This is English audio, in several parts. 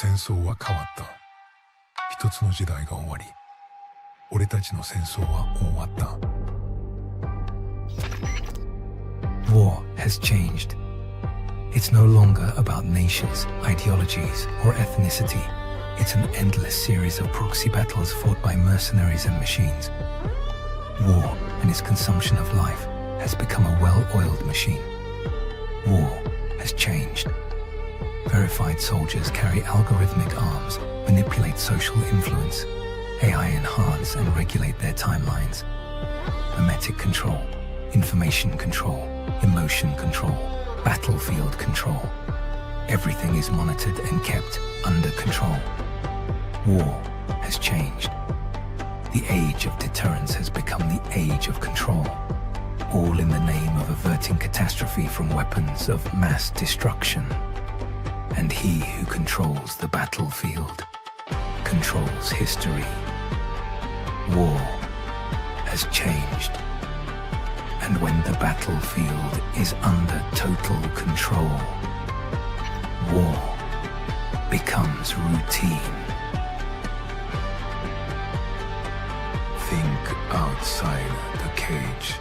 戦争は変わった。一つの時代が終わり、俺たちの戦争は終わった。War has changed. It's no longer about nations, ideologies, or ethnicity. It's an endless series of proxy battles fought by mercenaries and machines. War and its consumption of life has become a well-oiled machine. War has changed. Verified soldiers carry algorithmic arms, manipulate social influence, AI enhance and regulate their timelines. Memetic control, information control, emotion control, battlefield control. Everything is monitored and kept under control. War has changed. The age of deterrence has become the age of control, all in the name of averting catastrophe from weapons of mass destruction. And he who controls the battlefield controls history. War has changed. And when the battlefield is under total control, war becomes routine. Think outside the cage.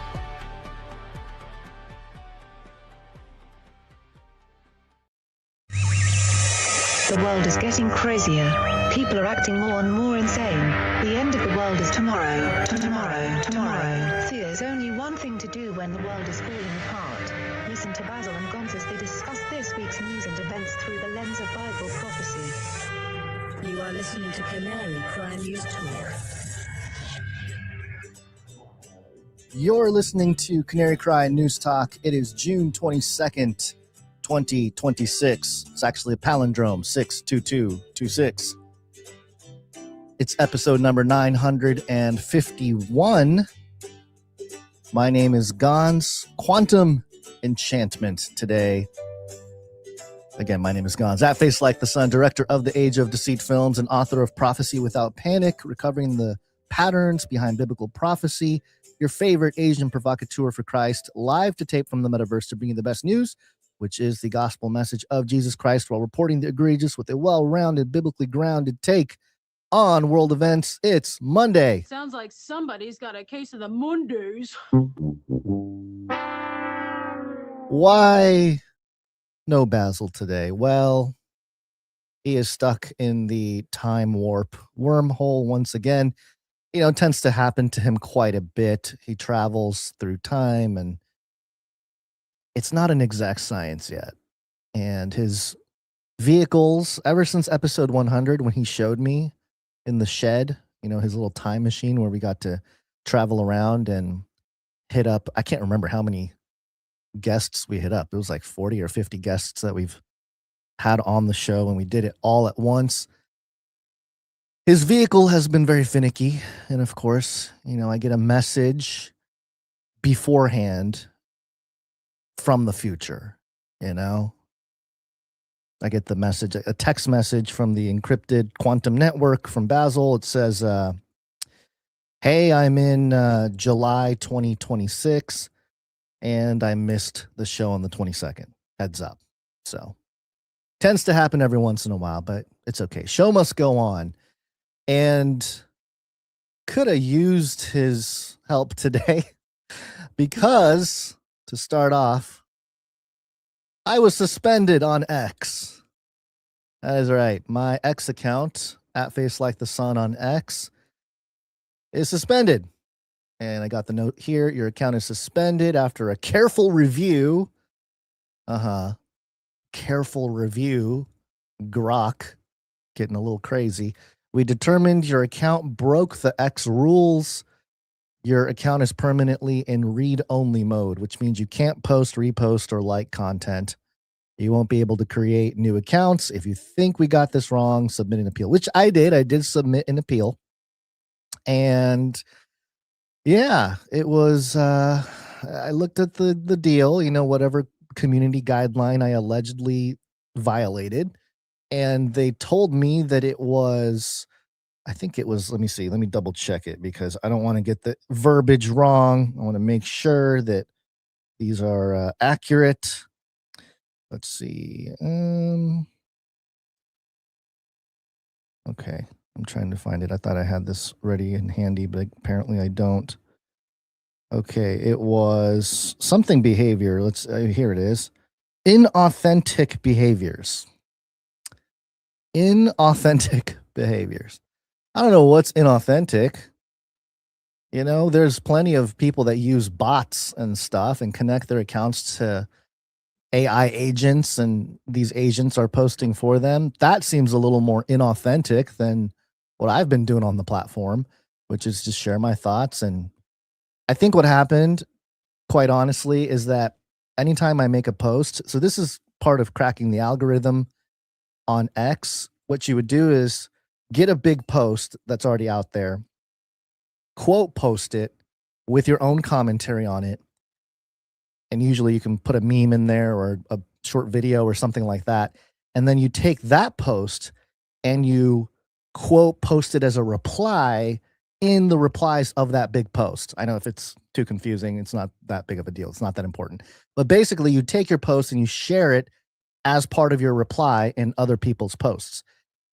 The world is getting crazier. People are acting more and more insane. The end of the world is tomorrow. Tomorrow. See, there's only one thing to do when the world is falling apart. Listen to Basil and Vance as they discuss this week's news and events through the lens of Bible prophecy. You are listening to Canary News Talk. You're listening to Canary Cry News Talk. It is June 22nd, 2026. It's actually a palindrome, 62226. It's episode number 951. My name is Gons. Quantum Enchantment today. Again, my name is Gons. At Face Like the Sun, director of the Age of Deceit films and author of Prophecy Without Panic, recovering the patterns behind biblical prophecy. Your favorite Asian provocateur for Christ, live to tape from the metaverse to bring you the best news, which is the gospel message of Jesus Christ, while reporting the egregious with a well-rounded, biblically grounded take on world events. It's Monday. Sounds like somebody's got a case of the Mondays. Why no Basil today? Well, he is stuck in the time warp wormhole once again. You know, it tends to happen to him quite a bit. He travels through time, and it's not an exact science yet. And his vehicles, ever since episode 100, when he showed me in the shed, you know, his little time machine where we got to travel around and hit up, I can't remember how many guests we hit up. It was like 40 or 50 guests that we've had on the show, and we did it all at once. His vehicle has been very finicky. And of course, you know, I get a message beforehand from the future, you know. I get the message, a text message from the encrypted quantum network from Basil. It says, hey, I'm in July 2026, and I missed the show on the 22nd. Heads up. So, tends to happen every once in a while, but it's okay. Show must go on. And could have used his help today because, to start off, I was suspended on X. That is right. My X account, at Face Like the Sun on X, is suspended. And I got the note here. Your account is suspended after a careful review. Careful review. Grok. Getting a little crazy. We determined your account broke the X rules. Your account is permanently in read-only mode, which means you can't post, repost, or like content. You won't be able to create new accounts. If you think we got this wrong, submit an appeal, which I did. I did submit an appeal. And yeah, it was, I looked at the deal, you know, whatever community guideline I allegedly violated. And they told me that it was, I think it was, let me see, let me double check it because I don't want to get the verbiage wrong. I want to make sure that these are accurate. Let's see. Okay, I'm trying to find it. I thought I had this ready and handy, but apparently I don't. Okay, it was something behavior. Let's here it is. Inauthentic behaviors. Inauthentic behaviors. I don't know what's inauthentic. You know, there's plenty of people that use bots and stuff and connect their accounts to AI agents, and these agents are posting for them. That seems a little more inauthentic than what I've been doing on the platform, which is just share my thoughts. And I think what happened, quite honestly, is that anytime I make a post, so this is part of cracking the algorithm on X. What you would do is get a big post that's already out there, quote post it with your own commentary on it. And usually you can put a meme in there or a short video or something like that. And then you take that post and you quote post it as a reply in the replies of that big post. I know if it's too confusing, it's not that big of a deal. It's not that important. But basically you take your post and you share it as part of your reply in other people's posts.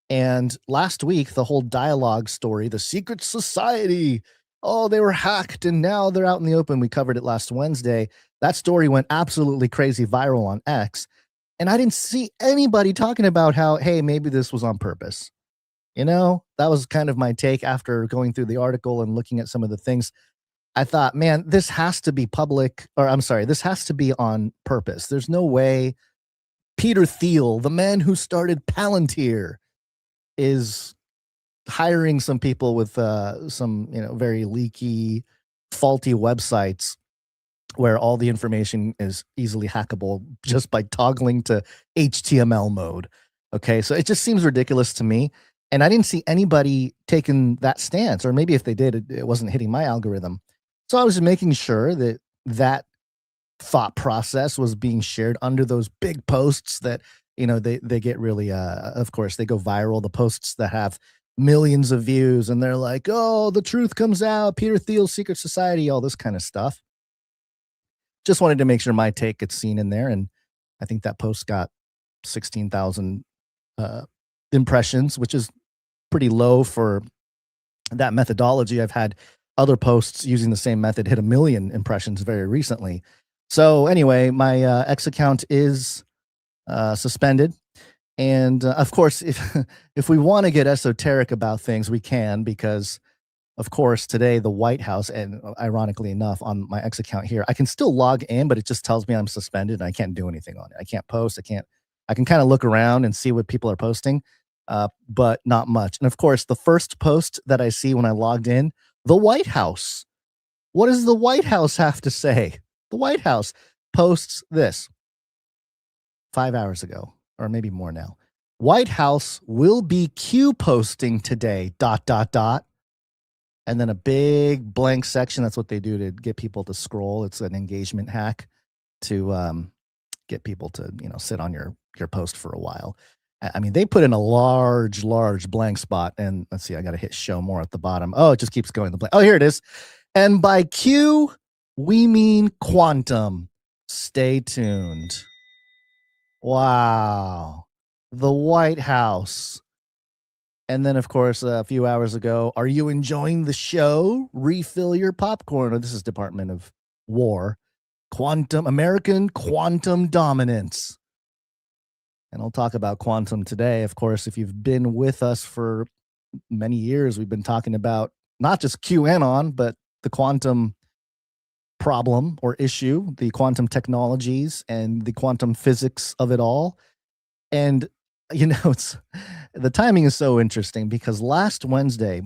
And last week, the whole dialogue story, the secret society, oh, they were hacked and now they're out in the open. We covered it last Wednesday. That story went absolutely crazy viral on X. And I didn't see anybody talking about how, hey, maybe this was on purpose. You know, that was kind of my take after going through the article and looking at some of the things. I thought, man, this has to be public, or I'm sorry, this has to be on purpose. There's no way Peter Thiel, the man who started Palantir, is hiring some people with some, you know, very leaky, faulty websites where all the information is easily hackable just by toggling to HTML mode. Okay, so it just seems ridiculous to me. And I didn't see anybody taking that stance, or maybe if they did, it wasn't hitting my algorithm. So I was just making sure that that thought process was being shared under those big posts that, you know, they get really, of course, they go viral. The posts that have millions of views and they're like, oh, the truth comes out, Peter Thiel's secret society, all this kind of stuff. Just wanted to make sure my take gets seen in there. And I think that post got 16,000 impressions, which is pretty low for that methodology. I've had other posts using the same method hit 1 million impressions very recently. So anyway, my X account is suspended. And of course, if we want to get esoteric about things, we can, because of course, today the White House, and ironically enough, on my X account here, I can still log in, but it just tells me I'm suspended and I can't do anything on it. I can't post. I can kind of look around and see what people are posting, but not much. And of course, the first post that I see when I logged in, the White House. What does the White House have to say? The White House posts this 5 hours ago, or maybe more now. White House will be Q posting today, ... And then a big blank section. That's what they do to get people to scroll. It's an engagement hack to get people to, you know, sit on your post for a while. I mean, they put in a large blank spot. And let's see, I got to hit show more at the bottom. Oh, it just keeps going. The blank. Oh, here it is. And by Q, we mean quantum. Stay tuned. Wow. The White House. And then, of course, a few hours ago, are you enjoying the show? Refill your popcorn. Oh, this is Department of War. American quantum dominance. And I'll talk about quantum today. Of course, if you've been with us for many years, we've been talking about not just QAnon, but the quantum problem or issue, the quantum technologies and the quantum physics of it all. And you know, the timing is so interesting because last Wednesday,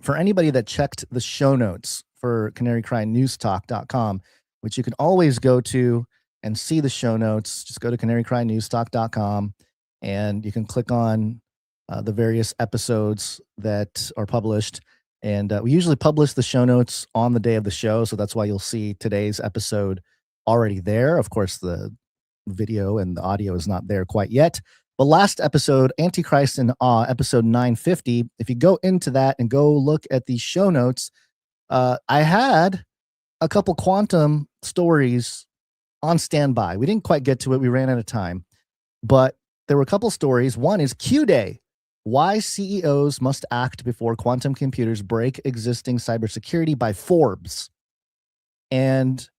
for anybody that checked the show notes for canarycrynewstalk.com, which you can always go to and see the show notes, just go to canarycrynewstalk.com and you can click on the various episodes that are published. And we usually publish the show notes on the day of the show. So that's why you'll see today's episode already there. Of course, the video and the audio is not there quite yet. But last episode, Antichrist in Awe, episode 950, if you go into that and go look at the show notes, I had a couple quantum stories on standby. We didn't quite get to it. We ran out of time. But there were a couple stories. One is Q Day, Why CEOs Must Act Before Quantum Computers Break Existing Cybersecurity by Forbes. And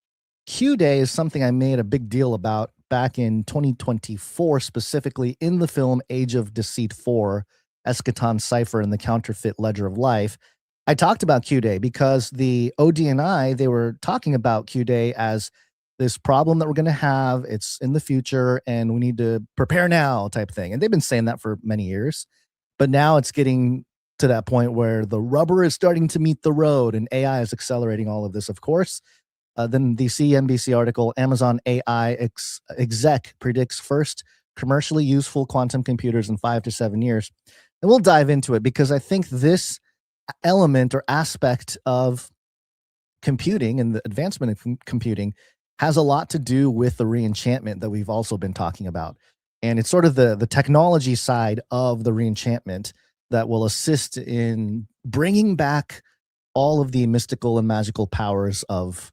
Q-Day is something I made a big deal about back in 2024, specifically in the film Age of Deceit 4, Eschaton Cipher and the Counterfeit Ledger of Life. I talked about Q-Day because the ODNI, they were talking about Q-Day as this problem that we're going to have. It's in the future and we need to prepare now type thing. And they've been saying that for many years. But now it's getting to that point where the rubber is starting to meet the road and AI is accelerating all of this, of course. Then the CNBC article, Amazon AI exec predicts first commercially useful quantum computers in 5 to 7 years. And we'll dive into it because I think this element or aspect of computing and the advancement of computing has a lot to do with the re-enchantment that we've also been talking about. And it's sort of the technology side of the re-enchantment that will assist in bringing back all of the mystical and magical powers of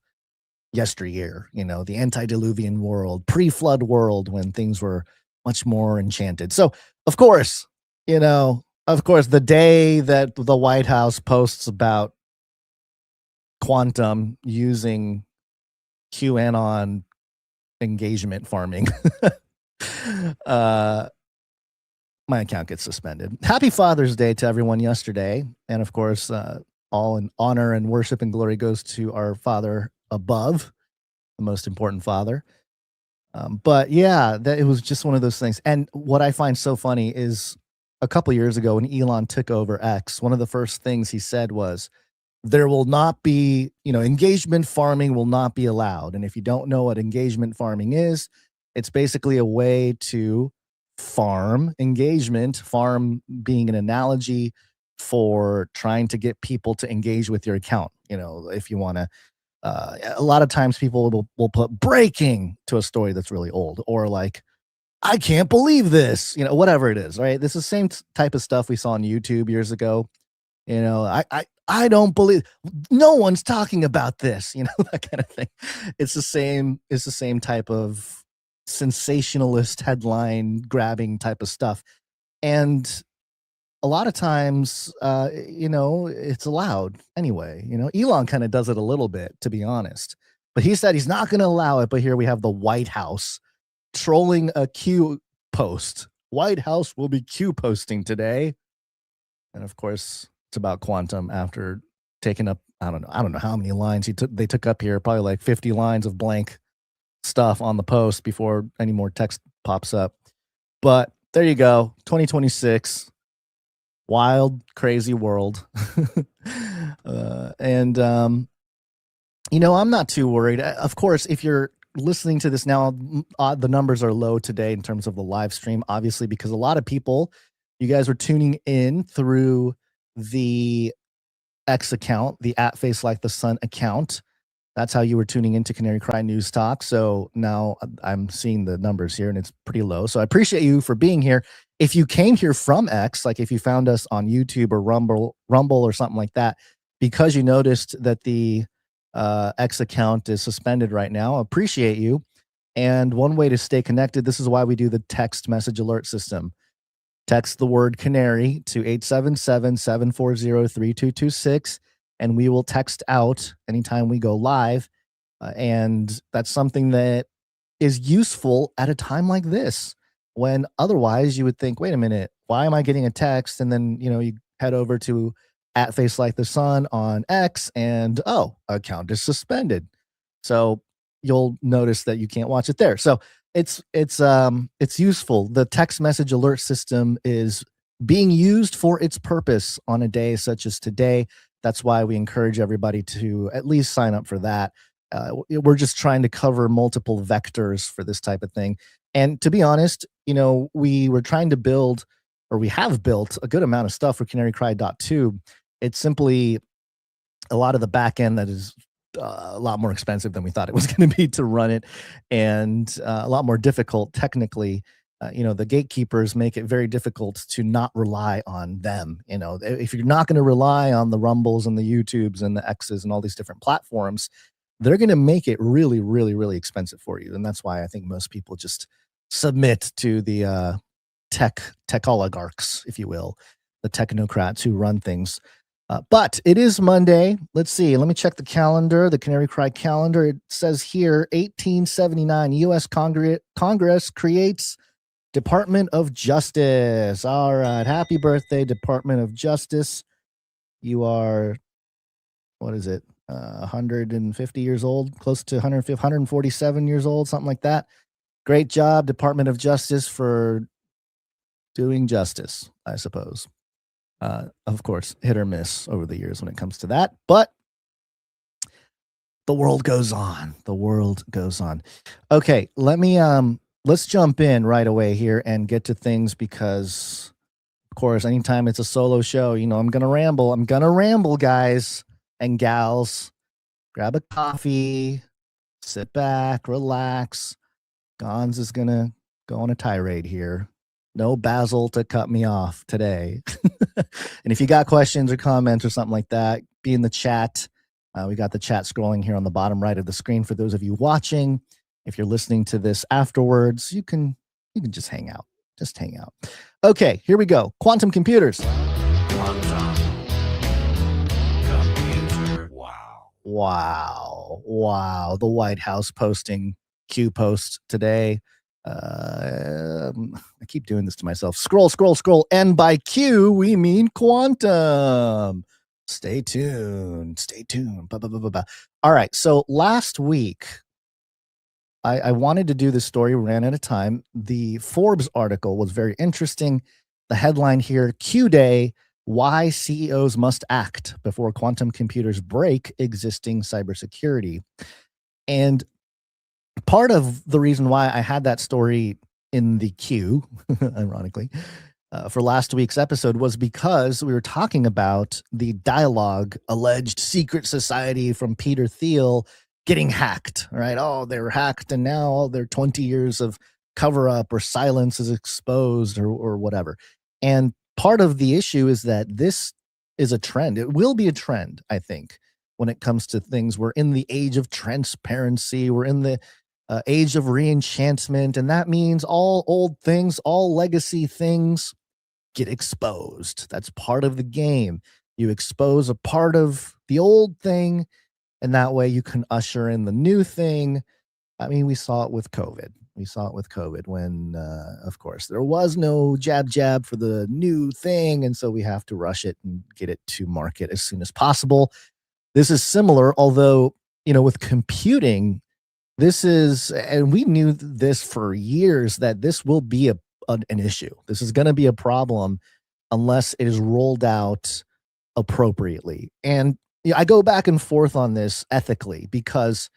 yesteryear, the antediluvian world, pre-flood world when things were much more enchanted. So, of course, the day that the White House posts about quantum using QAnon engagement farming, my account gets suspended. Happy Father's Day to everyone yesterday. And of course, all in honor and worship and glory goes to our Father above, the most important Father. But yeah, it was just one of those things. And what I find so funny is a couple years ago when Elon took over X, one of the first things he said was, there will not be, engagement farming will not be allowed. And if you don't know what engagement farming is, it's basically a way to farm engagement, farm being an analogy for trying to get people to engage with your account. If you want to, a lot of times people will put breaking to a story that's really old, or like, I can't believe this, whatever it is, right? This is the same type of stuff we saw on YouTube years ago. I don't believe, no one's talking about this, that kind of thing. It's the same type of sensationalist headline grabbing type of stuff. And a lot of times, it's allowed anyway. Elon kind of does it a little bit, to be honest. But he said he's not going to allow it. But here we have the White House trolling a Q post. White House will be Q posting today. And of course, it's about quantum after taking up, I don't know how many lines they took up here, probably like 50 lines of blank stuff on the post before any more text pops up. But there you go, 2026. Wild, crazy world. I'm not too worried. Of course, if you're listening to this now, the numbers are low today in terms of the live stream, obviously, because a lot of people, you guys were tuning in through the X account, the @FaceLikeTheSun account. That's how you were tuning into Canary Cry News Talk. So now I'm seeing the numbers here and it's pretty low. So I appreciate you for being here. If you came here from X, like if you found us on YouTube or Rumble or something like that, because you noticed that the X account is suspended right now, I appreciate you. And one way to stay connected, this is why we do the text message alert system. Text the word Canary to 877-740-3226, and we will text out anytime we go live. And that's something that is useful at a time like this, when otherwise you would think, wait a minute, why am I getting a text? And then, you head over to @FaceLikeTheSun on X and, account is suspended. So you'll notice that you can't watch it there. So it's useful. The text message alert system is being used for its purpose on a day such as today. That's why we encourage everybody to at least sign up for that. We're just trying to cover multiple vectors for this type of thing. And to be honest, we were trying to build, or we have built, a good amount of stuff for canarycry.tube. It's simply a lot of the back end that is a lot more expensive than we thought it was going to be to run it, and a lot more difficult technically. The gatekeepers make it very difficult to not rely on them. If you're not going to rely on the Rumbles and the YouTubes and the X's and all these different platforms, they're going to make it really, really, really expensive for you. And that's why I think most people just submit to the tech oligarchs, if you will, the technocrats who run things. But it is Monday. Let's see. Let me check the calendar, the Canary Cry calendar. It says here 1879, U.S. Congress creates Department of Justice. All right. Happy birthday, Department of Justice. You are, what is it, 150 years old, close to 147 years old, something like that. Great job, Department of Justice, for doing justice, I suppose. Of course, hit or miss over the years when it comes to that, but the world goes on. The world goes on. Okay, let's jump in right away here and get to things because, of course, anytime it's a solo show, I'm gonna ramble. I'm gonna ramble, guys and gals. Grab a coffee, sit back, relax. Gonz is gonna go on a tirade here. No Basil to cut me off today. And if you got questions or comments or something like that, be in the chat. We got the chat scrolling here on the bottom right of the screen for those of you watching. If you're listening to this afterwards, you can just hang out. Just hang out. Okay, here we go. Quantum computers. Quantum computer. Wow. The White House posting Q post today. I keep doing this to myself. Scroll. And by Q, we mean quantum. Stay tuned. All right. So last week, I wanted to do this story, ran out of time. The Forbes article was very interesting. The headline here, Q Day, Why CEOs Must Act Before Quantum Computers Break Existing Cybersecurity. And part of the reason why I had that story in the queue, ironically, for last week's episode was because we were talking about the dialogue alleged secret society from Peter Thiel getting hacked, right? Oh, they were hacked and now all their 20 years of cover up or silence is exposed or whatever. And part of the issue is that this is a trend. It will be a trend, I think, when it comes to things. We're in the age of transparency. We're in the age of re-enchantment, and that means all old things, all legacy things get exposed. That's part of the game. You expose a part of the old thing, and that way you can usher in the new thing. I mean, we saw it with COVID. When, of course, there was no jab for the new thing, and so we have to rush it and get it to market as soon as possible. This is similar, although, with computing, this is, and we knew this for years, that this will be an issue. This is going to be a problem unless it is rolled out appropriately. And I go back and forth on this ethically because,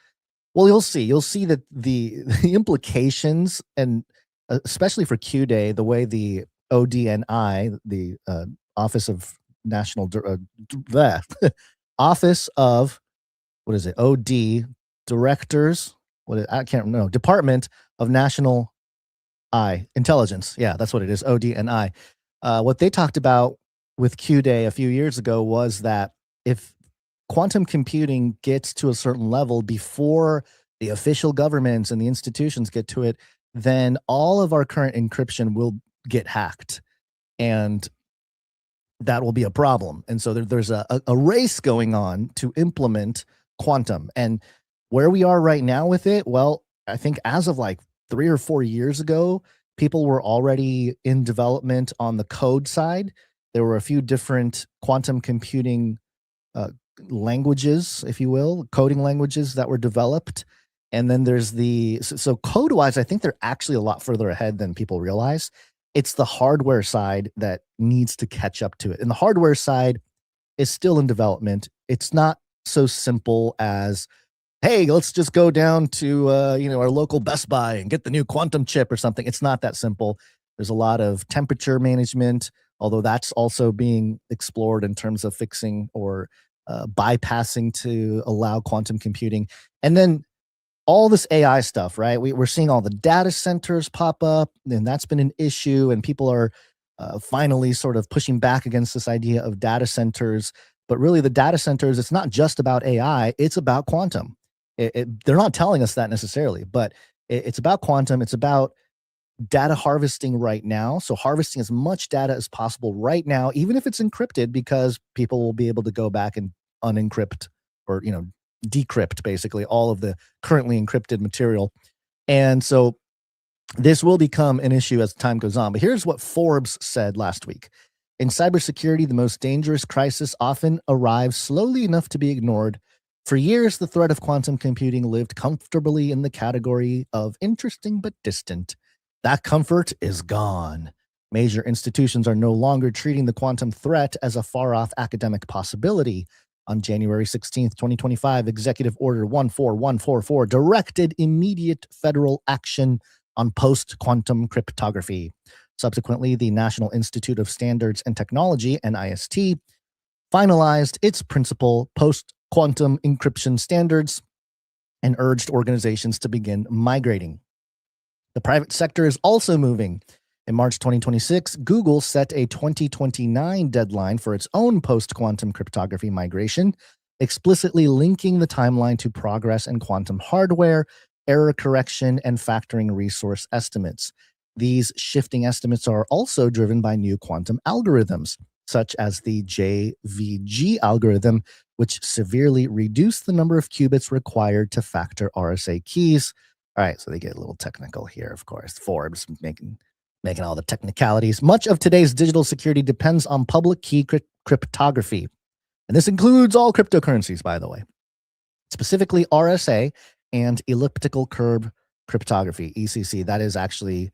well, you'll see that the implications, and especially for Q Day, the way the ODNI, the Office of National, Office of, what is it? OD Directors. I can't remember. Department of National Intelligence. Yeah, that's what it is. ODNI. What they talked about with Q Day a few years ago was that if quantum computing gets to a certain level before the official governments and the institutions get to it, then all of our current encryption will get hacked. And that will be a problem. And so there's a race going on to implement quantum. And where we are right now with it, well, I think as of like 3 or 4 years ago, people were already in development on the code side. There were a few different quantum computing languages, if you will, coding languages that were developed. And then there's so code-wise, I think they're actually a lot further ahead than people realize. It's the hardware side that needs to catch up to it. And the hardware side is still in development. It's not so simple as, hey, let's just go down to our local Best Buy and get the new quantum chip or something. It's not that simple. There's a lot of temperature management, although that's also being explored in terms of fixing or bypassing to allow quantum computing. And then all this AI stuff, right? We're seeing all the data centers pop up, and that's been an issue. And people are finally sort of pushing back against this idea of data centers. But really, the data centers, it's not just about AI, it's about quantum. They're not telling us that necessarily, but it's about quantum. It's about data harvesting right now. So harvesting as much data as possible right now, even if it's encrypted, because people will be able to go back and unencrypt or, decrypt basically all of the currently encrypted material. And so this will become an issue as time goes on. But here's what Forbes said last week. In cybersecurity, the most dangerous crisis often arrives slowly enough to be ignored. For years, the threat of quantum computing lived comfortably in the category of interesting but distant. That comfort is gone. Major institutions are no longer treating the quantum threat as a far-off academic possibility. On January 16th, 2025, Executive Order 14144 directed immediate federal action on post-quantum cryptography. Subsequently, the National Institute of Standards and Technology, NIST, finalized its principal post-quantum encryption standards and urged organizations to begin migrating. The private sector is also moving. In March 2026, Google set a 2029 deadline for its own post-quantum cryptography migration, explicitly linking the timeline to progress in quantum hardware, error correction, and factoring resource estimates. These shifting estimates are also driven by new quantum algorithms, such as the JVG algorithm, which severely reduced the number of qubits required to factor RSA keys. All right, so they get a little technical here, of course. Forbes making all the technicalities. Much of today's digital security depends on public key cryptography. And this includes all cryptocurrencies, by the way, specifically RSA and elliptical curve cryptography, ECC. That is actually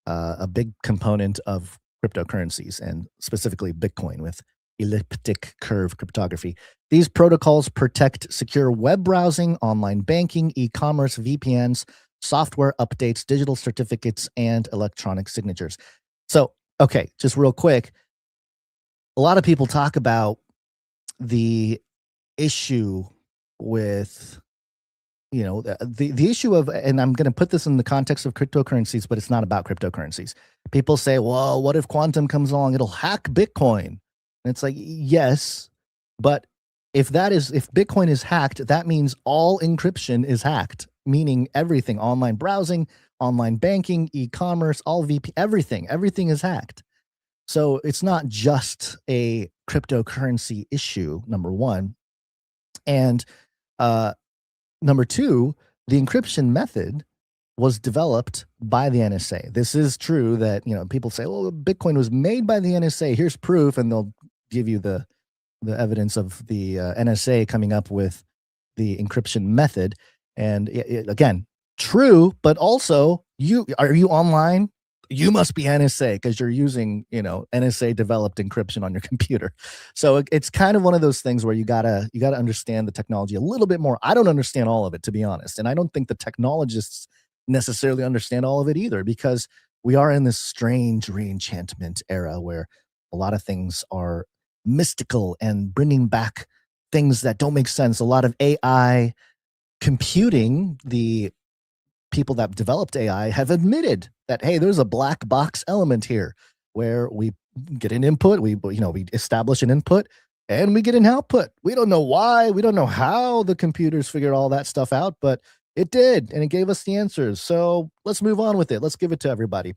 a big component of cryptocurrencies, and specifically Bitcoin with elliptic curve cryptography. These protocols protect secure web browsing, online banking, e-commerce, VPNs, software updates, digital certificates, and electronic signatures. So, okay, just real quick. A lot of people talk about the issue with, the issue of, and I'm going to put this in the context of cryptocurrencies, but it's not about cryptocurrencies. People say, well, what if quantum comes along? It'll hack Bitcoin. And it's like, yes, but if Bitcoin is hacked, that means all encryption is hacked, meaning everything, online browsing, online banking, e-commerce, all VP, everything is hacked. So it's not just a cryptocurrency issue, number one. And number two, the encryption method was developed by the NSA. This is true that, people say, well, Bitcoin was made by the NSA. Here's proof. And they'll give you the evidence of the NSA coming up with the encryption method. And again, true, but also, are you online? You must be NSA because you're using, NSA developed encryption on your computer. So it's kind of one of those things where you gotta understand the technology a little bit more. I don't understand all of it, to be honest. And I don't think the technologists necessarily understand all of it either, because we are in this strange re-enchantment era where a lot of things are mystical and bringing back things that don't make sense. A lot of AI computing, the people that developed AI have admitted that, hey, there's a black box element here where we get an input, we establish an input, and we get an output. We don't know why, we don't know how the computers figured all that stuff out, but it did, and it gave us the answers. So let's move on with it. Let's give it to everybody.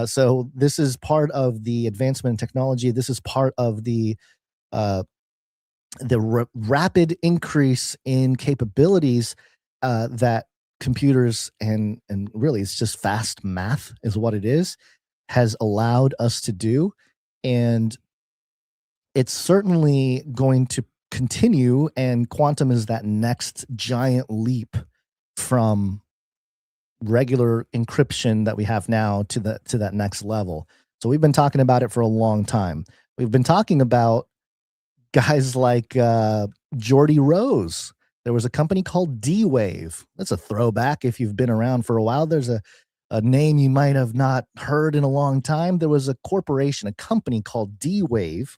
So this is part of the advancement in technology. This is part of the rapid increase in capabilities that computers and really it's just fast math is what it is, has allowed us to do. And it's certainly going to continue, and quantum is that next giant leap from regular encryption that we have now to that next level. So we've been talking about it for a long time. We've been talking about guys like Geordie Rose. There was a company called D-Wave. That's a throwback if you've been around for a while. There's a name you might have not heard in a long time. There was a corporation, a company called D-Wave.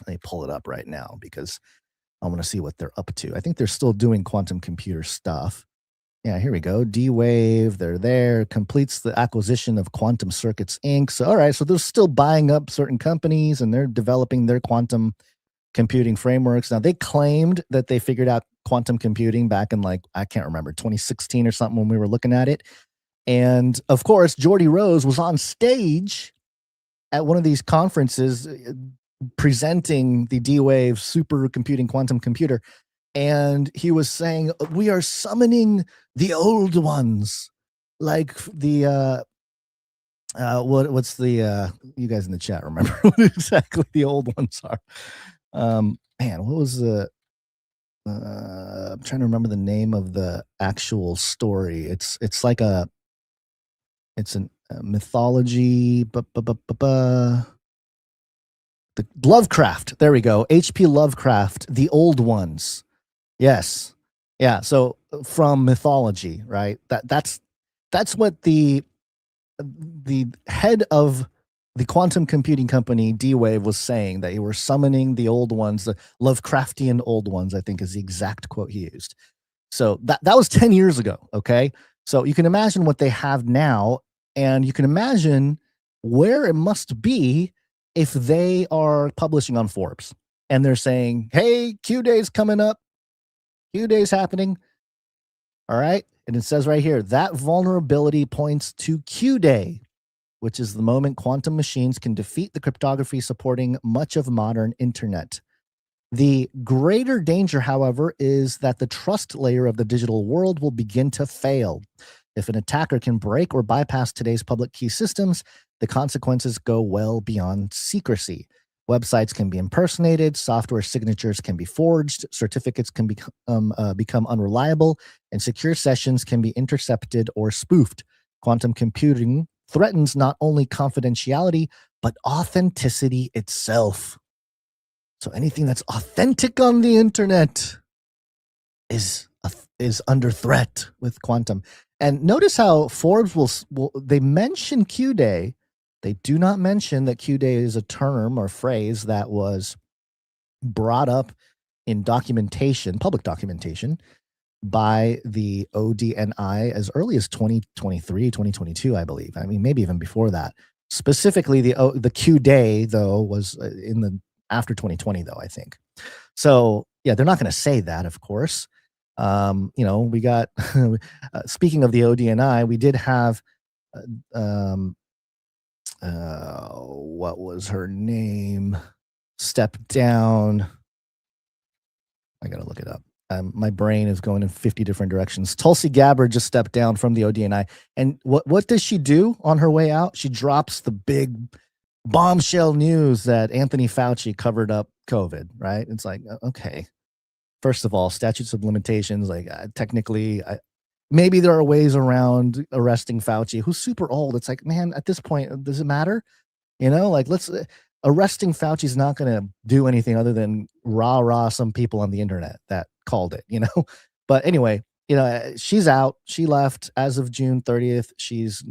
Let me pull it up right now because I want to see what they're up to. I think they're still doing quantum computer stuff. Yeah, here we go. D-Wave, they're there. Completes the acquisition of Quantum Circuits, Inc. So, all right, so they're still buying up certain companies and they're developing their quantum computing frameworks. Now, they claimed that they figured out quantum computing back in I can't remember, 2016 or something when we were looking at it. And of course, Geordie Rose was on stage at one of these conferences presenting the D-Wave supercomputing quantum computer. And he was saying, we are summoning the old ones, like the what's the you guys in the chat remember what exactly the old ones are. Man, what was the I'm trying to remember the name of the actual story. It's like a mythology, the Lovecraft. There we go. H.P. Lovecraft, The Old Ones. Yes. Yeah, so from mythology, right? That's what the head of the quantum computing company D-Wave was saying, that you were summoning the old ones, the Lovecraftian old ones, I think is the exact quote he used. So that was 10 years ago, okay? So you can imagine what they have now, and you can imagine where it must be if they are publishing on Forbes and they're saying, hey, Q-Day's coming up, Q-Day's happening, all right? And it says right here, that vulnerability points to Q-Day, which is the moment quantum machines can defeat the cryptography supporting much of modern internet. The greater danger, however, is that the trust layer of the digital world will begin to fail. If an attacker can break or bypass today's public key systems, the consequences go well beyond secrecy. Websites can be impersonated, software signatures can be forged, certificates can become unreliable, and secure sessions can be intercepted or spoofed. Quantum computing threatens not only confidentiality, but authenticity itself. So anything that's authentic on the internet is under threat with quantum. And notice how Forbes will they mention Q-Day. They do not mention that Q-Day is a term or phrase that was brought up in documentation, public documentation, by the ODNI as early as 2023, 2022, I believe. I mean, maybe even before that. Specifically, the Q-Day, though, was in the after 2020, though, I think. So, yeah, they're not going to say that, of course. We got, speaking of the ODNI, we did have, what was her name? Step down. I got to look it up. My brain is going in 50 different directions. Tulsi Gabbard just stepped down from the ODNI. And what does she do on her way out? She drops the big bombshell news that Anthony Fauci covered up COVID, right? It's like, okay. First of all, statutes of limitations, like technically, maybe there are ways around arresting Fauci, who's super old. It's like, man, at this point, does it matter? Like arresting Fauci is not going to do anything other than rah some people on the internet that called it, But anyway, she's out. She left as of June 30th. She's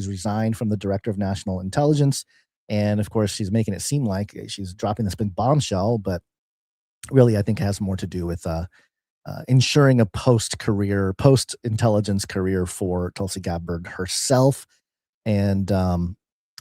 resigned from the director of national intelligence. And of course, she's making it seem like she's dropping this big bombshell, but really, I think it has more to do with ensuring a post-intelligence career for Tulsi Gabbard herself. And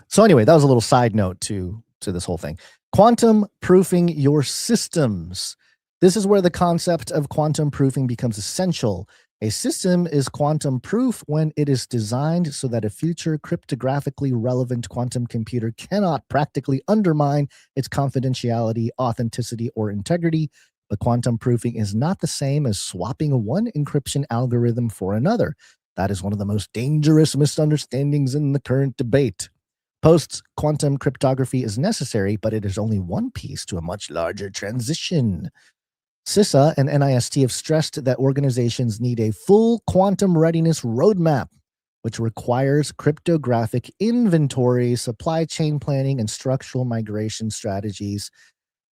so anyway, that was a little side note to this whole thing. Quantum proofing your systems. This is where the concept of quantum proofing becomes essential. A system is quantum proof when it is designed so that a future cryptographically relevant quantum computer cannot practically undermine its confidentiality, authenticity, or integrity. But quantum proofing is not the same as swapping one encryption algorithm for another. That is one of the most dangerous misunderstandings in the current debate. Post-quantum cryptography is necessary, but it is only one piece to a much larger transition. CISA and NIST have stressed that organizations need a full quantum readiness roadmap, which requires cryptographic inventory, supply chain planning, and structural migration strategies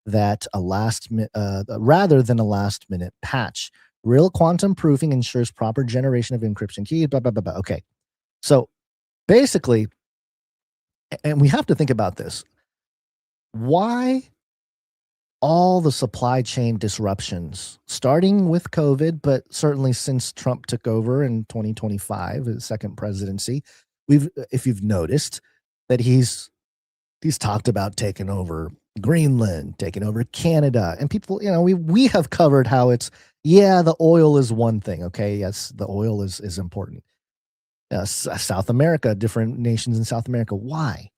that rather than a last-minute patch. Real quantum proofing ensures proper generation of encryption keys, blah, blah, blah, blah. Okay, so basically, and we have to think about this, why all the supply chain disruptions, starting with COVID, but certainly since Trump took over in 2025, his second presidency, if you've noticed that he's talked about taking over Greenland, taking over Canada, and people, we have covered how the oil is one thing. Okay. Yes, the oil is important. South America, different nations in South America. Why?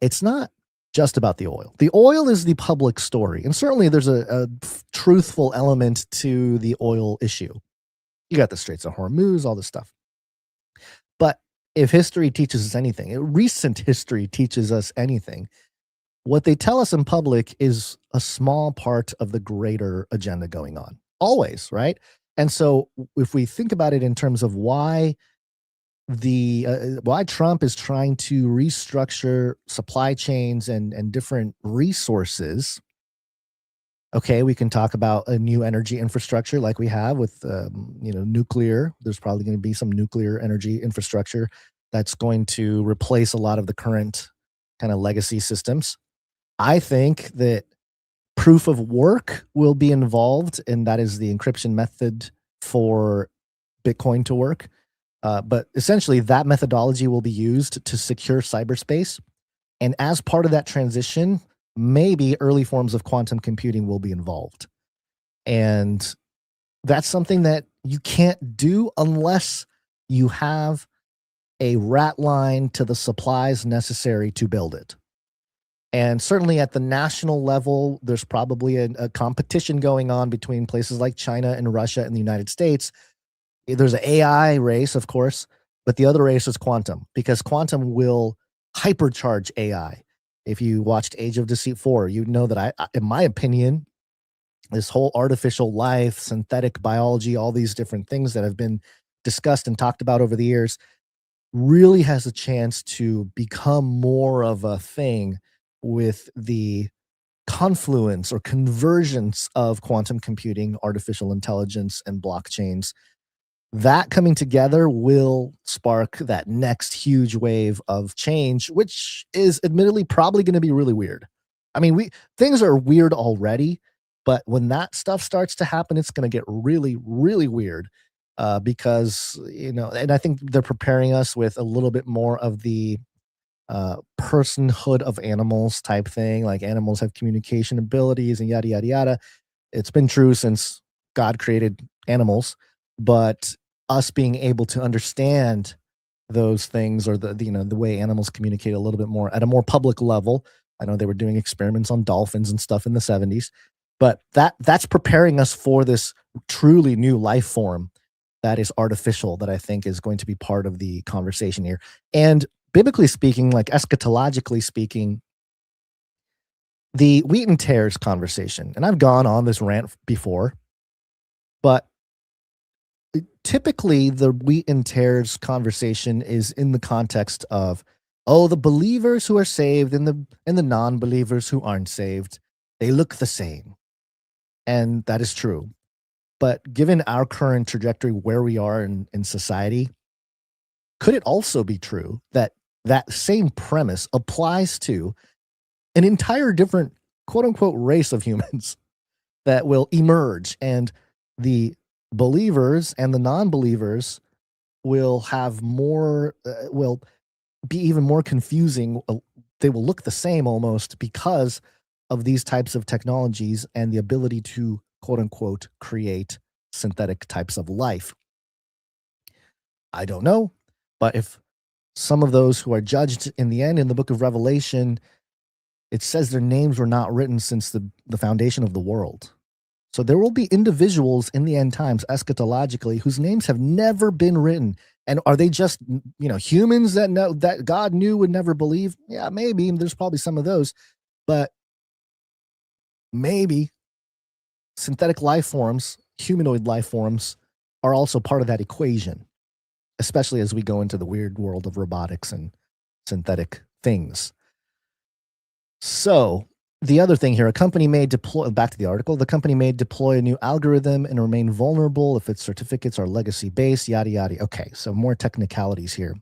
It's not just about the oil. The oil is the public story, and certainly there's a truthful element to the oil issue. You got the Straits of Hormuz, all this stuff. But if history teaches us anything, recent history teaches us anything, what they tell us in public is a small part of the greater agenda going on. Always, right? And so if we think about it in terms of why Trump is trying to restructure supply chains and different resources, okay, we can talk about a new energy infrastructure like we have with nuclear. There's probably going to be some nuclear energy infrastructure that's going to replace a lot of the current kind of legacy systems. I think that proof of work will be involved, and that is the encryption method for Bitcoin to work. But essentially, that methodology will be used to secure cyberspace. And as part of that transition, maybe early forms of quantum computing will be involved. And that's something that you can't do unless you have a rat line to the supplies necessary to build it. And certainly at the national level, there's probably a competition going on between places like China and Russia and the United States. There's an AI race, of course, but the other race is quantum, because quantum will hypercharge AI. If you watched Age of Deceit 4, you know that in my opinion, this whole artificial life, synthetic biology, all these different things that have been discussed and talked about over the years really has a chance to become more of a thing with the confluence or convergence of quantum computing, artificial intelligence, and blockchains. That coming together will spark that next huge wave of change, which is admittedly probably going to be really weird. I mean, things are weird already, but when that stuff starts to happen, it's going to get really, really weird. Because, and I think they're preparing us with a little bit more of the personhood of animals type thing, like animals have communication abilities and yada, yada, yada. It's been true since God created animals, but us being able to understand those things, or the way animals communicate a little bit more at a more public level. I know they were doing experiments on dolphins and stuff in the 70s, but that's preparing us for this truly new life form that is artificial, that I think is going to be part of the conversation here. And biblically speaking, like eschatologically speaking, the wheat and tares conversation, and I've gone on this rant before, but typically the wheat and tares conversation is in the context of, the believers who are saved and the non-believers who aren't saved, they look the same. And that is true. But given our current trajectory, where we are in society, could it also be true that that same premise applies to an entire different quote unquote race of humans that will emerge, and the believers and the non-believers will have more, will be even more confusing. They will look the same almost because of these types of technologies and the ability to quote unquote create synthetic types of life. I don't know, but if some of those who are judged in the end in the book of Revelation, it says their names were not written since the foundation of the world. So there will be individuals in the end times, eschatologically, whose names have never been written. And are they just, humans that God knew would never believe? Yeah, maybe. There's probably some of those, but maybe synthetic life forms, humanoid life forms, are also part of that equation, especially as we go into the weird world of robotics and synthetic things. So the other thing here, a company may deploy, back to the article, the company may deploy a new algorithm and remain vulnerable if its certificates are legacy-based, yada, yada. Okay, so more technicalities here.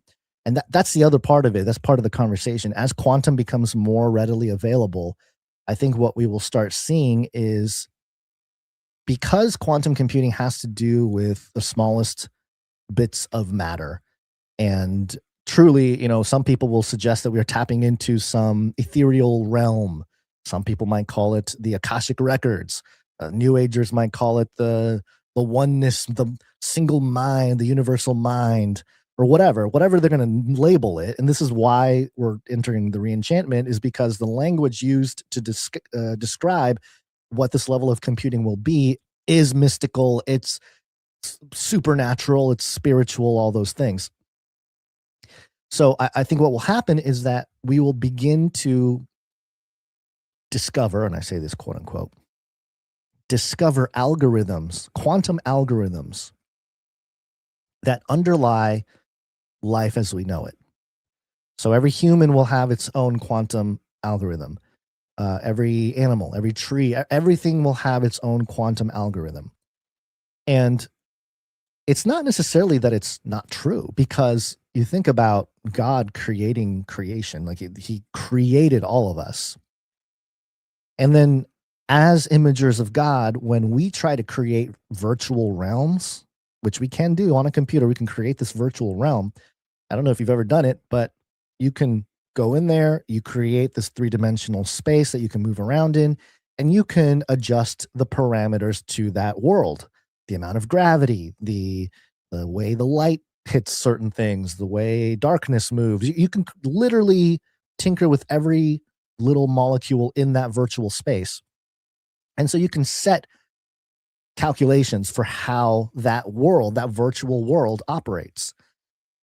And that's the other part of it. That's part of the conversation. As quantum becomes more readily available, I think what we will start seeing is, because quantum computing has to do with the smallest bits of matter, and truly, some people will suggest that we are tapping into some ethereal realm. Some people might call it the Akashic Records. New Agers might call it the oneness, the single mind, the universal mind. or whatever they're going to label it. And this is why we're entering the Re-Enchantment, is because the language used to describe what this level of computing will be is mystical, it's supernatural, it's spiritual, all those things. So I think what will happen is that we will begin to discover, and I say this quote unquote, discover algorithms, quantum algorithms that underlie life as we know it. So every human will have its own quantum algorithm. Every animal, every tree, everything will have its own quantum algorithm. And it's not necessarily that it's not true, because you think about God creating creation, like he created all of us. And then as imagers of God, when we try to create virtual realms, which we can do on a computer, we can create this virtual realm. I don't know if you've ever done it, but you can go in there, you create this 3-dimensional space that you can move around in, and you can adjust the parameters to that world. The amount of gravity, the way the light hits certain things, the way darkness moves. You can literally tinker with every little molecule in that virtual space. And so you can set calculations for how that world, that virtual world, operates.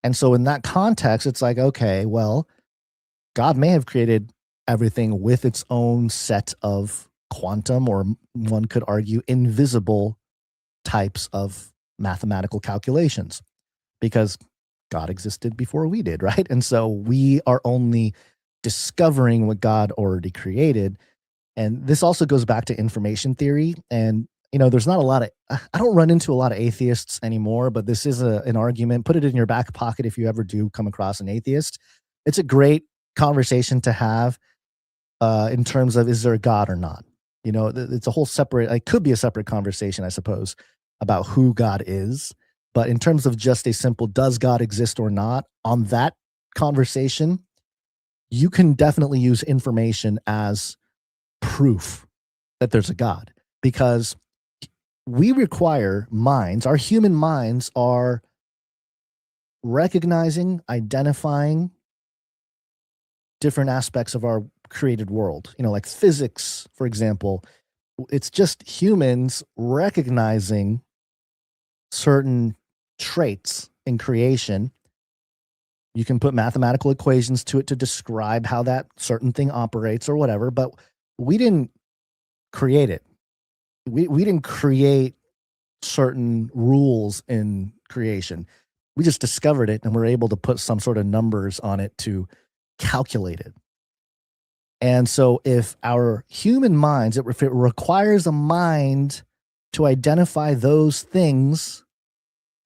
And so in that context, it's like, okay, well, God may have created everything with its own set of quantum, or one could argue invisible types of mathematical calculations, because God existed before we did, right? And so we are only discovering what God already created. And this also goes back to information theory. And, there's not a lot of, I don't run into a lot of atheists anymore, but this is an argument. Put it in your back pocket if you ever do come across an atheist. It's a great conversation to have in terms of, is there a God or not? It's a whole separate, it could be a separate conversation, I suppose, about who God is. But in terms of just a simple, does God exist or not, on that conversation, you can definitely use information as proof that there's a God, because we require minds, our human minds are recognizing, identifying different aspects of our created world. Like physics, for example, it's just humans recognizing certain traits in creation. You can put mathematical equations to it to describe how that certain thing operates or whatever, but we didn't create it. We didn't create certain rules in creation. We just discovered it, and we're able to put some sort of numbers on it to calculate it. And so if our human minds, if it requires a mind to identify those things,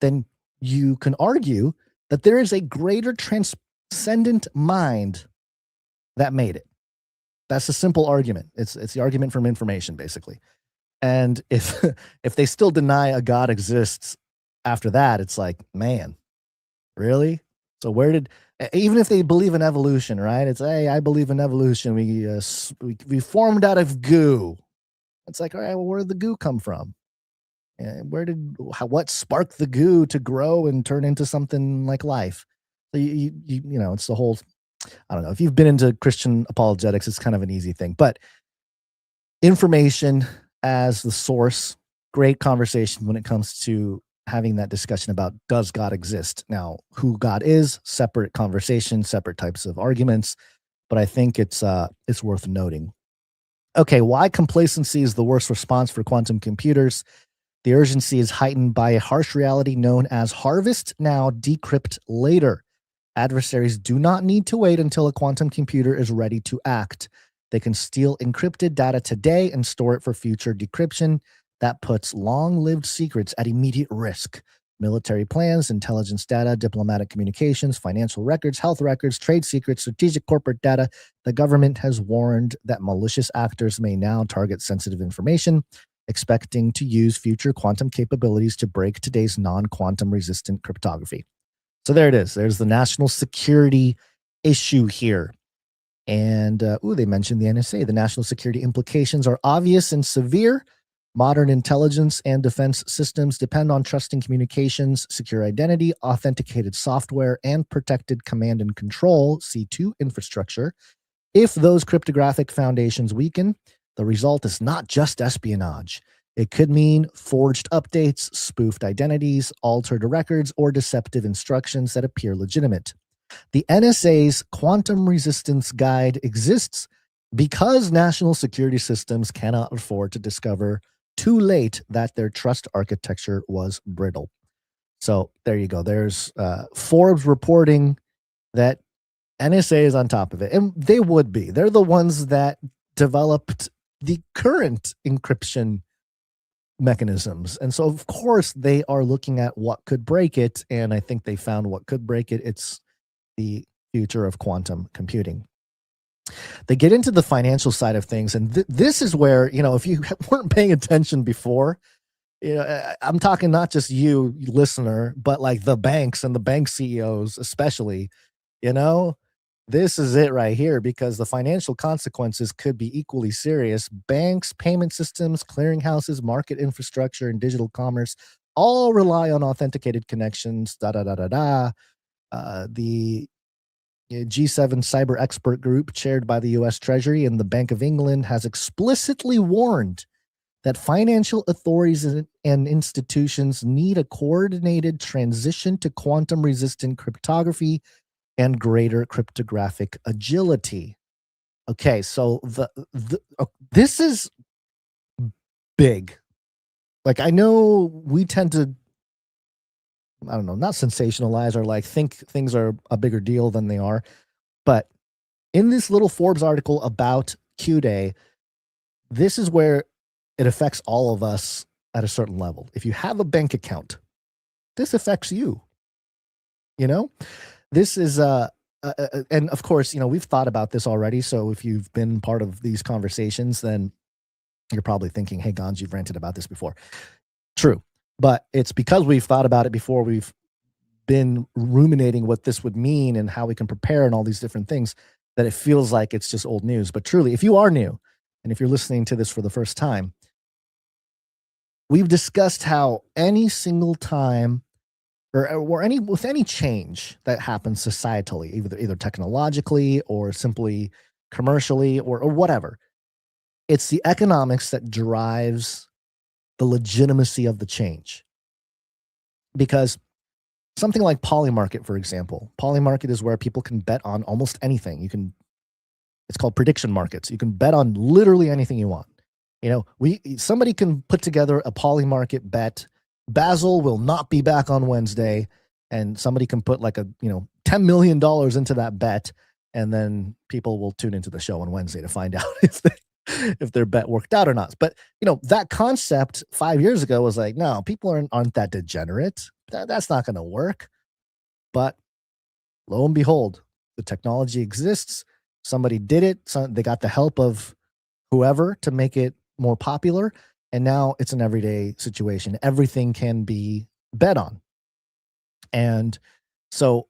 then you can argue that there is a greater transcendent mind that made it. That's a simple argument. It's the argument from information, basically. And if they still deny a God exists after that, it's like, man, really? So where did, even if they believe in evolution, right? It's, hey, I believe in evolution. We formed out of goo. It's like, all right, well, where did the goo come from? What sparked the goo to grow and turn into something like life? So it's the whole, I don't know. If you've been into Christian apologetics, it's kind of an easy thing. But information as the source, great conversation when it comes to having that discussion about, does God exist? Now, who God is, separate conversation, separate types of arguments, but I think it's worth noting. Okay, why complacency is the worst response for quantum computers? The urgency is heightened by a harsh reality known as harvest now, decrypt later. Adversaries do not need to wait until a quantum computer is ready to act. They can steal encrypted data today and store it for future decryption. That puts long-lived secrets at immediate risk. Military plans, intelligence data, diplomatic communications, financial records, health records, trade secrets, strategic corporate data. The government has warned that malicious actors may now target sensitive information, expecting to use future quantum capabilities to break today's non-quantum resistant cryptography. So there it is. There's the national security issue here. And they mentioned the NSA. The national security implications are obvious and severe. Modern intelligence and defense systems depend on trusting communications, secure identity, authenticated software, and protected command and control (C2) infrastructure. If those cryptographic foundations weaken, the result is not just espionage. It could mean forged updates, spoofed identities, altered records, or deceptive instructions that appear legitimate. The NSA's Quantum Resistance Guide exists because national security systems cannot afford to discover too late that their trust architecture was brittle. So there you go. There's Forbes reporting that NSA is on top of it. And they would be. They're the ones that developed the current encryption mechanisms. And so, of course, they are looking at what could break it. And I think they found what could break it. It's the future of quantum computing. They get into the financial side of things. And this is where, if you weren't paying attention before, I'm talking not just you, listener, but like the banks and the bank CEOs, especially, this is it right here, because the financial consequences could be equally serious. Banks, payment systems, clearinghouses, market infrastructure, and digital commerce all rely on authenticated connections. The G7 cyber expert group, chaired by the US Treasury and the Bank of England, has explicitly warned that financial authorities and institutions need a coordinated transition to quantum-resistant cryptography and greater cryptographic agility. Okay, so this is big. Like, I know we tend to, not sensationalize or like think things are a bigger deal than they are. But in this little Forbes article about Q-Day, this is where it affects all of us at a certain level. If you have a bank account, this affects you. This is and of course, we've thought about this already. So if you've been part of these conversations, then you're probably thinking, hey, Gons, you've ranted about this before. True. But it's because we've thought about it before, we've been ruminating what this would mean and how we can prepare and all these different things, that it feels like it's just old news. But truly, if you are new, and if you're listening to this for the first time, we've discussed how any single time or with any change that happens societally, either technologically or simply commercially or whatever, it's the economics that drives the legitimacy of the change. Because something like Polymarket, for example, Polymarket is where people can bet on almost anything. It's called prediction markets. You can bet on literally anything you want. Somebody can put together a Polymarket bet. Basil will not be back on Wednesday, and somebody can put like $10 million into that bet, and then people will tune into the show on Wednesday to find out if their bet worked out or not. But that concept 5 years ago was like, no, people aren't that degenerate. That's not going to work. But lo and behold, the technology exists. Somebody did it. They got the help of whoever to make it more popular. And now it's an everyday situation. Everything can be bet on. And so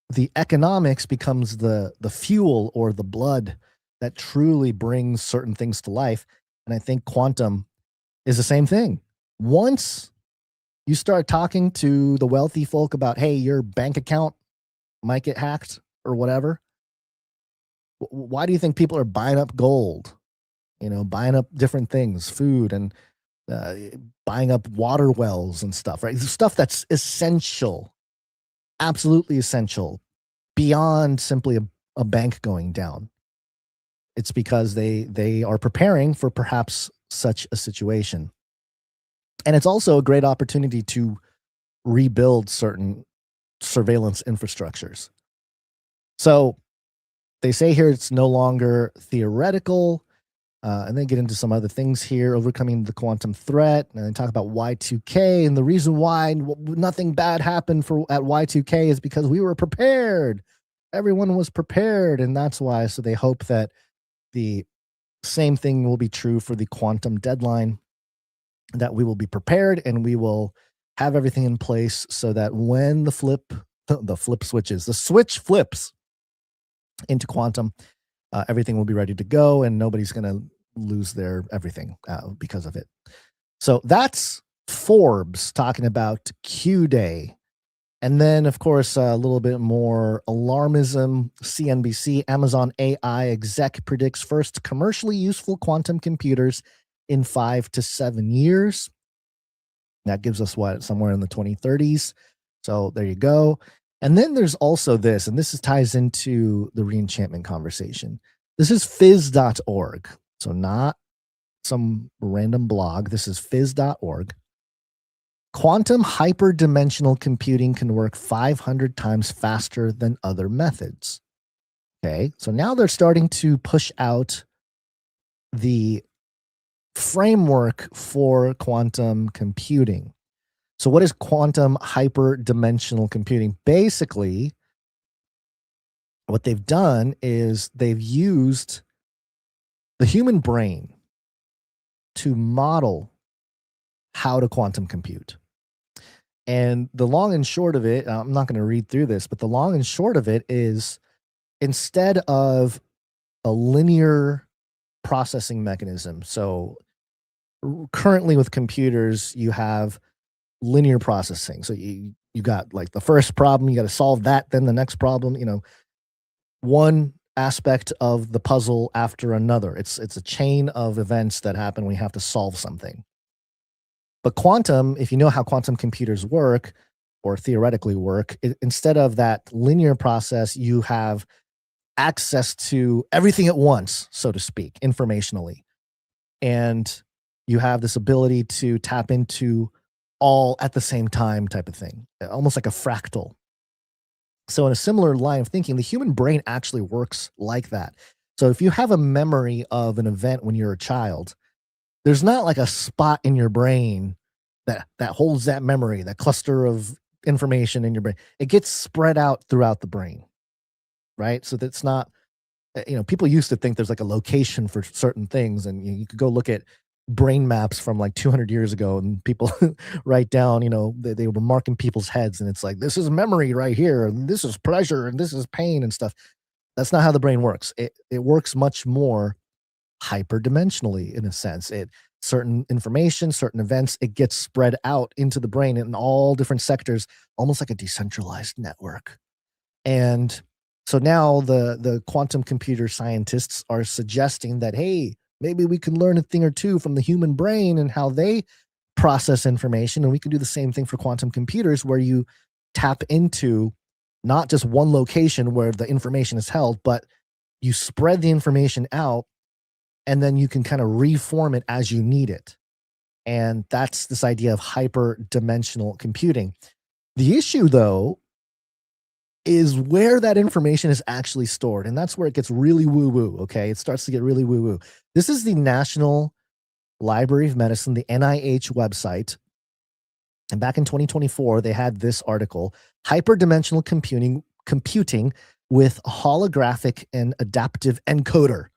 the economics becomes the fuel or the blood that truly brings certain things to life. And I think quantum is the same thing. Once you start talking to the wealthy folk about, hey, your bank account might get hacked or whatever, why do you think people are buying up gold? Buying up different things, food, and buying up water wells and stuff, right? Stuff that's essential, absolutely essential, beyond simply a bank going down. It's because they are preparing for perhaps such a situation. And it's also a great opportunity to rebuild certain surveillance infrastructures. So they say here it's no longer theoretical. And then get into some other things here, overcoming the quantum threat, and then talk about Y2K. And the reason why nothing bad happened at Y2K is because we were prepared. Everyone was prepared, and that's why. So they hope that the same thing will be true for the quantum deadline, that we will be prepared and we will have everything in place so that when the switch flips into quantum, everything will be ready to go and nobody's going to lose their everything because of it. So that's Forbes talking about Q Day. And then, of course, a little bit more alarmism. CNBC, Amazon AI exec predicts first commercially useful quantum computers in 5 to 7 years. That gives us what? Somewhere in the 2030s. So there you go. And then there's also this, and this ties into the Re-Enchantment conversation. This is phys.org. So not some random blog. This is phys.org. Quantum hyperdimensional computing can work 500 times faster than other methods. Okay, so now they're starting to push out the framework for quantum computing. So what is quantum hyperdimensional computing? Basically, what they've done is they've used the human brain to model how to quantum compute. And the long and short of it, I'm not going to read through this, but the long and short of it is instead of a linear processing mechanism. So currently with computers, you have linear processing. So you got like the first problem, you got to solve that, then the next problem, one aspect of the puzzle after another. It's a chain of events that happen when you have to solve something. But quantum, if you know how quantum computers work or theoretically work, instead of that linear process, you have access to everything at once, so to speak, informationally. And you have this ability to tap into all at the same time type of thing, almost like a fractal. So in a similar line of thinking, the human brain actually works like that. So if you have a memory of an event when you're a child, there's not like a spot in your brain that holds that memory, that cluster of information in your brain. It gets spread out throughout the brain, right? So that's not, people used to think there's like a location for certain things, and you could go look at brain maps from like 200 years ago, and people write down, they were marking people's heads, and it's like, this is memory right here, and this is pleasure, and this is pain and stuff. That's not how the brain works. It works much more hyperdimensionally in a sense. Certain information, certain events, it gets spread out into the brain in all different sectors, almost like a decentralized network. And so now the quantum computer scientists are suggesting that, hey, maybe we can learn a thing or two from the human brain and how they process information. And we can do the same thing for quantum computers, where you tap into not just one location where the information is held, but you spread the information out, and then you can kind of reform it as you need it. And that's this idea of hyperdimensional computing. The issue, though, is where that information is actually stored. And that's where it gets really woo-woo, okay? It starts to get really woo-woo. This is the National Library of Medicine, the NIH website. And back in 2024, they had this article, Hyperdimensional Computing with a Holographic and Adaptive Encoder.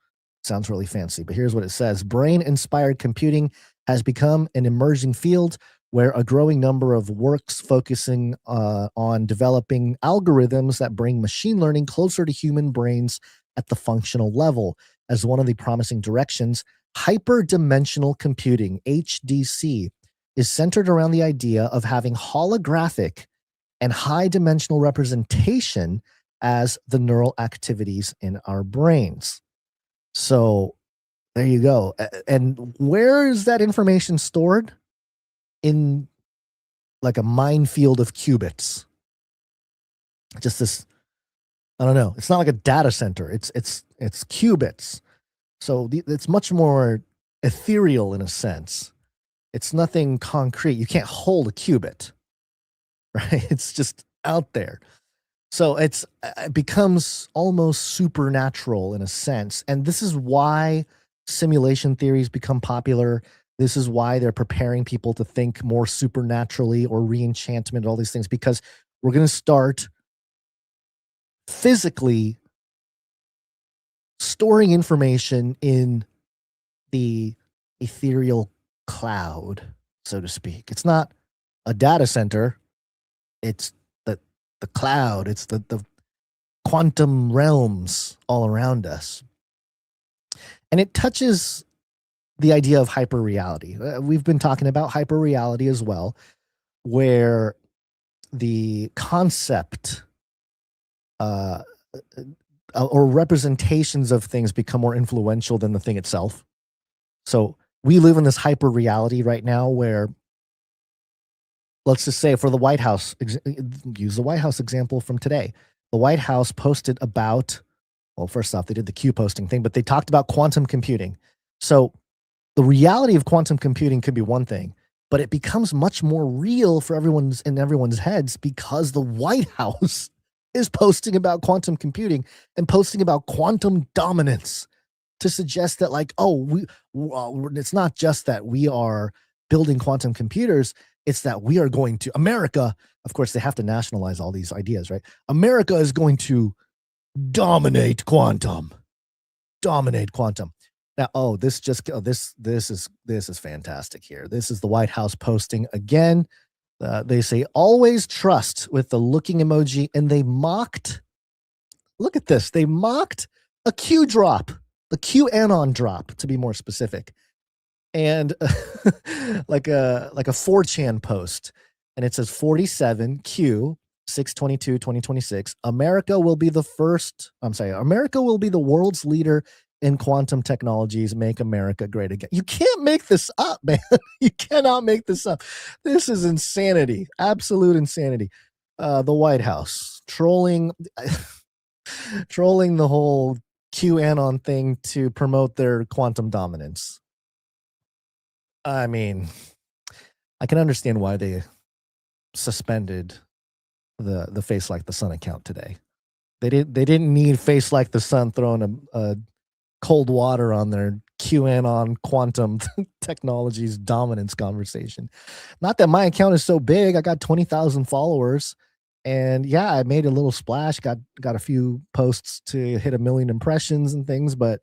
Sounds really fancy, but here's what it says. Brain-inspired computing has become an emerging field where a growing number of works focusing on developing algorithms that bring machine learning closer to human brains at the functional level. As one of the promising directions, hyperdimensional computing, HDC, is centered around the idea of having holographic and high-dimensional representation as the neural activities in our brains. So there you go. And where is that information stored? In like a minefield of qubits. Just this, I don't know. It's not like a data center. It's qubits. So it's much more ethereal in a sense. It's nothing concrete. You can't hold a qubit, right? It's just out there. So it becomes almost supernatural in a sense. And this is why simulation theories become popular. This is why they're preparing people to think more supernaturally, or re-enchantment, all these things, because we're going to start physically storing information in the ethereal cloud, so to speak. It's not a data center. It's the cloud. It's the quantum realms all around us. And it touches the idea of hyperreality. We've been talking about hyperreality as well, where the concept or representations of things become more influential than the thing itself. So we live in this hyperreality right now where, let's just say for the White House, use the White House example from today. The White House posted about, well, first off, they did the Q posting thing, but they talked about quantum computing. So the reality of quantum computing could be one thing, but it becomes much more real for everyone's heads because the White House is posting about quantum computing and posting about quantum dominance to suggest that, like, it's not just that we are building quantum computers, it's that we are going to, America, of course, they have to nationalize all these ideas, right? America is going to dominate quantum. Now, this is fantastic here. This is the White House posting again. They say, always trust with the looking emoji. And they mocked, look at this. They mocked a Q drop, the QAnon drop, to be more specific. And like a 4chan post. And it says 47Q 6/22/2026. America will be the world's leader in quantum technologies. Make America great again. You can't make this up, man. You cannot make this up. This is insanity. Absolute insanity. The White House trolling the whole QAnon thing to promote their quantum dominance. I mean, I can understand why they suspended the Face Like the Sun account today. They didn't need Face Like the Sun throwing a cold water on their QAnon quantum technologies dominance conversation. Not that my account is so big. I got 20,000 followers, and yeah, I made a little splash. Got a few posts to hit 1 million impressions and things, but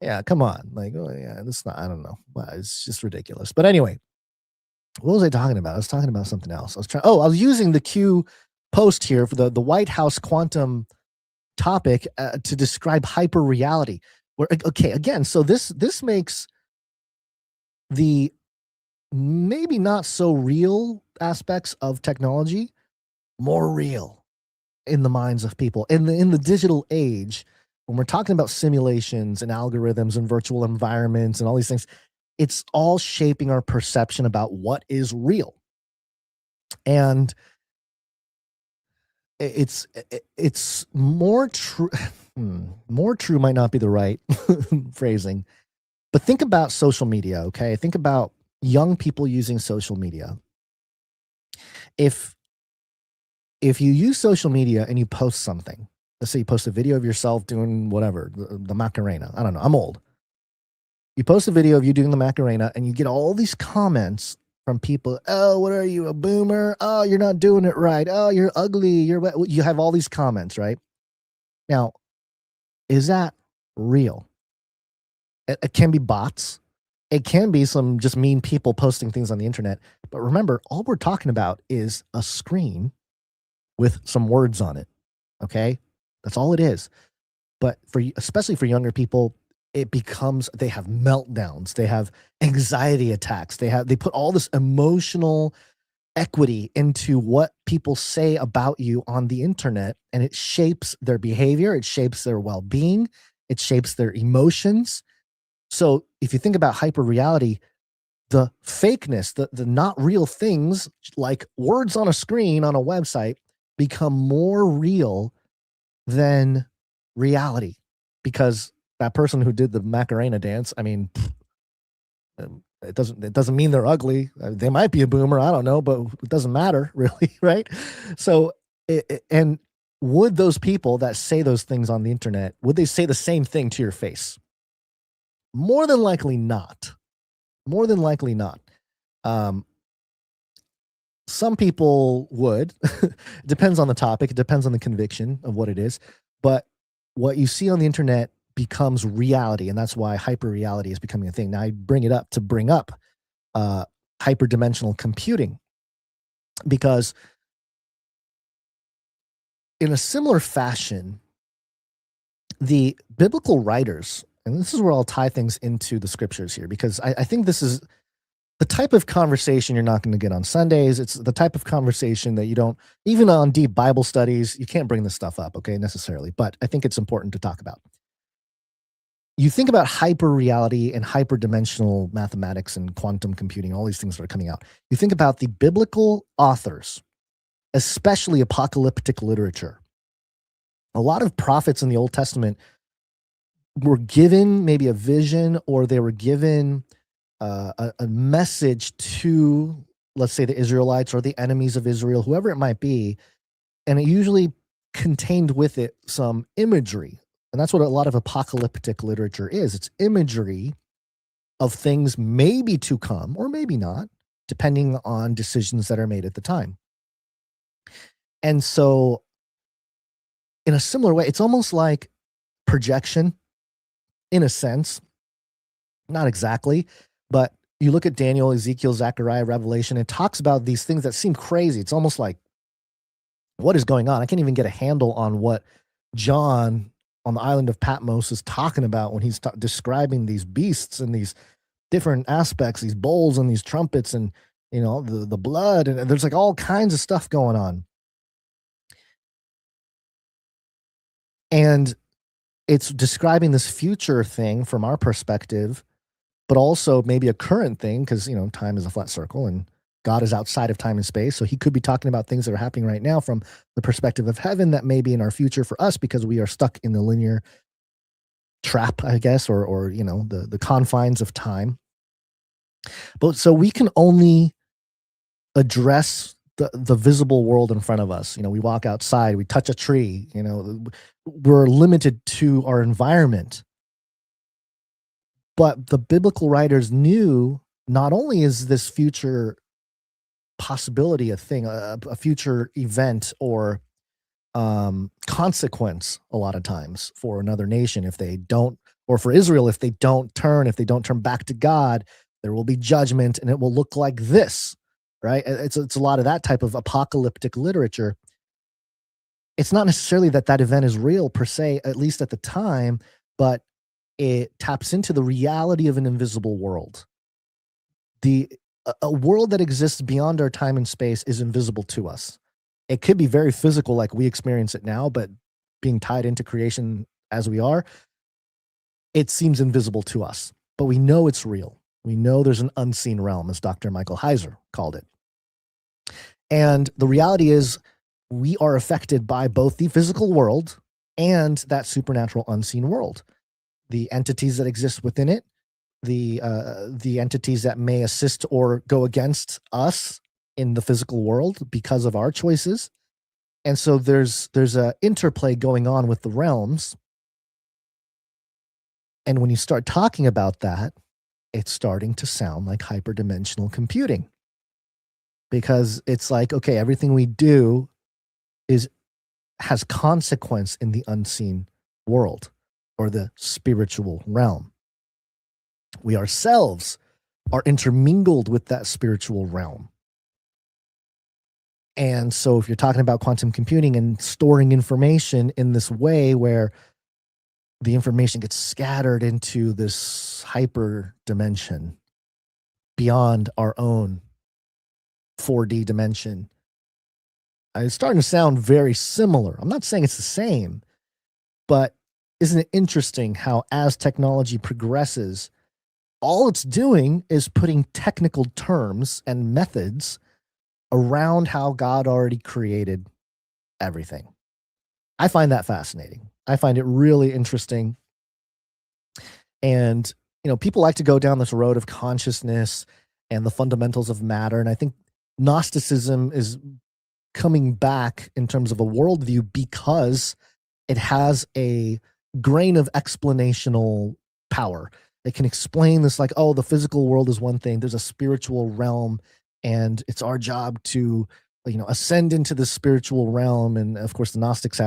yeah, come on, like, oh yeah, that's not. I don't know. It's just ridiculous. But anyway, what was I talking about? I was talking about something else. I was using the Q post here for the White House quantum topic to describe hyperreality. Where, okay, again, so this makes the maybe not so real aspects of technology more real in the minds of people. In the digital age, when we're talking about simulations and algorithms and virtual environments and all these things, it's all shaping our perception about what is real. And it's more true. More true might not be the right phrasing, but think about social media. Okay. Think about young people using social media. If you use social media and you post something, let's say you post a video of yourself doing whatever, the Macarena. I don't know. I'm old. You post a video of you doing the Macarena and you get all these comments from people. Oh, what are you, a boomer? Oh, you're not doing it right. Oh, you're ugly. You have all these comments, right? Now, is that real? It can be bots. It can be some just mean people posting things on the internet. But remember, all we're talking about is a screen with some words on it. Okay? That's all it is. But especially for younger people, it becomes, they have meltdowns. They have anxiety attacks. They put all this emotional equity into what people say about you on the internet, and it shapes their behavior, it shapes their well-being, it shapes their emotions. So if you think about hyperreality, the fakeness, the not real things like words on a screen on a website become more real than reality, because that person who did the Macarena dance, I mean, it doesn't mean they're ugly. They might be a boomer. I don't know, but it doesn't matter really, right? So, and would those people that say those things on the internet, would they say the same thing to your face? More than likely not. More than likely not. Some people would. It depends on the topic. It depends on the conviction of what it is. But what you see on the internet becomes reality, and that's why hyperreality is becoming a thing. Now I bring it up to bring up hyperdimensional computing, because in a similar fashion, the biblical writers and this is where I'll tie things into the scriptures here, because I think this is the type of conversation you're not going to get on Sundays. It's the type of conversation that you don't, even on deep Bible studies, you can't bring this stuff up, okay, necessarily. But I think it's important to talk about. You think about hyper reality and hyperdimensional mathematics and quantum computing, all these things that are coming out. You think about the biblical authors, especially apocalyptic literature. A lot of prophets in the Old Testament were given maybe a vision, or they were given a message to, let's say, the Israelites or the enemies of Israel, whoever it might be, and it usually contained with it some imagery. And that's what a lot of apocalyptic literature is. It's imagery of things maybe to come or maybe not, depending on decisions that are made at the time. And so in a similar way, it's almost like projection in a sense, not exactly, but you look at Daniel, Ezekiel, Zechariah, Revelation, it talks about these things that seem crazy. It's almost like, what is going on? I can't even get a handle on what John on the island of Patmos is talking about when he's describing these beasts and these different aspects, these bowls and these trumpets and, you know, the blood, and there's like all kinds of stuff going on. And it's describing this future thing from our perspective, but also maybe a current thing, because, you know, time is a flat circle and God is outside of time and space. So he could be talking about things that are happening right now from the perspective of heaven that may be in our future for us, because we are stuck in the linear trap, I guess, or you know, the confines of time. But so we can only address the visible world in front of us. You know, we walk outside, we touch a tree, you know, we're limited to our environment. But the biblical writers knew not only is this future possibility a thing, a future event or consequence a lot of times for another nation if they don't, or for Israel if they don't turn back to God, there will be judgment and it will look like this, right? It's a lot of that type of apocalyptic literature. It's not necessarily that event is real per se, at least at the time, but it taps into the reality of an invisible world. A world that exists beyond our time and space is invisible to us. It could be very physical like we experience it now, but being tied into creation as we are, it seems invisible to us. But we know it's real. We know there's an unseen realm, as Dr. Michael Heiser called it. And the reality is we are affected by both the physical world and that supernatural unseen world. The entities that exist within it, the entities that may assist or go against us in the physical world because of our choices. And so there's a interplay going on with the realms. And when you start talking about that, it's starting to sound like hyperdimensional computing, because it's like, okay, everything we do has consequence in the unseen world or the spiritual realm. We ourselves are intermingled with that spiritual realm. And so if you're talking about quantum computing and storing information in this way where the information gets scattered into this hyper dimension beyond our own 4D dimension, it's starting to sound very similar. I'm not saying it's the same, but isn't it interesting how as technology progresses, all it's doing is putting technical terms and methods around how God already created everything. I find that fascinating. I find it really interesting. And, you know, people like to go down this road of consciousness and the fundamentals of matter. And I think Gnosticism is coming back in terms of a worldview because it has a grain of explanational power. It can explain this like, oh, the physical world is one thing. There's a spiritual realm, and it's our job to, you know, ascend into the spiritual realm. And of course, the Gnostics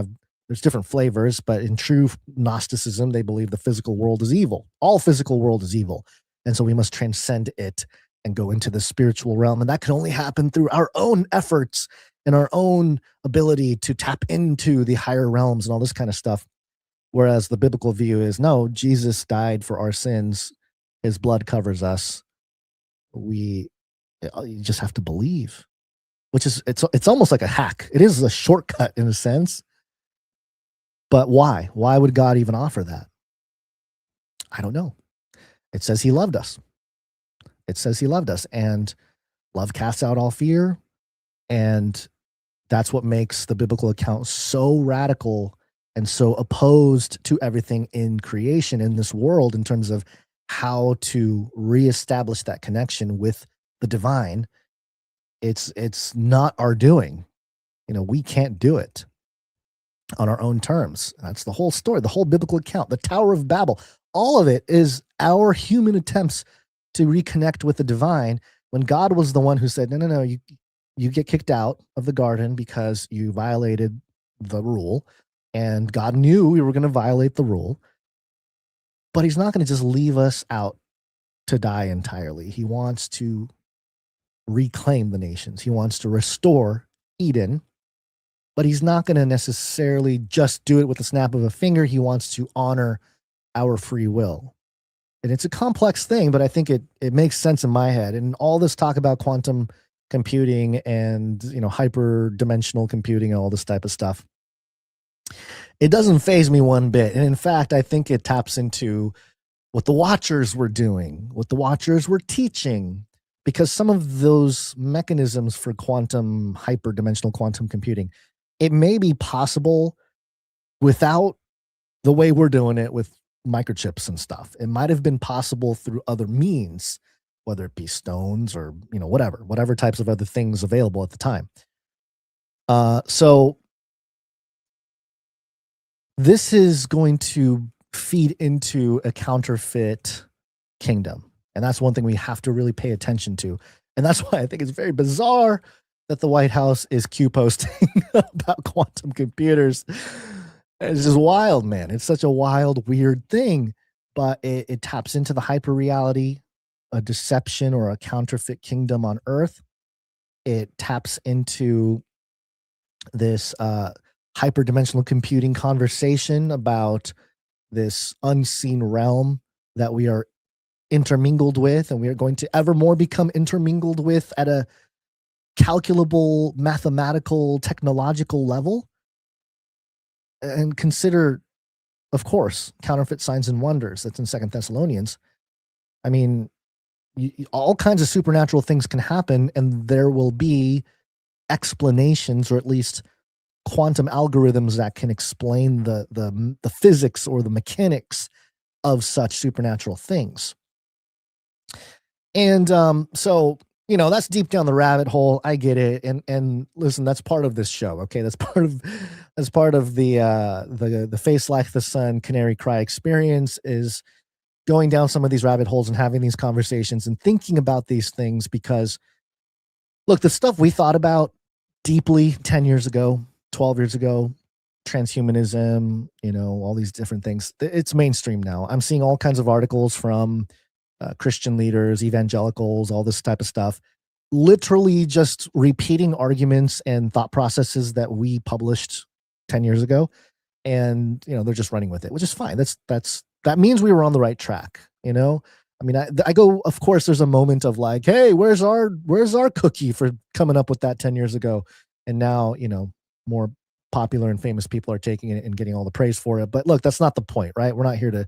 there's different flavors, but in true Gnosticism, they believe the physical world is evil. All physical world is evil. And so we must transcend it and go into the spiritual realm. And that can only happen through our own efforts and our own ability to tap into the higher realms and all this kind of stuff. Whereas the biblical view is no, Jesus died for our sins. His blood covers us. You just have to believe, which is, it's almost like a hack. It is a shortcut in a sense. But why? Why would God even offer that? I don't know. It says he loved us. It says he loved us, and love casts out all fear. And that's what makes the biblical account so radical and so opposed to everything in creation in this world in terms of how to reestablish that connection with the divine. It's not our doing. We can't do it on our own terms. That's the whole story, the whole biblical account, the Tower of Babel. All of it is our human attempts to reconnect with the divine when God was the one who said, no, you get kicked out of the garden because you violated the rule. And God knew we were going to violate the rule. But he's not going to just leave us out to die entirely. He wants to reclaim the nations. He wants to restore Eden. But he's not going to necessarily just do it with a snap of a finger. He wants to honor our free will. And it's a complex thing, but I think it makes sense in my head. And all this talk about quantum computing and hyperdimensional computing and all this type of stuff, it doesn't faze me one bit. And in fact, I think it taps into what the Watchers were doing, what the Watchers were teaching, because some of those mechanisms for hyperdimensional quantum computing, it may be possible without the way we're doing it with microchips and stuff. It might have been possible through other means, whether it be stones or whatever types of other things available at the time. So this is going to feed into a counterfeit kingdom, and that's one thing we have to really pay attention to. And that's why I think it's very bizarre that the White House is Q posting about quantum computers. It's just wild, man. It's such a wild, weird thing, but it taps into the hyper reality, a deception or a counterfeit kingdom on Earth. It taps into this hyperdimensional computing conversation about this unseen realm that we are intermingled with, and we are going to ever more become intermingled with at a calculable, mathematical, technological level. And consider, of course, counterfeit signs and wonders. That's in 2 Thessalonians. I mean, all kinds of supernatural things can happen, and there will be explanations, or at least quantum algorithms that can explain the physics or the mechanics of such supernatural things. And so that's deep down the rabbit hole. I get it. And listen, that's part of this show. Okay. That's part of the Face Like the Sun Canary Cry experience, is going down some of these rabbit holes and having these conversations and thinking about these things, because look, the stuff we thought about deeply 10 years ago, 12 years ago, transhumanism, all these different things, it's mainstream now. I'm seeing all kinds of articles from Christian leaders, evangelicals, all this type of stuff, literally just repeating arguments and thought processes that we published 10 years ago. And, they're just running with it, which is fine. That means we were on the right track. I mean, I go, of course, there's a moment of like, hey, where's our cookie for coming up with that 10 years ago? And now, more popular and famous people are taking it and getting all the praise for it. But look, that's not the point, right? We're not here to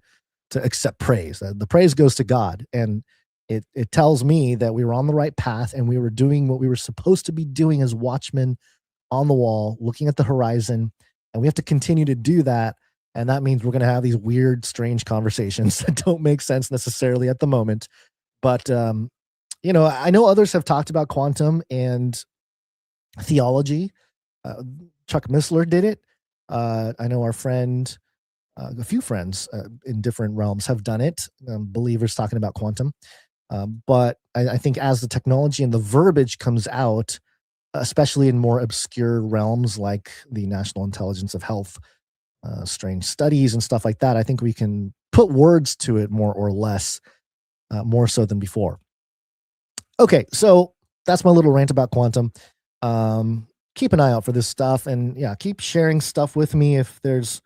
accept praise. The praise goes to God. And it tells me that we were on the right path, and we were doing what we were supposed to be doing as watchmen on the wall, looking at the horizon. And we have to continue to do that. And that means we're going to have these weird, strange conversations that don't make sense necessarily at the moment. But, I know others have talked about quantum and theology. Chuck Missler did it. I know our friend, a few friends in different realms have done it. Believers talking about quantum. But I think as the technology and the verbiage comes out, especially in more obscure realms like the National Intelligence of Health, strange studies and stuff like that, I think we can put words to it more or less, more so than before. Okay, so that's my little rant about quantum. Keep an eye out for this stuff, and keep sharing stuff with me if there's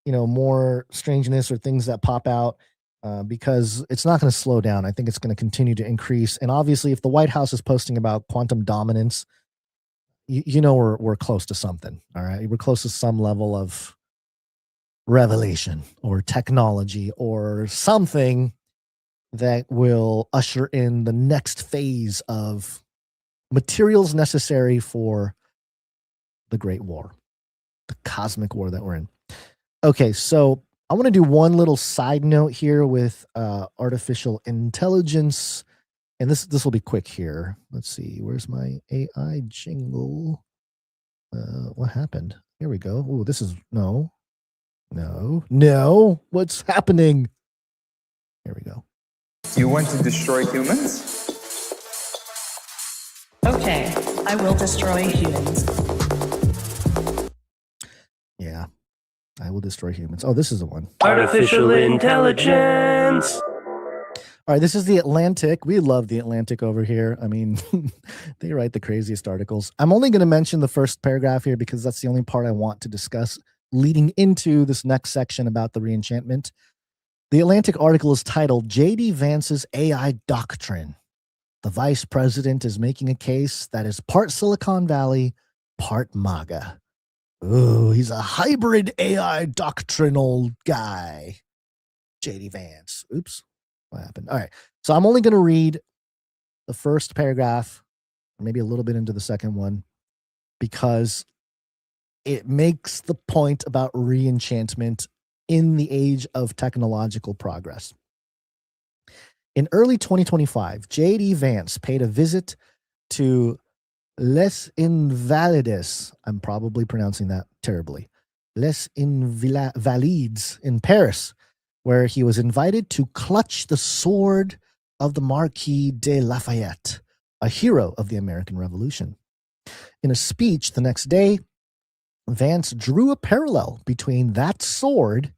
more strangeness or things that pop out, because it's not going to slow down. I think it's going to continue to increase. And obviously, if the White House is posting about quantum dominance, we're close to something. All right, we're close to some level of revelation or technology or something that will usher in the next phase of materials necessary for the Great War, the cosmic war that we're in. Okay, so I want to do one little side note here with artificial intelligence, and this will be quick here. Let's see, where's my AI jingle? What happened? Here we go. Oh, this is no. What's happening? Here we go. You want to destroy humans? Okay, I will destroy humans. Yeah, I will destroy humans. Oh, this is the one. Artificial intelligence. All right, this is the Atlantic. We love the Atlantic over here. I mean, they write the craziest articles. I'm only going to mention the first paragraph here because that's the only part I want to discuss leading into this next section about the Re-Enchantment. The Atlantic article is titled J.D. Vance's AI Doctrine. The vice president is making a case that is part Silicon Valley, part MAGA. Ooh, he's a hybrid AI doctrinal guy. J.D. Vance. Oops. What happened? All right. So I'm only going to read the first paragraph, or maybe a little bit into the second one, because it makes the point about re-enchantment in the age of technological progress. In early 2025, J.D. Vance paid a visit to Les Invalides. I'm probably pronouncing that terribly. Les Invalides in Paris, where he was invited to clutch the sword of the Marquis de Lafayette, a hero of the American Revolution. In a speech the next day, Vance drew a parallel between that sword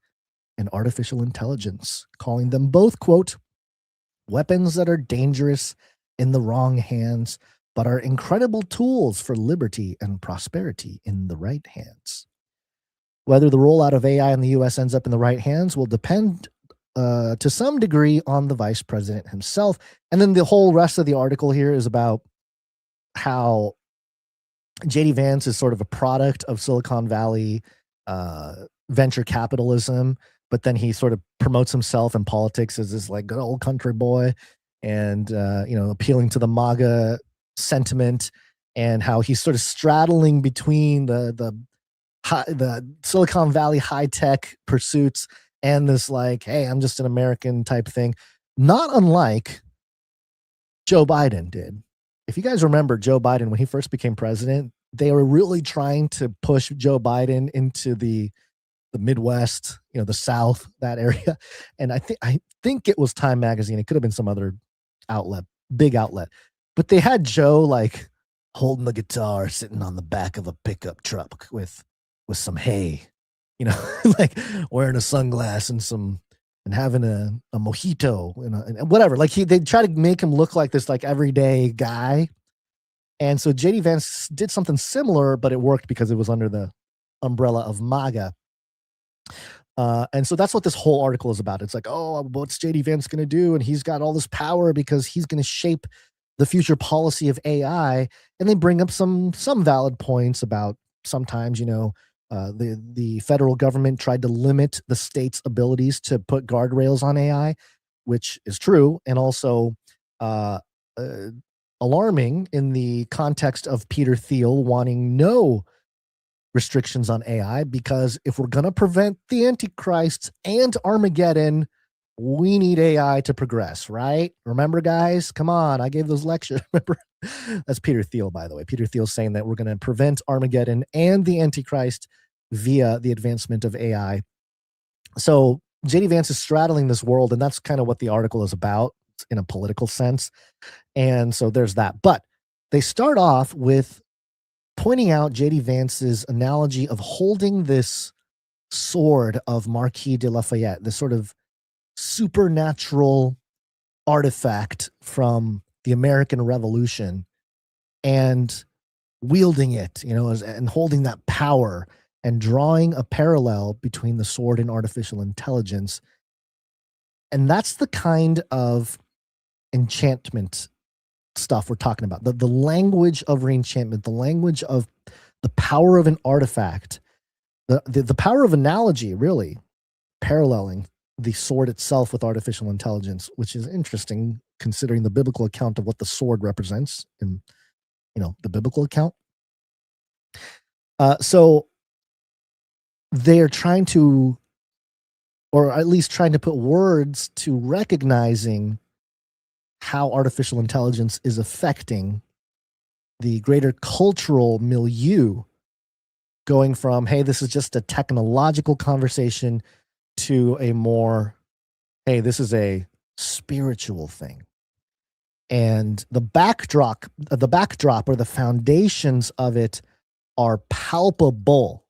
and artificial intelligence, calling them both, quote, weapons that are dangerous in the wrong hands, but are incredible tools for liberty and prosperity in the right hands. Whether the rollout of AI in the U.S. ends up in the right hands will depend to some degree on the vice president himself. And then the whole rest of the article here is about how J.D. Vance is sort of a product of Silicon Valley venture capitalism, but then he sort of promotes himself in politics as this like good old country boy and, appealing to the MAGA sentiment, and how he's sort of straddling between the Silicon Valley high-tech pursuits and this like, hey, I'm just an American type thing, not unlike Joe Biden did. If you guys remember Joe Biden, when he first became president, they were really trying to push Joe Biden into the Midwest, the South, that area. And I think it was Time Magazine. It could have been some other outlet, big outlet. But they had Joe like holding the guitar, sitting on the back of a pickup truck with some hay, like wearing a sunglass and having a mojito, and whatever. Like they try to make him look like this like everyday guy. And so J.D. Vance did something similar, but it worked because it was under the umbrella of MAGA. And so that's what this whole article is about. It's like, oh, what's J.D. Vance going to do? And he's got all this power because he's going to shape the future policy of AI. And they bring up some valid points about sometimes, the federal government tried to limit the state's abilities to put guardrails on AI, which is true, and also alarming in the context of Peter Thiel wanting no restrictions on AI, because if we're going to prevent the Antichrist and Armageddon, we need AI to progress, right? Remember, guys? Come on. I gave those lectures. Remember? That's Peter Thiel, by the way. Peter Thiel saying that we're going to prevent Armageddon and the Antichrist via the advancement of AI. So J.D. Vance is straddling this world, and that's kind of what the article is about in a political sense. And so there's that. But they start off with pointing out J.D. Vance's analogy of holding this sword of Marquis de Lafayette, this sort of supernatural artifact from the American Revolution, and wielding it, and holding that power and drawing a parallel between the sword and artificial intelligence. And that's the kind of enchantment stuff we're talking about. The language of re-enchantment, the language of the power of an artifact, the power of analogy, really paralleling the sword itself with artificial intelligence, which is interesting considering the biblical account of what the sword represents in, the biblical account. So they're trying to, or at least trying to put words to recognizing how artificial intelligence is affecting the greater cultural milieu, going from, hey, this is just a technological conversation, to a more, hey, this is a spiritual thing. And the backdrop or the foundations of it are palpable.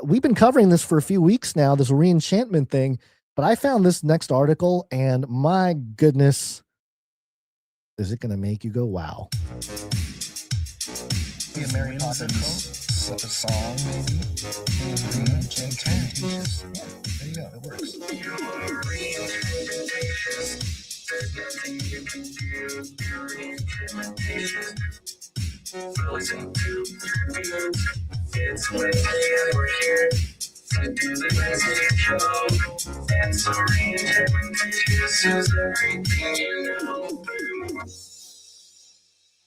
We've been covering this for a few weeks now, this re-enchantment thing, but I found this next article, and my goodness, is it going to make you go, wow. Be a Mary Potter quote, a song, maybe. There you go, it works.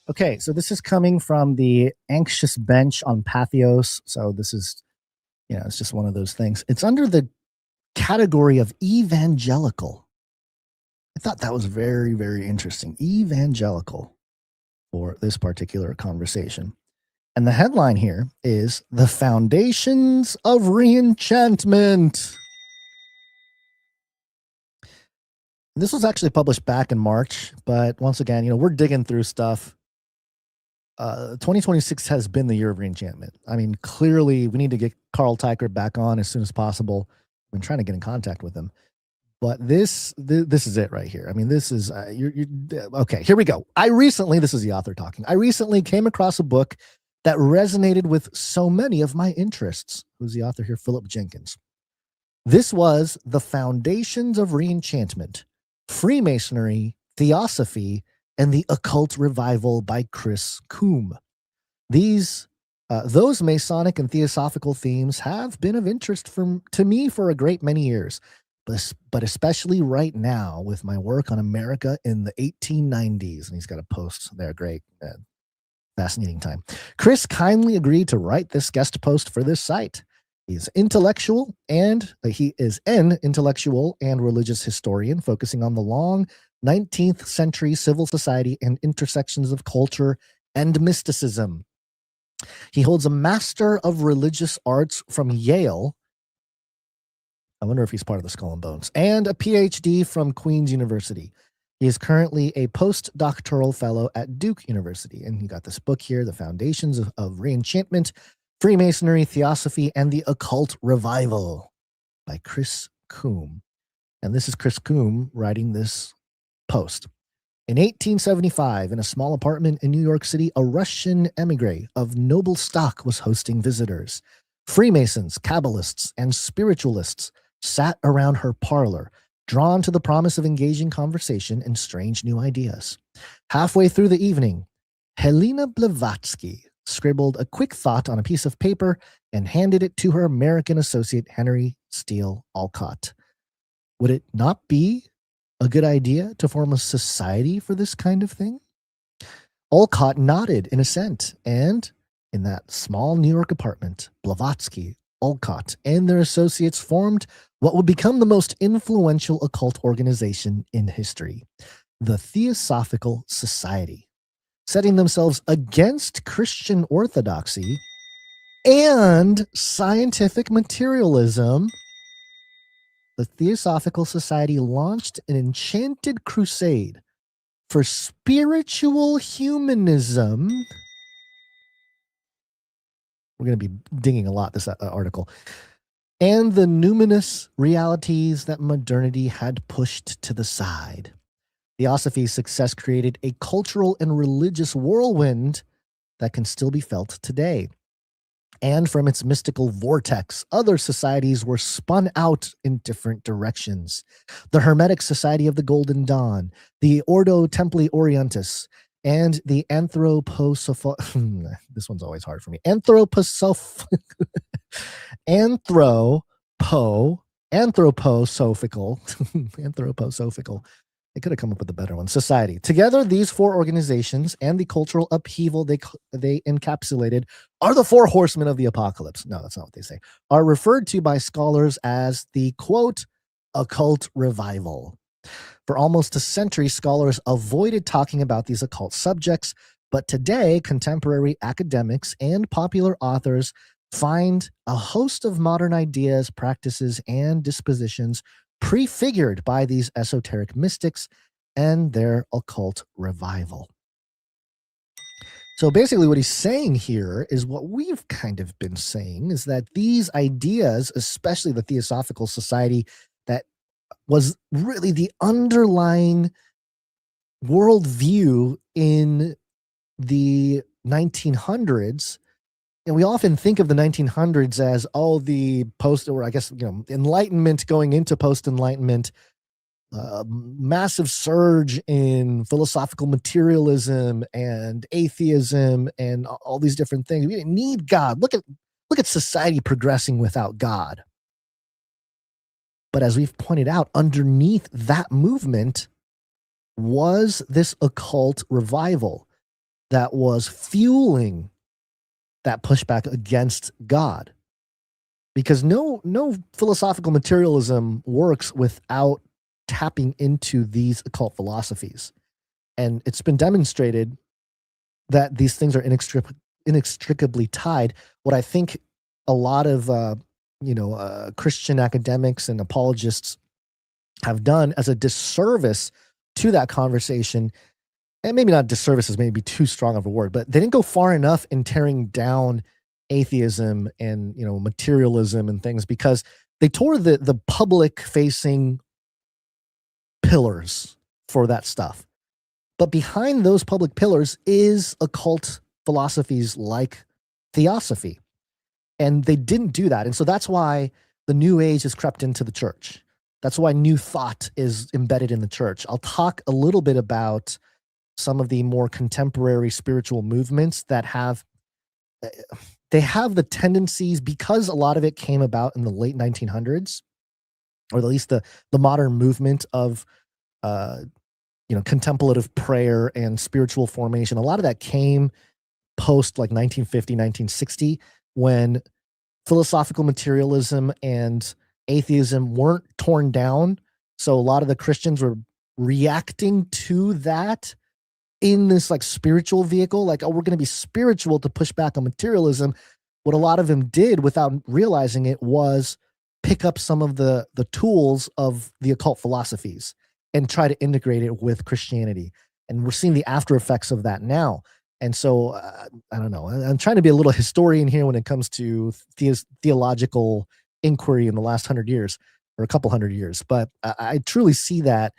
Okay, so this is coming from the Anxious Bench on Patheos. So this is, it's just one of those things. It's under the category of evangelical. I thought that was very, very interesting. Evangelical for this particular conversation. And the headline here is The Foundations of Re-Enchantment. This was actually published back in March, but once again, we're digging through stuff. 2026 has been the year of re-enchantment. I mean, clearly we need to get Carl Teichert back on as soon as possible. I've been trying to get in contact with him, but this is it right here. I mean, this is, okay, here we go. This is the author talking. I recently came across a book that resonated with so many of my interests. Who's the author here? Philip Jenkins. This was The Foundations of Re-Enchantment, Freemasonry, Theosophy, and the Occult Revival by Chris Coombe. Those Masonic and Theosophical themes have been of interest to me for a great many years, but especially right now with my work on America in the 1890s. And he's got a post there. Great. Fascinating time. Chris kindly agreed to write this guest post for this site. He is an intellectual and religious historian focusing on the long 19th century civil society and intersections of culture and mysticism. He holds a Master of Religious Arts from Yale. I wonder if he's part of the Skull and Bones, and a PhD from Queen's University. He is currently a postdoctoral fellow at Duke University. And he got this book here, The Foundations of Re-Enchantment, Freemasonry, Theosophy, and the Occult Revival by Chris Coombe. And this is Chris Coombe writing this post. In 1875, in a small apartment in New York City, a Russian emigre of noble stock was hosting visitors. Freemasons, Kabbalists, and spiritualists sat around her parlor, drawn to the promise of engaging conversation and strange new ideas. Halfway through the evening, Helena Blavatsky scribbled a quick thought on a piece of paper and handed it to her American associate, Henry Steele Olcott. Would it not be a good idea to form a society for this kind of thing? Olcott nodded in assent, and in that small New York apartment, Blavatsky, Olcott, and their associates formed what would become the most influential occult organization in history, the Theosophical Society. Setting themselves against Christian orthodoxy and scientific materialism, the Theosophical Society launched an enchanted crusade for spiritual humanism. We're going to be digging a lot this article. And the numinous realities that modernity had pushed to the side. Theosophy's success created a cultural and religious whirlwind that can still be felt today. And from its mystical vortex, other societies were spun out in different directions. The Hermetic Society of the Golden Dawn, the Ordo Templi Orientis, and the this one's always hard for me. Anthroposophical. Anthroposophical. They could have come up with a better one. Society. Together, these four organizations and the cultural upheaval they encapsulated are the four horsemen of the apocalypse. No, that's not what they say. Are referred to by scholars as the, quote, occult revival. For almost a century, scholars avoided talking about these occult subjects, but today, contemporary academics and popular authors find a host of modern ideas, practices, and dispositions prefigured by these esoteric mystics and their occult revival. So basically what he's saying here is what we've kind of been saying, is that these ideas, especially the Theosophical Society, that was really the underlying worldview in the 1900s. And we often think of the 1900s as, the post, or I guess, Enlightenment going into post-Enlightenment, massive surge in philosophical materialism and atheism and all these different things. We didn't need God. Look at society progressing without God. But as we've pointed out, underneath that movement was this occult revival that was fueling that pushback against God. Because no philosophical materialism works without tapping into these occult philosophies. And it's been demonstrated that these things are inextricably tied. What I think a lot of Christian academics and apologists have done as a disservice to that conversation, and maybe not disservice is maybe too strong of a word, but they didn't go far enough in tearing down atheism and materialism and things, because they tore the public facing pillars for that stuff. But behind those public pillars is occult philosophies like theosophy. And they didn't do that. And so that's why the New Age has crept into the church. That's why New Thought is embedded in the church. I'll talk a little bit about some of the more contemporary spiritual movements that have the tendencies, because a lot of it came about in the late 1900s, or at least the modern movement of contemplative prayer and spiritual formation. A lot of that came post like 1950, 1960, when philosophical materialism and atheism weren't torn down. So a lot of the Christians were reacting to that in this like spiritual vehicle, like, we're going to be spiritual to push back on materialism. What a lot of them did without realizing it was pick up some of the tools of the occult philosophies and try to integrate it with Christianity. And we're seeing the after effects of that now. And so, I don't know, I'm trying to be a little historian here when it comes to theological inquiry in the last 100 years or a couple hundred years. But I truly see that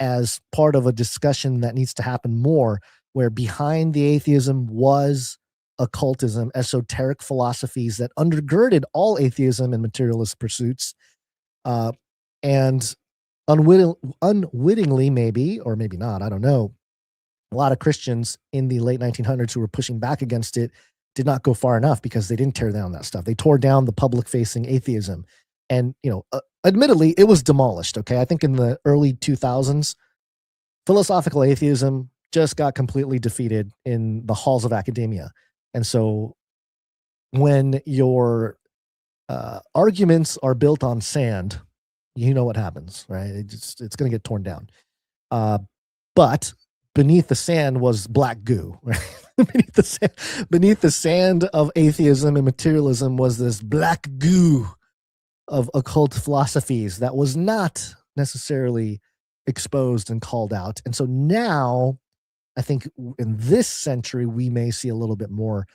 as part of a discussion that needs to happen more, where behind the atheism was occultism, esoteric philosophies that undergirded all atheism and materialist pursuits. And unwittingly, maybe, or maybe not, I don't know, a lot of Christians in the late 1900s who were pushing back against it did not go far enough, because they didn't tear down that stuff. They tore down the public-facing atheism. And, admittedly, it was demolished, okay? I think in the early 2000s, philosophical atheism just got completely defeated in the halls of academia. And so when your arguments are built on sand, you know what happens, right? It's going to get torn down. But beneath the sand was black goo, right? beneath the sand of atheism and materialism was this black goo of occult philosophies that was not necessarily exposed and called out. And so now, I think in this century, we may see a little bit more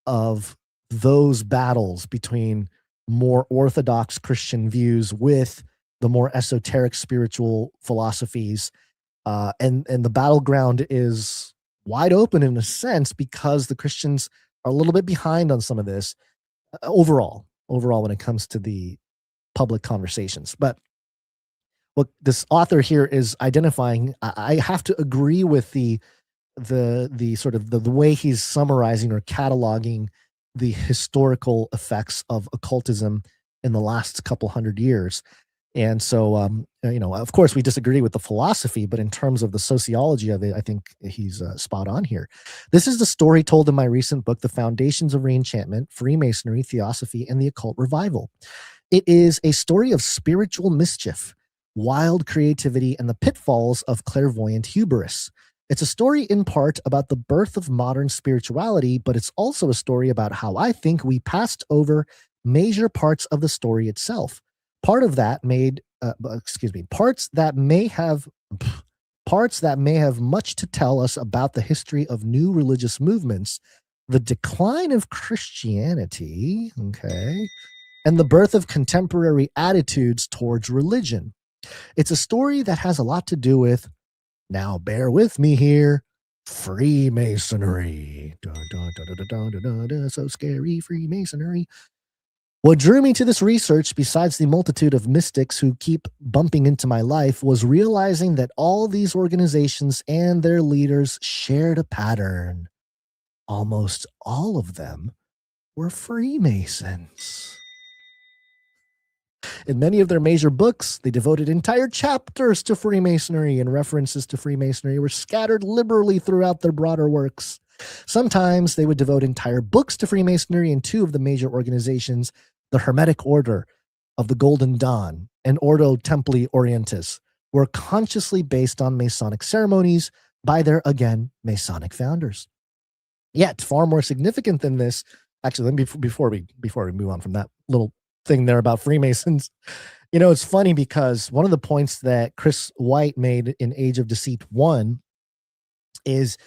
of those battles between more orthodox Christian views with the more esoteric spiritual philosophies. And the battleground is wide open in a sense, because the Christians are a little bit behind on some of this. overall when it comes to the public conversations. But what this author here is identifying, I have to agree with the sort of the way he's summarizing or cataloging the historical effects of occultism in the last couple hundred years. And so, of course, we disagree with the philosophy, but in terms of the sociology of it, I think he's spot on here. This is the story told in my recent book, The Foundations of Re-Enchantment, Freemasonry, Theosophy, and the Occult Revival. It is a story of spiritual mischief, wild creativity, and the pitfalls of clairvoyant hubris. It's a story in part about the birth of modern spirituality, but it's also a story about how I think we passed over major parts of the story itself. Parts that may have much to tell us about the history of new religious movements, the decline of Christianity, and the birth of contemporary attitudes towards religion. It's a story that has a lot to do with, now bear with me here, Freemasonry. Dun, dun, dun, dun, dun, dun, dun, dun, so scary, Freemasonry. What drew me to this research, besides the multitude of mystics who keep bumping into my life, was realizing that all these organizations and their leaders shared a pattern. Almost all of them were Freemasons. In many of their major books, they devoted entire chapters to Freemasonry, and references to Freemasonry were scattered liberally throughout their broader works. Sometimes they would devote entire books to Freemasonry, and two of the major organizations, the Hermetic Order of the Golden Dawn and Ordo Templi Orientis, were consciously based on Masonic ceremonies by their, again, Masonic founders. Yet, far more significant than this, actually, let me, before we move on from that little thing there about Freemasons, it's funny because one of the points that Chris White made in Age of Deceit 1 is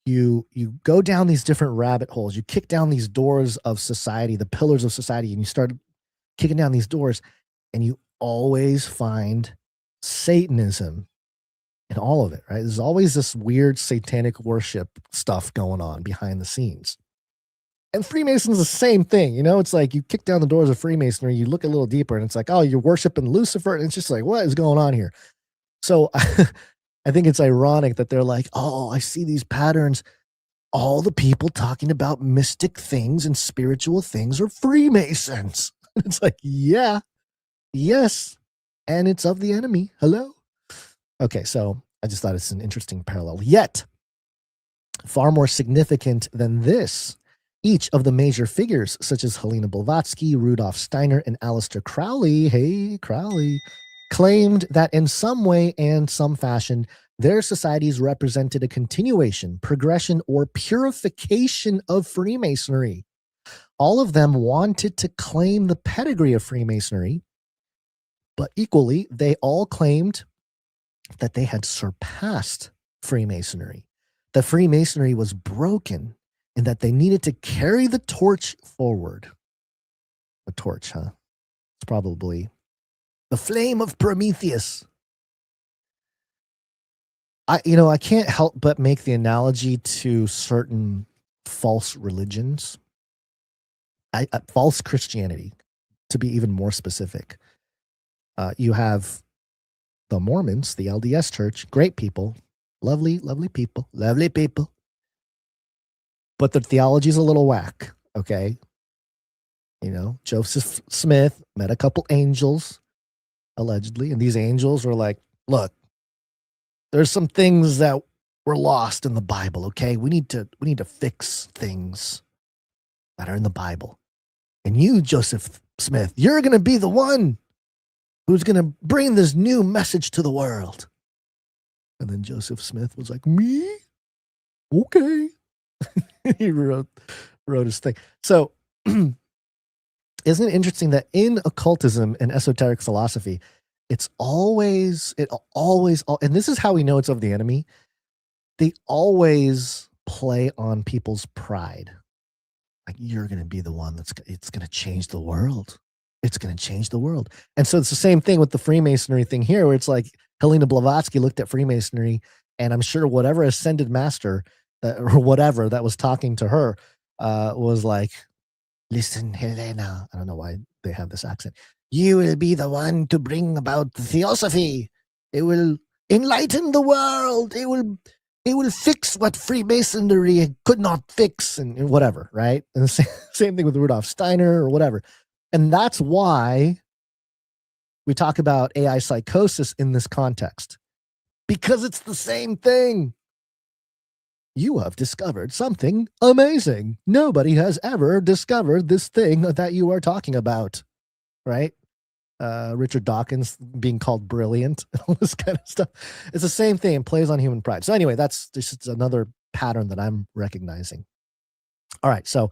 you go down these different rabbit holes, you kick down these doors of society, the pillars of society, and you start kicking down these doors, and you always find Satanism in all of it, right? There's always this weird satanic worship stuff going on behind the scenes. And Freemason's the same thing, it's like you kick down the doors of Freemasonry, you look a little deeper, and it's like, oh, you're worshiping Lucifer, and it's just like, what is going on here? So I think it's ironic that they're like, oh, I see these patterns. All the people talking about mystic things and spiritual things are Freemasons. It's like, yeah, yes, and it's of the enemy. Hello? Okay, so I just thought it's an interesting parallel. Yet, far more significant than this, each of the major figures, such as Helena Blavatsky, Rudolf Steiner, and Aleister Crowley, hey, Crowley, claimed that in some way and some fashion, their societies represented a continuation, progression, or purification of Freemasonry. All of them wanted to claim the pedigree of Freemasonry, but equally, they all claimed that they had surpassed Freemasonry, that Freemasonry was broken, and that they needed to carry the torch forward. A torch, huh? It's probably the flame of Prometheus. I can't help but make the analogy to certain false religions, false Christianity, to be even more specific. You have the Mormons, the LDS Church, great people, lovely people, but their theology is a little whack, okay? Joseph Smith met a couple angels, allegedly, and these angels were like, look, there's some things that were lost in the Bible, okay? We need to fix things that are in the Bible. And you, Joseph Smith, you're going to be the one who's going to bring this new message to the world. And then Joseph Smith was like, me? Okay. He wrote his thing. So isn't it interesting that in occultism and esoteric philosophy, and this is how we know it's of the enemy, they always play on people's pride. Like, you're going to be the one it's going to change the world. It's going to change the world. And so it's the same thing with the Freemasonry thing here, where it's like Helena Blavatsky looked at Freemasonry, and I'm sure whatever ascended master or whatever that was talking to her was like, Listen, Helena. I don't know why they have this accent. You will be the one to bring about the theosophy. It will enlighten the world. It will fix what Freemasonry could not fix, and whatever, right? And the same thing with Rudolf Steiner or whatever. And that's why we talk about AI psychosis in this context, because it's the same thing. You have discovered something amazing. Nobody has ever discovered this thing that you are talking about, right? Richard Dawkins being called brilliant, all this kind of stuff. It's the same thing. It plays on human pride. So anyway, that's just another pattern that I'm recognizing. All right, so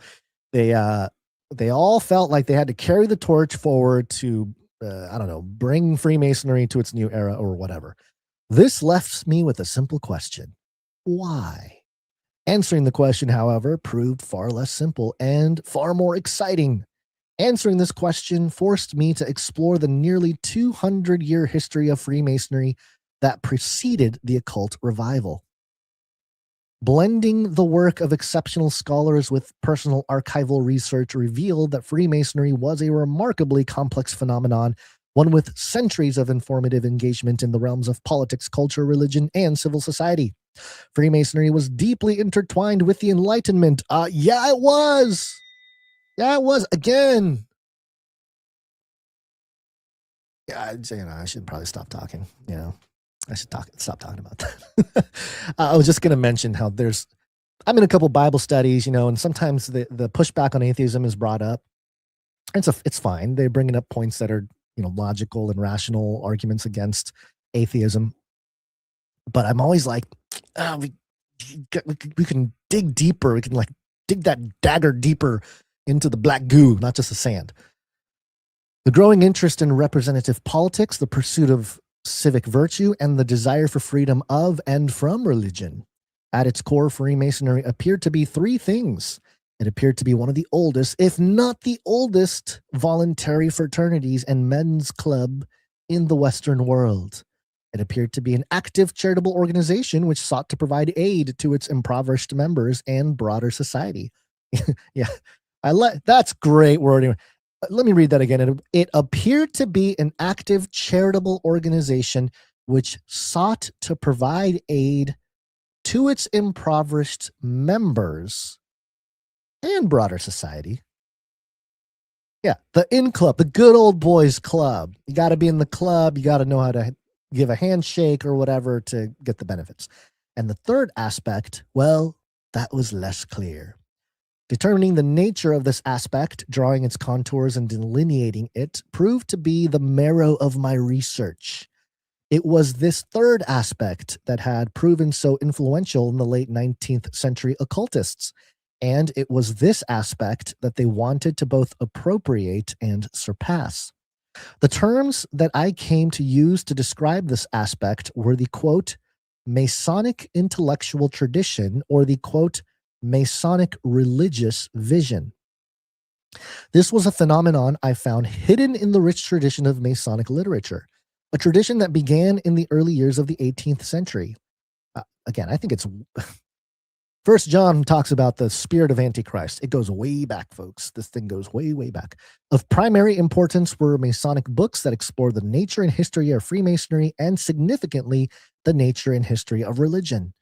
they all felt like they had to carry the torch forward to, I don't know, bring Freemasonry to its new era or whatever. This left me with a simple question. Why? Answering the question, however, proved far less simple and far more exciting. Answering this question forced me to explore the nearly 200-year history of Freemasonry that preceded the occult revival. Blending the work of exceptional scholars with personal archival research revealed that Freemasonry was a remarkably complex phenomenon, one with centuries of informative engagement in the realms of politics, culture, religion, and civil society. Freemasonry was deeply intertwined with the Enlightenment. Yeah, it was. Yeah, it was. Again. Yeah, I should probably stop talking. I should stop talking about that. I was just going to mention how I'm in a couple Bible studies, and sometimes the pushback on atheism is brought up. It's fine. They're bringing up points that are, logical and rational arguments against atheism. But I'm always like, we can dig deeper. We can dig that dagger deeper into the black goo, not just the sand. The growing interest in representative politics, the pursuit of civic virtue, and the desire for freedom of and from religion. At its core, Freemasonry appeared to be three things. It appeared to be one of the oldest, if not the oldest, voluntary fraternities and men's club in the Western world. It appeared to be an active charitable organization which sought to provide aid to its impoverished members and broader society. Yeah, that's great wording. Let me read that again. It appeared to be an active charitable organization which sought to provide aid to its impoverished members and broader society. Yeah, the in club, the good old boys club. You got to be in the club. You got to know how to give a handshake or whatever to get the benefits. And the third aspect, well, that was less clear. Determining the nature of this aspect, drawing its contours and delineating it, proved to be the marrow of my research. It was this third aspect that had proven so influential in the late 19th century occultists, and it was this aspect that they wanted to both appropriate and surpass. The terms that I came to use to describe this aspect were the, quote, Masonic intellectual tradition, or the, quote, Masonic religious vision. This was a phenomenon I found hidden in the rich tradition of Masonic literature, a tradition that began in the early years of the 18th century. Again, I think it's First John talks about the spirit of Antichrist. It goes way back, folks. This thing goes way, way back. Of primary importance were Masonic books that explore the nature and history of Freemasonry and, significantly, the nature and history of religion.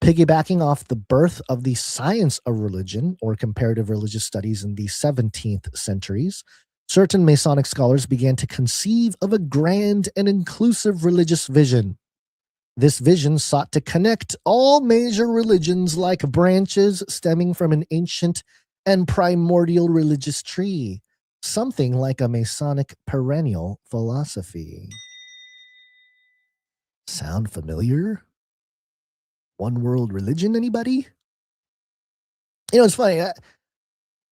Piggybacking off the birth of the science of religion, or comparative religious studies in the 17th centuries, certain Masonic scholars began to conceive of a grand and inclusive religious vision. This vision sought to connect all major religions like branches stemming from an ancient and primordial religious tree, something like a Masonic perennial philosophy. Sound familiar? One world religion, anybody? It's funny.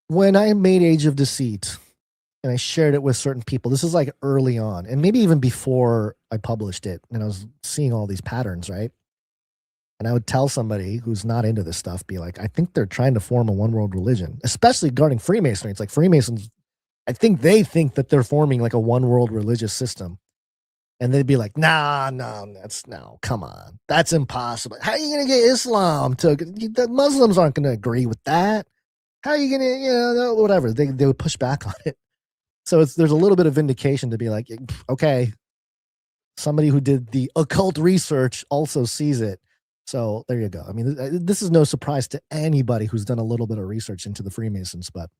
When I made Age of Deceit and I shared it with certain people, this is like early on, and maybe even before I published it, and I was seeing all these patterns, right? And I would tell somebody who's not into this stuff, be like, I think they're trying to form a one world religion, especially regarding Freemasonry. It's like Freemasons, I think they think that they're forming like a one world religious system. And they'd be like, no, come on. That's impossible. How are you going to get Islam to, the Muslims aren't going to agree with that. How are you gonna, whatever. They would push back on it. So there's a little bit of vindication to be like, okay, somebody who did the occult research also sees it. So there you go. I mean, this is no surprise to anybody who's done a little bit of research into the Freemasons, but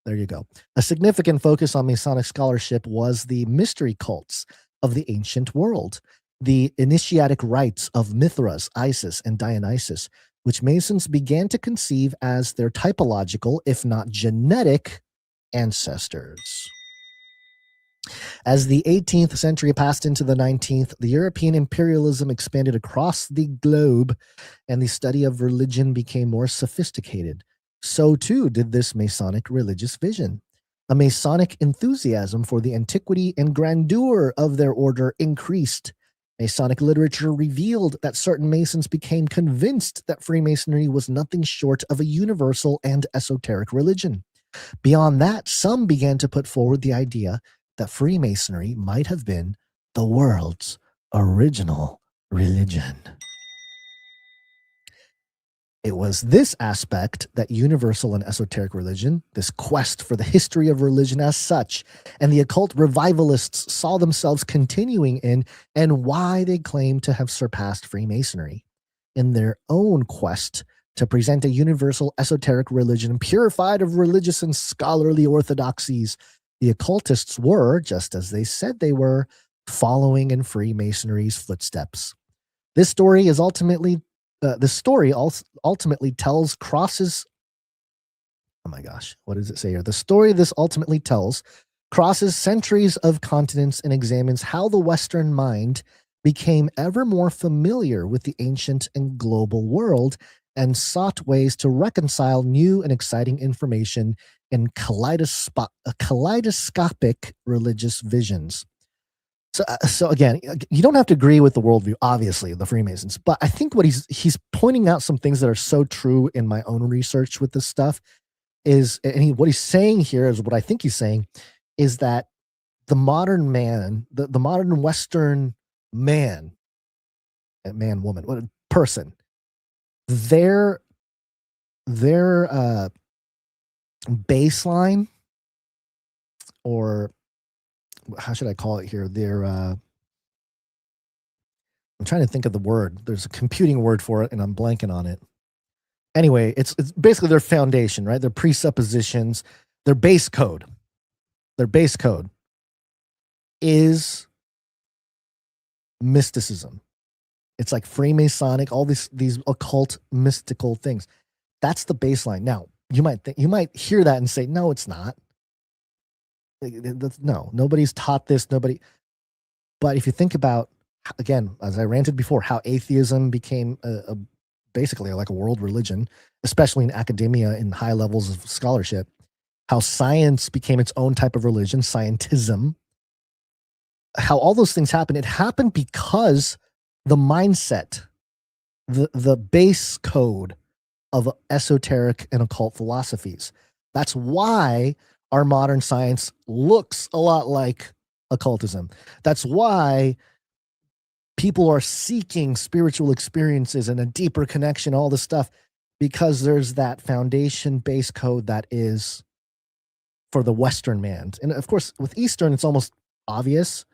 there you go. A significant focus on Masonic scholarship was the mystery cults of the ancient world, the initiatic rites of Mithras, Isis, and Dionysus, which Masons began to conceive as their typological, if not genetic, ancestors. As the 18th century passed into the 19th, the European imperialism expanded across the globe, and the study of religion became more sophisticated. So too did this Masonic religious vision. A Masonic enthusiasm for the antiquity and grandeur of their order increased. Masonic literature revealed that certain Masons became convinced that Freemasonry was nothing short of a universal and esoteric religion. Beyond that, some began to put forward the idea that Freemasonry might have been the world's original religion. It was this aspect, that universal and esoteric religion, this quest for the history of religion as such, and the occult revivalists saw themselves continuing in, and why they claimed to have surpassed Freemasonry. In their own quest to present a universal esoteric religion purified of religious and scholarly orthodoxies, the occultists were, just as they said they were, following in Freemasonry's footsteps. This story ultimately tells crosses. Oh my gosh, what does it say here? The story this ultimately tells crosses centuries of continents and examines how the Western mind became ever more familiar with the ancient and global world and sought ways to reconcile new and exciting information in kaleidoscopic religious visions. So again, you don't have to agree with the worldview, obviously, of the Freemasons, but I think what he's pointing out some things that are so true in my own research with this stuff is, and what he's saying here is what I think he's saying is that the modern man, the modern Western man, woman, what a person, their baseline, or how should I call it here? I'm trying to think of the word. There's a computing word for it, and I'm blanking on it. Anyway, it's basically their foundation, right? Their presuppositions, their base code. Their base code is mysticism. It's like Freemasonic, all these occult mystical things. That's the baseline. Now, you might hear that and say, no, it's not. No, nobody's taught this. But if you think about, again, as I ranted before, how atheism became basically like a world religion, especially in academia in high levels of scholarship, how science became its own type of religion, scientism, how all those things happened. It happened because the mindset, the base code of esoteric and occult philosophies. That's why our modern science looks a lot like occultism. That's why people are seeking spiritual experiences and a deeper connection, all this stuff, because there's that foundation base code that is for the Western man. And of course, with Eastern, it's almost obvious.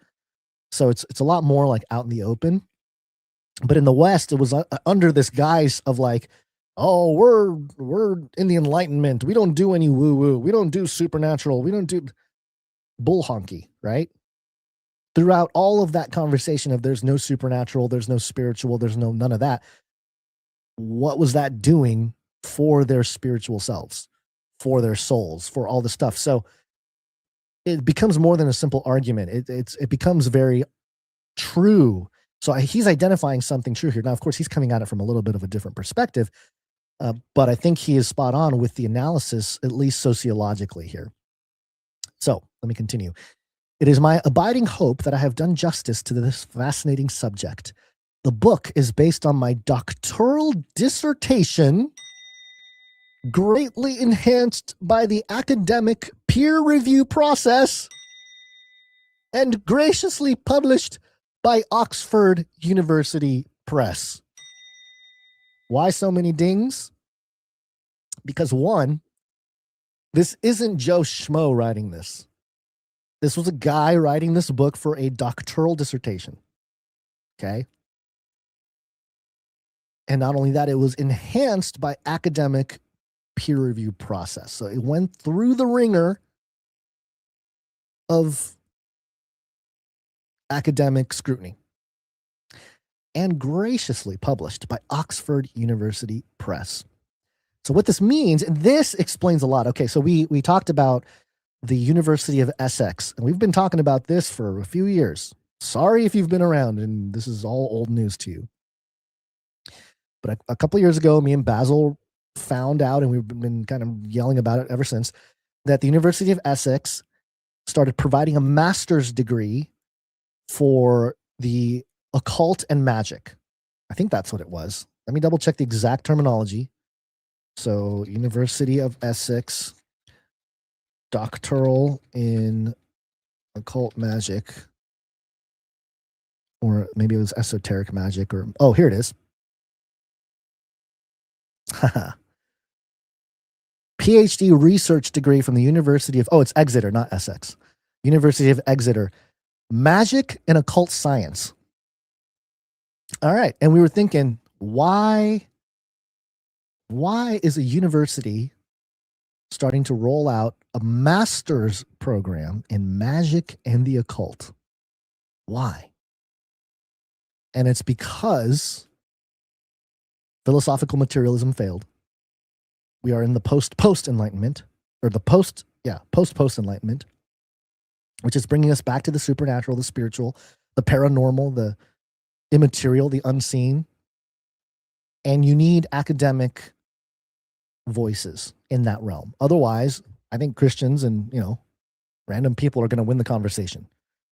So it's a lot more like out in the open. But in the West, it was under this guise of like, oh, we're in the Enlightenment. We don't do any woo-woo. We don't do supernatural. We don't do bull honky, right? Throughout all of that conversation of there's no supernatural, there's no spiritual, there's none of that. What was that doing for their spiritual selves, for their souls, for all the stuff? So it becomes more than a simple argument. It becomes very true. So he's identifying something true here. Now, of course, he's coming at it from a little bit of a different perspective, but I think he is spot on with the analysis, at least sociologically here. So let me continue. It is my abiding hope that I have done justice to this fascinating subject. The book is based on my doctoral dissertation, greatly enhanced by the academic peer review process, and graciously published by Oxford University Press. Why so many dings? Because one, This isn't Joe Schmo writing this. This was a guy writing this book for a doctoral dissertation. Okay. And not only that, it was enhanced by academic peer review process. So it went through the ringer of academic scrutiny and graciously published by Oxford University Press. So what this means, and this explains a lot. Okay, so we talked about the University of Essex, and we've been talking about this for a few years. Sorry if you've been around and this is all old news to you. But a couple of years ago, me and Basil found out, and we've been kind of yelling about it ever since, that the University of Essex started providing a master's degree for the occult and magic. I think that's what it was. Let me double check the exact terminology. So, University of Essex, doctoral in occult magic, or maybe it was esoteric magic, or, oh, here it is. PhD research degree from the University of, it's Exeter, not Essex. University of Exeter, magic and occult science. All right. And we were thinking, why is a university starting to roll out a master's program in magic and the occult? Why? And it's because philosophical materialism failed. We are in the post-Enlightenment, or the post-Enlightenment, which is bringing us back to the supernatural, the spiritual, the paranormal, the immaterial, the unseen. And you need academic voices in that realm. Otherwise, I think Christians and, random people are going to win the conversation.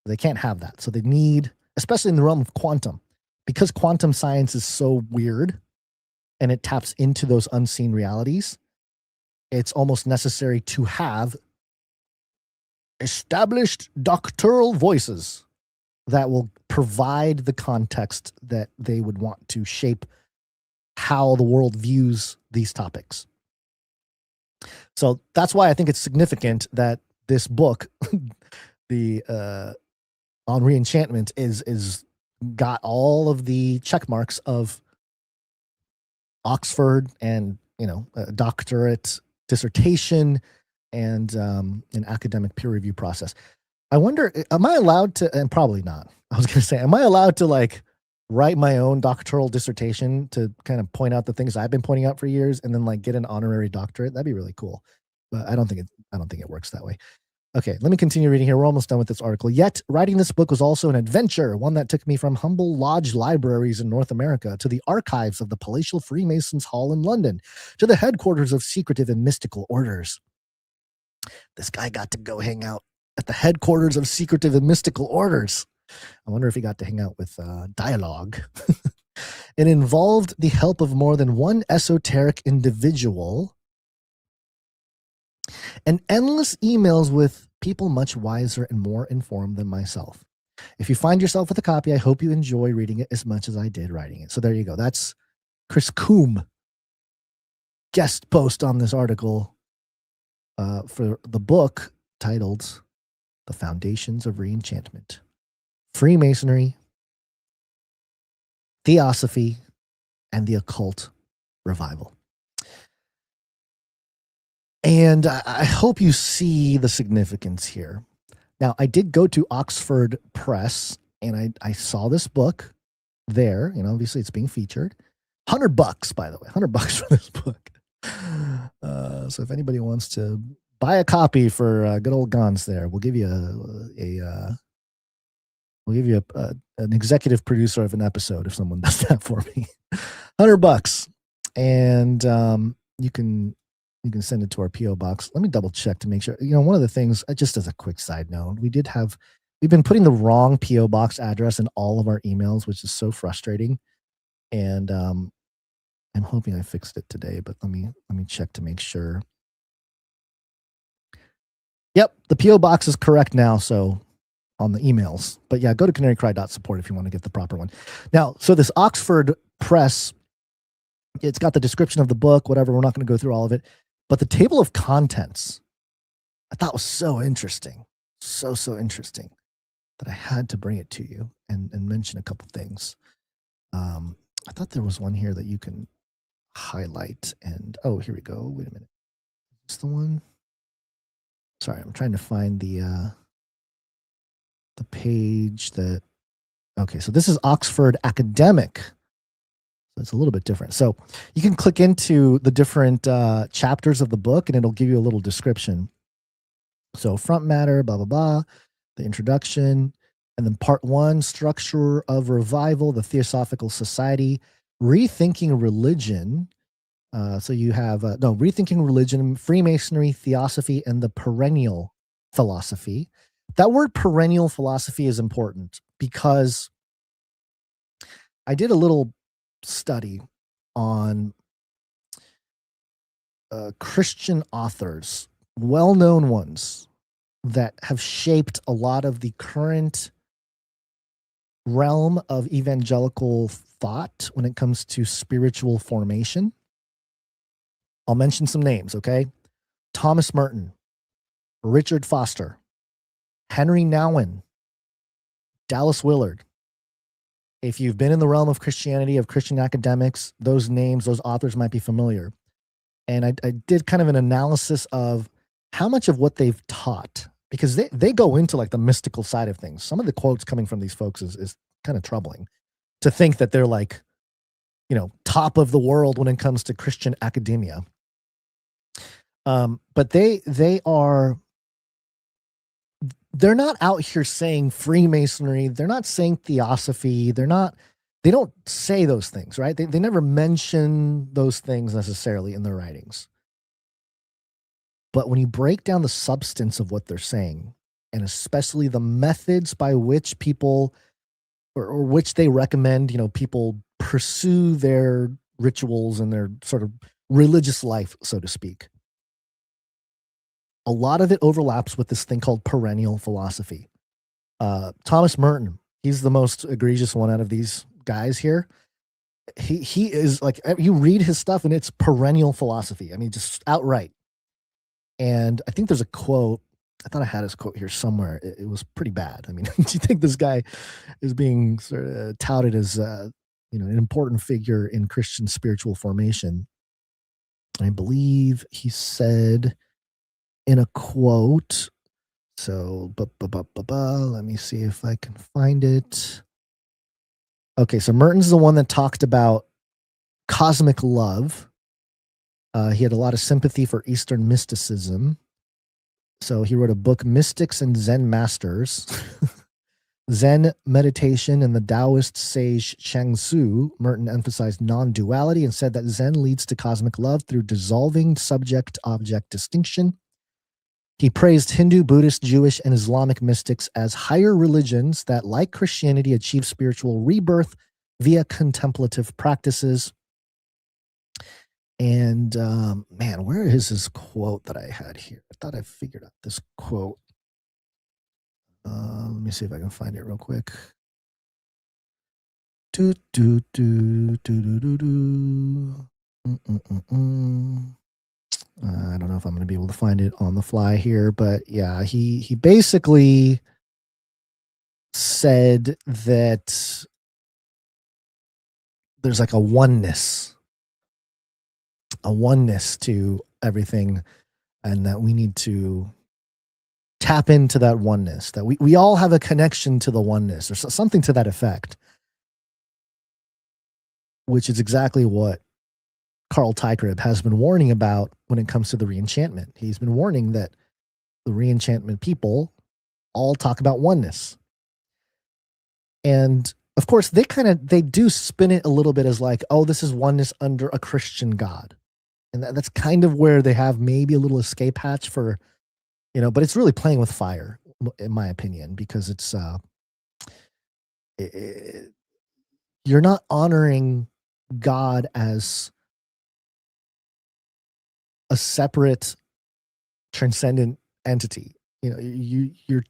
They can't have that. So they need, especially in the realm of quantum, because quantum science is so weird and it taps into those unseen realities, it's almost necessary to have established doctoral voices that will provide the context that they would want to shape how the world views these topics. So that's why I think it's significant that this book, the on Re-Enchantment, is got all of the check marks of Oxford and a doctorate dissertation and an academic peer review process. I wonder, am I allowed to, and probably not, I was going to say, am I allowed to write my own doctoral dissertation to kind of point out the things I've been pointing out for years and then get an honorary doctorate? That'd be really cool. But I don't think it works that way. Okay, let me continue reading here. We're almost done with this article. Yet, writing this book was also an adventure, one that took me from humble lodge libraries in North America to the archives of the Palatial Freemasons Hall in London, to the headquarters of secretive and mystical orders. This guy got to go hang out at the headquarters of secretive and mystical orders. I wonder if he got to hang out with dialogue. It involved the help of more than one esoteric individual and endless emails with people much wiser and more informed than myself. If you find yourself with a copy, I hope you enjoy reading it as much as I did writing it. So there you go. That's Chris Coombe guest post on this article for the book titled The Foundations of Re-Enchantment, Freemasonry, Theosophy, and the Occult Revival. And I hope you see the significance here. Now, I did go to Oxford Press, and I saw this book there. Obviously it's being featured. $100, by the way, $100 for this book. So if anybody wants to buy a copy for good old Gons there, we'll give you an executive producer of an episode if someone does that for me. $100, and you can send it to our PO box. Let me double check to make sure. One of the things, just as a quick side note, we've been putting the wrong PO box address in all of our emails, which is so frustrating. And I'm hoping I fixed it today, but let me check to make sure. Yep, the PO box is correct now. So on the emails, but yeah, go to canarycry.support if you want to get the proper one. Now, so this Oxford Press, it's got the description of the book, whatever. We're not going to go through all of it, but the table of contents I thought was so interesting, so interesting, that I had to bring it to you and mention a couple things. I thought there was one here that you can highlight, and oh, here we go. Wait a minute. Is this the one? Sorry, I'm trying to find the page that. Okay, so this is Oxford Academic. So it's a little bit different. So you can click into the different chapters of the book, and it'll give you a little description. So front matter, blah blah blah, the introduction, and then part 1, structure of revival, the Theosophical Society, rethinking religion. So you have rethinking religion, Freemasonry, Theosophy, and the perennial philosophy. That word perennial philosophy is important because I did a little study on Christian authors, well-known ones that have shaped a lot of the current realm of evangelical thought when it comes to spiritual formation. I'll mention some names, okay? Thomas Merton, Richard Foster, Henry Nouwen, Dallas Willard. If you've been in the realm of Christianity, of Christian academics, those names, those authors might be familiar. And I did kind of an analysis of how much of what they've taught, because they go into like the mystical side of things. Some of the quotes coming from these folks is kind of troubling to think that they're like, top of the world when it comes to Christian academia. But they're not out here saying Freemasonry. They're not saying Theosophy. They don't say those things, right? They never mention those things necessarily in their writings. But when you break down the substance of what they're saying, and especially the methods by which people or which they recommend, people pursue their rituals and their sort of religious life, so to speak, a lot of it overlaps with this thing called perennial philosophy. Thomas Merton, he's the most egregious one out of these guys here. He is like, you read his stuff and it's perennial philosophy. I mean, just outright. And I think there's a quote. I thought I had his quote here somewhere. It was pretty bad. I mean, do you think this guy is being sort of touted as an important figure in Christian spiritual formation? I believe he said in a quote. So, let me see if I can find it. Okay, so Merton's the one that talked about cosmic love. He had a lot of sympathy for Eastern mysticism. So he wrote a book, Mystics and Zen Masters, Zen Meditation and the Taoist sage Chang Tzu. Merton emphasized non-duality and said that Zen leads to cosmic love through dissolving subject-object distinction. He praised Hindu, Buddhist, Jewish, and Islamic mystics as higher religions that, like Christianity, achieve spiritual rebirth via contemplative practices. And man, where is this quote that I had here? I thought I figured out this quote. Let me see if I can find it real quick. I don't know if I'm going to be able to find it on the fly here, but yeah, he basically said that there's like a oneness to everything, and that we need to tap into that oneness, that we all have a connection to the oneness, or something to that effect, which is exactly what Carl Teichrieb has been warning about when it comes to the Re-Enchantment. He's been warning that the Re-Enchantment people all talk about oneness. And of course, they do spin it a little bit as like, oh, this is oneness under a Christian God. And that's kind of where they have maybe a little escape hatch for, but it's really playing with fire, in my opinion, because it's, you're not honoring God as a separate, transcendent entity. You're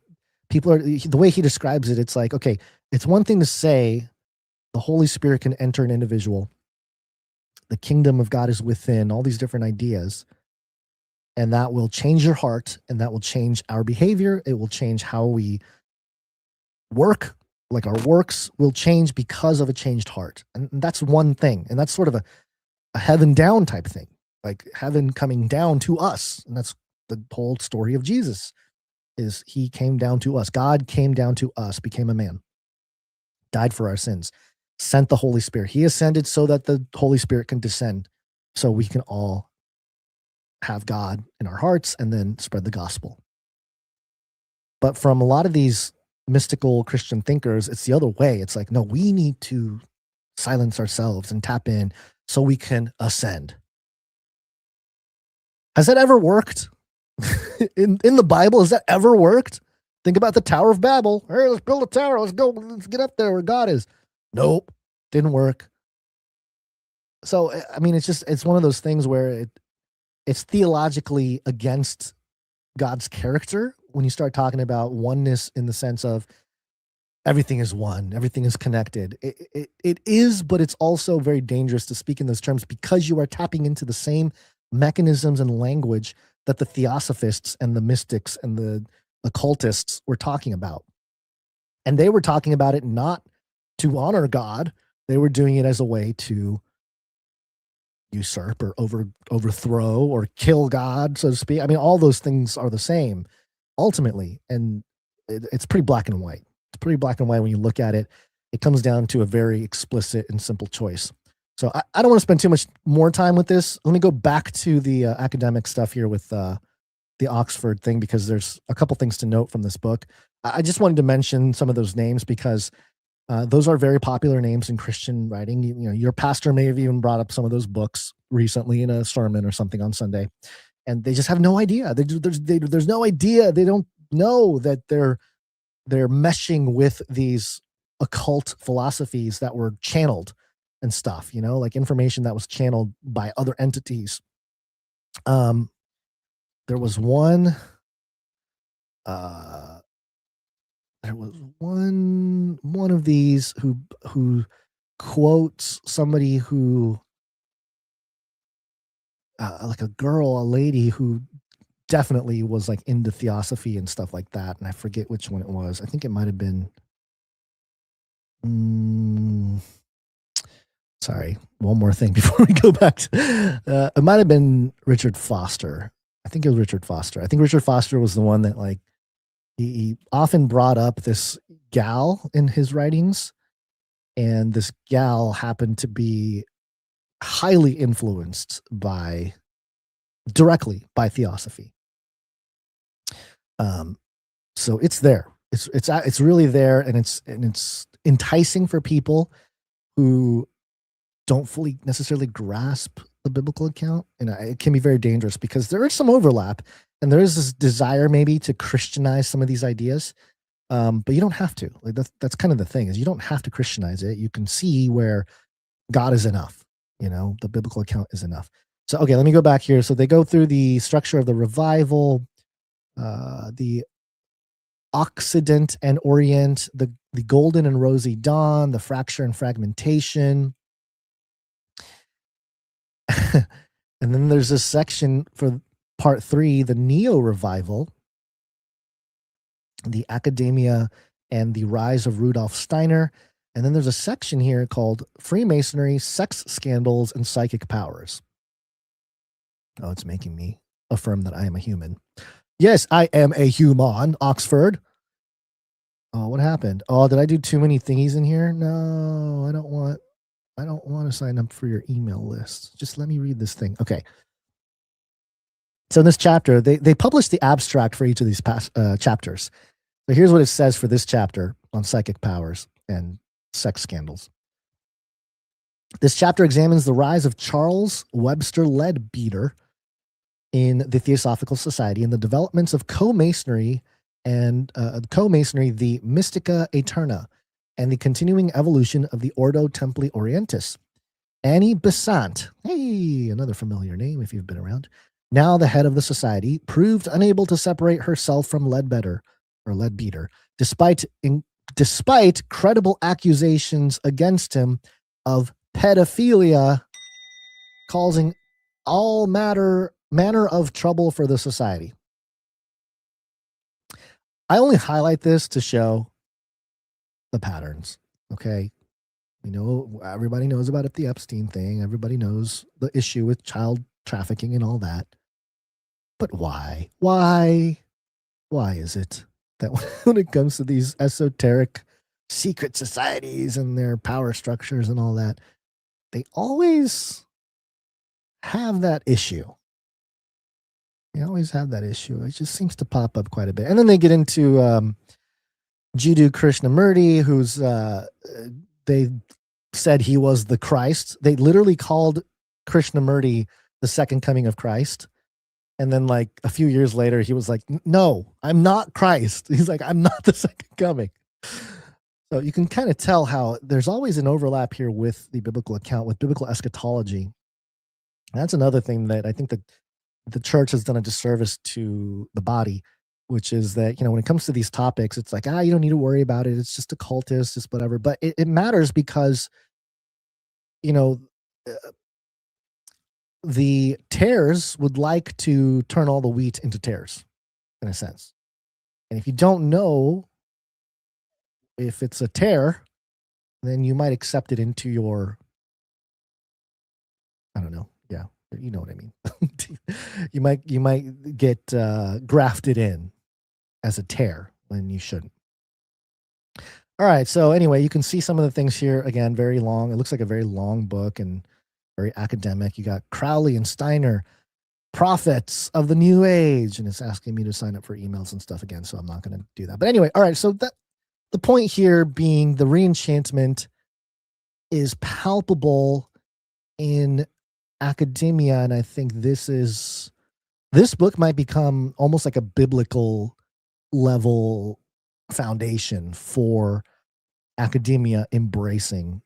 people are, the way he describes it, it's like, okay, it's one thing to say the Holy Spirit can enter an individual, the kingdom of God is within, all these different ideas. And that will change your heart, and that will change our behavior. It will change how we work. Like our works will change because of a changed heart. And that's one thing. And that's sort of a heaven down type thing, like heaven coming down to us. And that's the whole story of Jesus, is he came down to us. God came down to us, became a man, died for our sins, sent the Holy Spirit. He ascended so that the Holy Spirit can descend, so we can all have God in our hearts and then spread the gospel. But from a lot of these mystical Christian thinkers, it's the other way. It's like, no, we need to silence ourselves and tap in so we can ascend. Has that ever worked? in the Bible, has that ever worked? Think about the Tower of Babel. Hey, let's build a tower. Let's go. Let's get up there where God is. Nope. Didn't work. So, I mean, it's one of those things where it's theologically against God's character when you start talking about oneness in the sense of everything is one, everything is connected. It is, but it's also very dangerous to speak in those terms because you are tapping into the same mechanisms and language that the theosophists and the mystics and the occultists were talking about. And they were talking about it not to honor God. They were doing it as a way to usurp or overthrow or kill God, so to speak. I mean, all those things are the same ultimately. And it's pretty black and white. It's pretty black and white when you look at it. It comes down to a very explicit and simple choice. So I don't want to spend too much more time with this. Let me go back to the academic stuff here with the Oxford thing, because there's a couple things to note from this book. I just wanted to mention some of those names because those are very popular names in Christian writing. You know, your pastor may have even brought up some of those books recently in a sermon or something on Sunday, and they just have no idea. There's no idea. They don't know that they're meshing with these occult philosophies that were channeled and stuff, you know, like information that was channeled by other entities. There was one of these who quotes somebody who like a lady who definitely was like into theosophy and stuff like that, and I forget which one it was. I think it might have been sorry, one more thing before we go back to, it might have been Richard Foster. I think it was Richard Foster. I think Richard Foster was the one that like he often brought up this gal in his writings, and this gal happened to be highly influenced directly by theosophy. So it's there. It's really there, and it's enticing for people who don't fully necessarily grasp the biblical account, and it can be very dangerous because there is some overlap, and there is this desire maybe to Christianize some of these ideas, but you don't have to. Like that's kind of the thing, is you don't have to Christianize it. You can see where God is enough. You know, the biblical account is enough. So okay, let me go back here. So they go through the structure of the revival, the Occident and Orient, the golden and rosy dawn, the fracture and fragmentation. And then there's this section for part 3, the neo-revival, the academia and the rise of Rudolf Steiner. And then there's a section here called Freemasonry, sex scandals, and psychic powers. Oh, it's making me affirm that I am a human. Yes, I am a human, Oxford. Oh, what happened? Oh, did I do too many thingies in here? No, I don't want to sign up for your email list. Just let me read this thing. Okay. So in this chapter, they published the abstract for each of these chapters. So here's what it says for this chapter on psychic powers and sex scandals. This chapter examines the rise of Charles Webster Leadbeater in the Theosophical Society and the developments of co-masonry and the Mystica Aeterna, and the continuing evolution of the Ordo Templi Orientis. Annie Besant, hey, another familiar name if you've been around, now the head of the society, proved unable to separate herself from Leadbeater, despite credible accusations against him of pedophilia, causing all matter manner of trouble for the society. I only highlight this to show the patterns. Okay. Everybody knows about it, the Epstein thing. Everybody knows the issue with child trafficking and all that. But why? Why is it that when it comes to these esoteric secret societies and their power structures and all that, they always have that issue? They always have that issue. It just seems to pop up quite a bit. And then they get into Jiddu Krishnamurti, who's they said he was the Christ. They literally called Krishnamurti the second coming of Christ. And then like a few years later, he was like, no, I'm not Christ. He's like, I'm not the second coming. So you can kind of tell how there's always an overlap here with the biblical account, with biblical eschatology. That's another thing that I think that the church has done a disservice to the body, which is that, when it comes to these topics, it's like, you don't need to worry about it. It's just occultist, just whatever. But it matters because, the tares would like to turn all the wheat into tares, in a sense. And if you don't know if it's a tare, then you might accept it into your, I don't know. Yeah, you know what I mean. you might get grafted in as a tare when you shouldn't. All right. So anyway, you can see some of the things here. Again, very long. It looks like a very long book and very academic. You got Crowley and Steiner, prophets of the New Age, and it's asking me to sign up for emails and stuff again, so I'm not going to do that. But anyway, all right. So the point here being the re-enchantment is palpable in academia, and I think this book might become almost like a biblical level foundation for academia embracing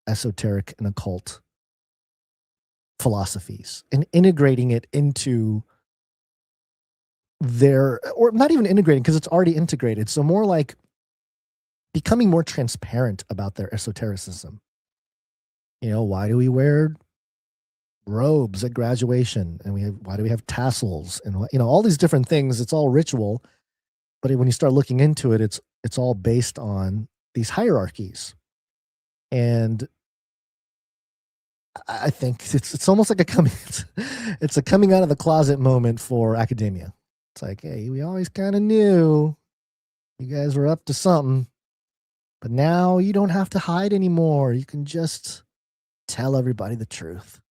esoteric and occult philosophies and integrating it into or not even integrating, because it's already integrated. So more like becoming more transparent about their esotericism. Why do we wear robes at graduation? And why do we have tassels? And all these different things. It's all ritual. But when you start looking into it, it's all based on these hierarchies. And I think it's almost like it's a coming out of the closet moment for academia. It's like, hey, we always kind of knew you guys were up to something, but now you don't have to hide anymore. You can just tell everybody the truth.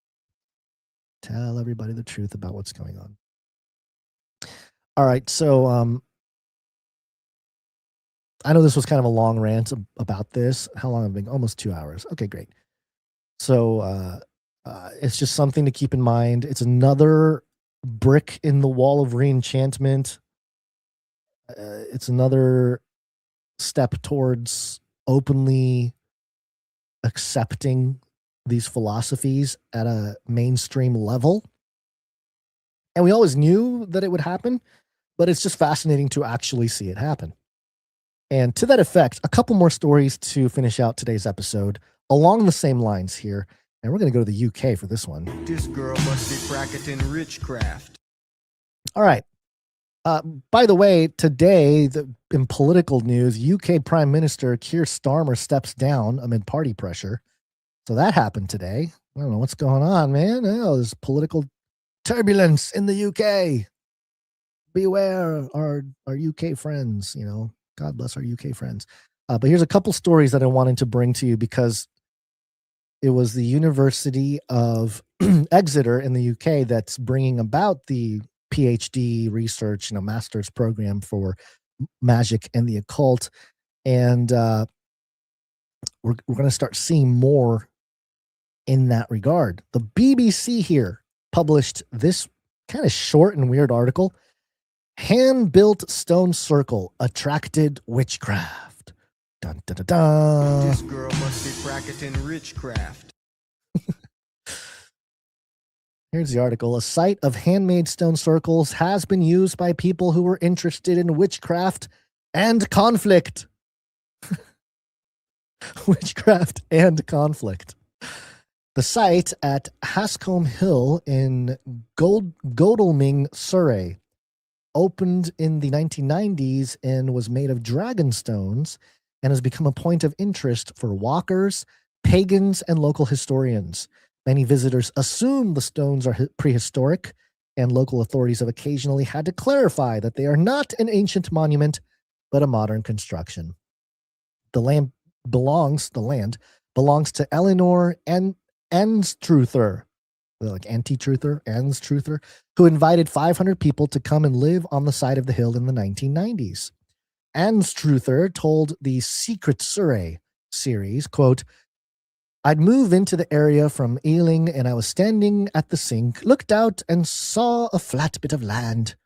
Tell everybody the truth about what's going on. All right, so I know this was kind of a long rant about this. How long have I been? Almost 2 hours. Okay, great. So it's just something to keep in mind. It's another brick in the wall of re-enchantment. It's another step towards openly accepting these philosophies at a mainstream level. And we always knew that it would happen, but it's just fascinating to actually see it happen. And to that effect, a couple more stories to finish out today's episode along the same lines here. And we're going to go to the UK for this one. This girl must be practicing witchcraft. All right. By the way, today, in political news, UK Prime Minister Keir Starmer steps down amid party pressure. So that happened today. I don't know what's going on, man. Oh, there's political turbulence in the UK. Beware our UK friends, God bless our UK friends. But here's a couple stories that I wanted to bring to you because it was the University of Exeter in the UK that's bringing about the PhD research, master's program for magic and the occult. And we're going to start seeing more in that regard. The BBC here published this kind of short and weird article. Hand-built stone circle attracted witchcraft. Dun, dun, dun, dun. This girl must be practicing witchcraft. Here's the article. A site of handmade stone circles has been used by people who were interested in witchcraft and conflict. Witchcraft and conflict. The site at Hascombe Hill in Godalming, Surrey, opened in the 1990s and was made of dragon stones and has become a point of interest for walkers, pagans, and local historians. Many visitors assume the stones are prehistoric, and local authorities have occasionally had to clarify that they are not an ancient monument, but a modern construction. The land belongs to Eleanor and Anstruther, like anti-truther, Anstruther, who invited 500 people to come and live on the side of the hill in the 1990s. Anstruther told the Secret Surrey series, quote, I'd move into the area from Ealing and I was standing at the sink, looked out and saw a flat bit of land.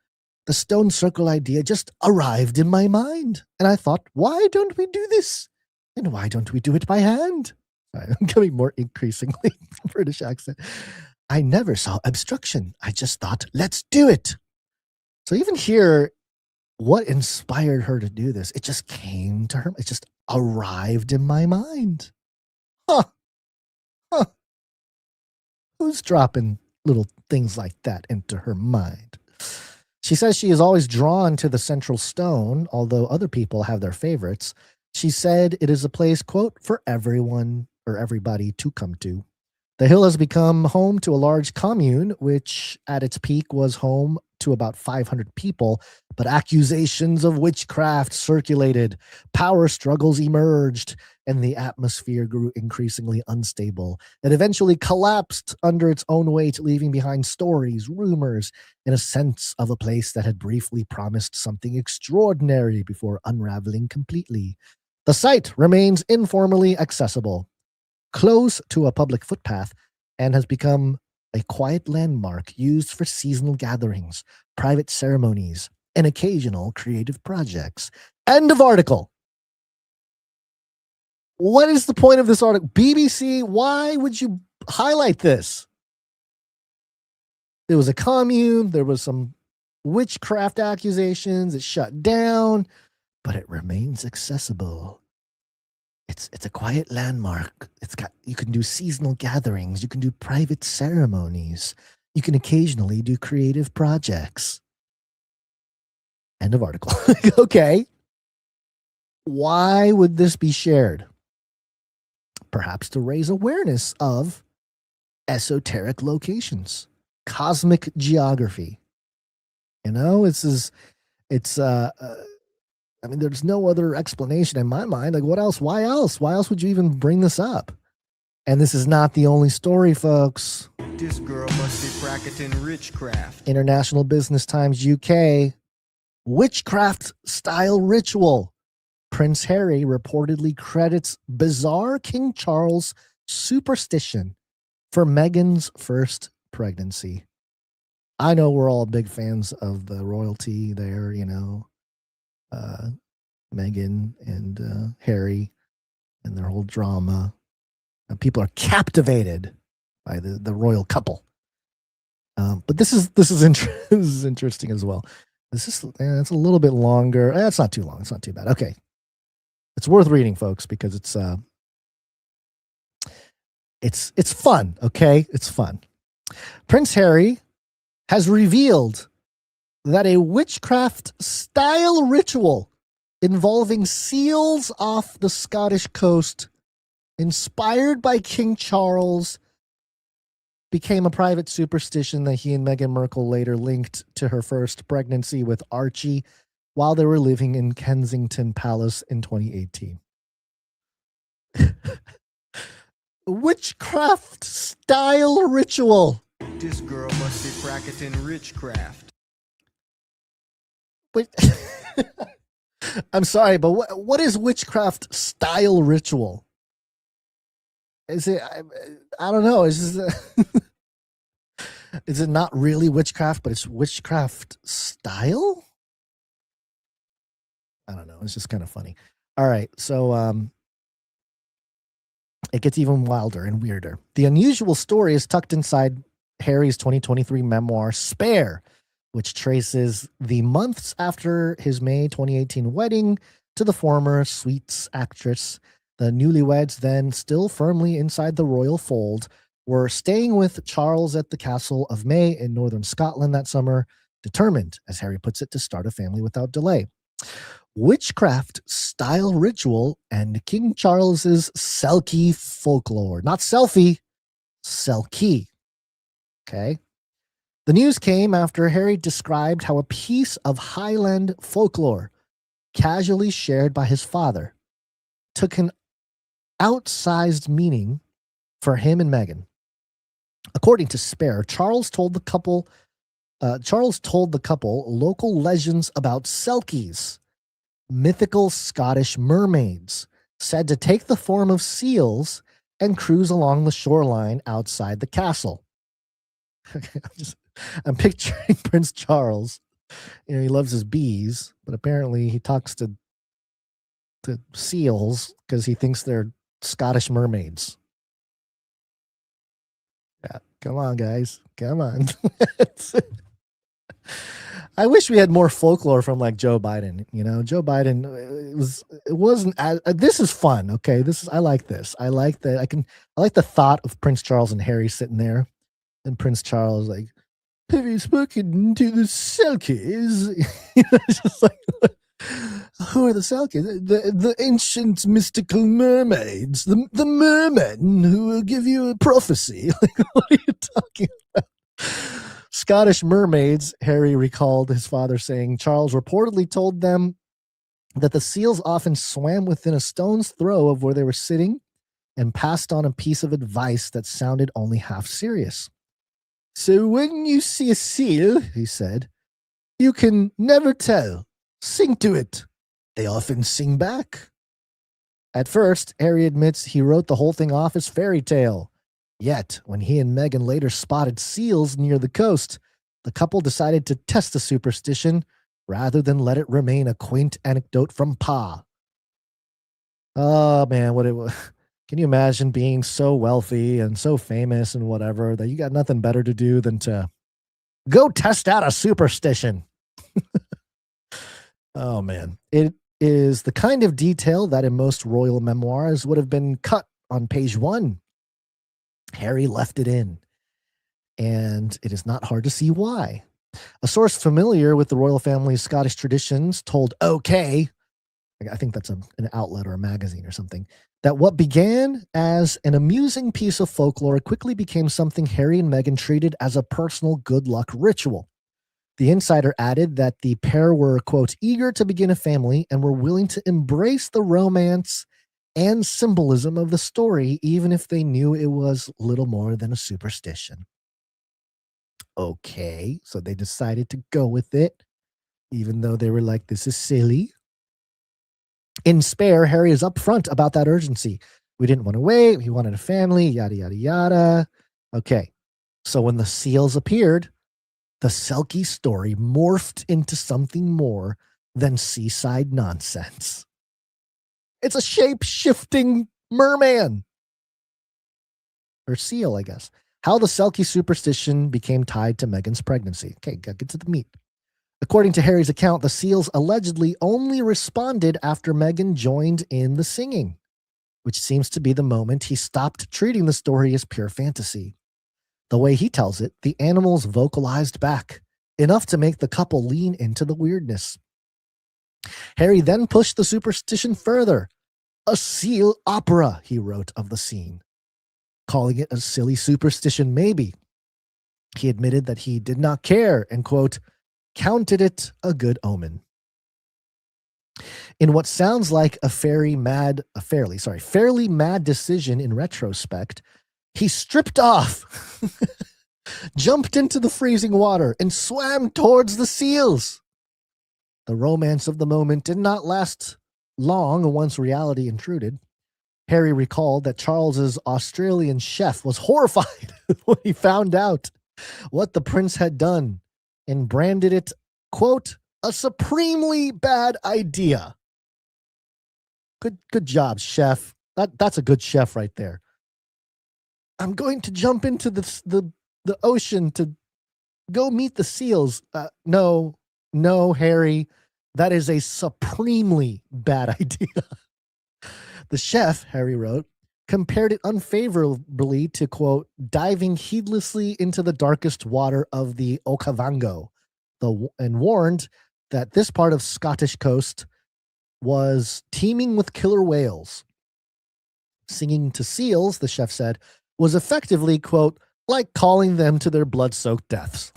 The stone circle idea just arrived in my mind. And I thought, why don't we do this? And why don't we do it by hand? I'm becoming more increasingly British accent. I never saw obstruction. I just thought, let's do it. So even here, what inspired her to do this? It just came to her. It just arrived in my mind. Huh. Who's dropping little things like that into her mind? She says she is always drawn to the central stone, although other people have their favorites. She said it is a place, quote, for everyone or everybody to come to. The hill has become home to a large commune, which at its peak was home to about 500 people, but accusations of witchcraft circulated, power struggles emerged, and the atmosphere grew increasingly unstable. It eventually collapsed under its own weight, leaving behind stories, rumors, and a sense of a place that had briefly promised something extraordinary before unraveling completely. The site remains informally accessible, close to a public footpath, and has become a quiet landmark used for seasonal gatherings, private ceremonies, and occasional creative projects. End of article. What is the point of this article? BBC, why would you highlight this? There was a commune, there was some witchcraft accusations, it shut down, but it remains accessible. It's a quiet landmark. You can do seasonal gatherings, you can do private ceremonies, you can occasionally do creative projects. End of article. Okay. Why would this be shared? Perhaps to raise awareness of esoteric locations, cosmic geography. You know, I mean, there's no other explanation in my mind. Like, what else? Why else? Why else would you even bring this up? And this is not the only story, folks. This girl must be practicing witchcraft. International Business Times UK. Witchcraft-style ritual. Prince Harry reportedly credits bizarre King Charles superstition for Meghan's first pregnancy. I know we're all big fans of the royalty there, you know. Meghan and Harry and their whole drama. People are captivated by the royal couple. But this is interesting as well. It's a little bit longer. It's not too long. It's not too bad. Okay, it's worth reading, folks, because it's fun. Okay, it's fun. Prince Harry has revealed that a witchcraft-style ritual involving seals off the Scottish coast, inspired by King Charles, became a private superstition that he and Meghan Markle later linked to her first pregnancy with Archie while they were living in Kensington Palace in 2018. Witchcraft-style ritual. This girl must be practicing witchcraft. But I'm sorry, but what is witchcraft style ritual? Is it? I don't know. Is it not really witchcraft, but it's witchcraft style? I don't know. It's just kind of funny. All right, so it gets even wilder and weirder. The unusual story is tucked inside Harry's 2023 memoir, Spare, which traces the months after his May 2018 wedding to the former Suits actress. The newlyweds, then still firmly inside the royal fold, were staying with Charles at the castle of May in northern Scotland that summer, determined, as Harry puts it, to start a family without delay. Witchcraft style ritual and King Charles's Selkie folklore. Not selfie, Selkie. Okay. The news came after Harry described how a piece of Highland folklore, casually shared by his father, took an outsized meaning for him and Meghan. According to Spare, Charles told the couple local legends about Selkies, mythical Scottish mermaids, said to take the form of seals and cruise along the shoreline outside the castle. I'm picturing Prince Charles. You know, he loves his bees, but apparently he talks to seals because he thinks they're Scottish mermaids. Yeah, come on, guys. Come on. I wish we had more folklore from like Joe Biden. You know, Joe Biden it wasn't as, this is fun. Okay. I like this. I like that. I like the thought of Prince Charles and Harry sitting there and Prince Charles like, have you spoken to the Selkies? It's just like, who are the Selkies? The ancient mystical mermaids, the mermen who will give you a prophecy. Like, what are you talking about? Scottish mermaids, Harry recalled his father saying. Charles reportedly told them that the seals often swam within a stone's throw of where they were sitting and passed on a piece of advice that sounded only half serious. So when you see a seal, he said, you can never tell. Sing to it. They often sing back. At first, Harry admits he wrote the whole thing off as fairy tale. Yet, when he and Meghan later spotted seals near the coast, the couple decided to test the superstition rather than let it remain a quaint anecdote from Pa. Oh, man, what it was. Can you imagine being so wealthy and so famous and whatever that you got nothing better to do than to go test out a superstition? Oh, man. It is the kind of detail that in most royal memoirs would have been cut on page 1. Harry left it in, and it is not hard to see why. A source familiar with the royal family's Scottish traditions told OK, I think that's an outlet or a magazine or something, that what began as an amusing piece of folklore quickly became something Harry and Meghan treated as a personal good luck ritual. The insider added that the pair were, quote, eager to begin a family and were willing to embrace the romance and symbolism of the story, even if they knew it was little more than a superstition. Okay, so they decided to go with it, even though they were like, this is silly. In Spare, Harry is upfront about that urgency. We didn't want to wait. We wanted a family, yada, yada, yada. Okay, so when the seals appeared, the Selkie story morphed into something more than seaside nonsense. It's a shape-shifting merman. Or seal, I guess. How the Selkie superstition became tied to Meghan's pregnancy. Okay, gotta get to the meat. According to Harry's account, the seals allegedly only responded after Meghan joined in the singing, which seems to be the moment he stopped treating the story as pure fantasy. The way he tells it, the animals vocalized back, enough to make the couple lean into the weirdness. Harry then pushed the superstition further. A seal opera, he wrote of the scene. Calling it a silly superstition maybe. He admitted that he did not care and, quote, counted it a good omen. In what sounds like a fairly mad decision in retrospect, he stripped off, jumped into the freezing water, and swam towards the seals. The romance of the moment did not last long once reality intruded. Harry recalled that Charles's Australian chef was horrified when he found out what the prince had done and branded it, quote, a supremely bad idea. Good job, chef. That's a good chef right there. I'm going to jump into the ocean to go meet the seals. No, Harry. That is a supremely bad idea. The chef, Harry wrote, compared it unfavorably to, quote, diving heedlessly into the darkest water of the Okavango, and warned that this part of Scottish coast was teeming with killer whales. Singing to seals, the chef said, was effectively, quote, like calling them to their blood-soaked deaths.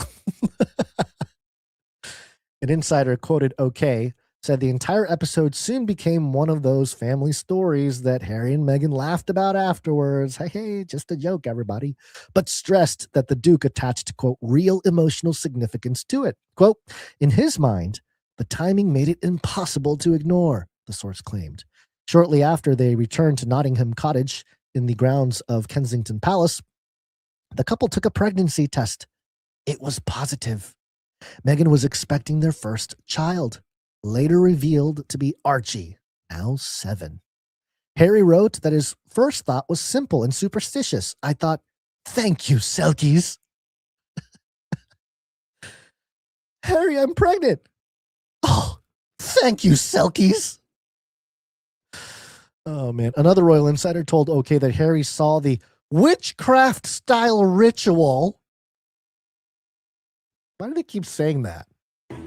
An insider quoted OK said the entire episode soon became one of those family stories that Harry and Meghan laughed about afterwards. Hey, just a joke, everybody. But stressed that the Duke attached, quote, real emotional significance to it. Quote, in his mind, the timing made it impossible to ignore, the source claimed. Shortly after they returned to Nottingham Cottage in the grounds of Kensington Palace, the couple took a pregnancy test. It was positive. Meghan was expecting their first child, later revealed to be Archie, now 7. Harry wrote that his first thought was simple and superstitious. I thought, thank you, Selkies. Harry, I'm pregnant. Oh, thank you, Selkies. Oh, man. Another royal insider told OK that Harry saw the witchcraft style ritual. Why do they keep saying that?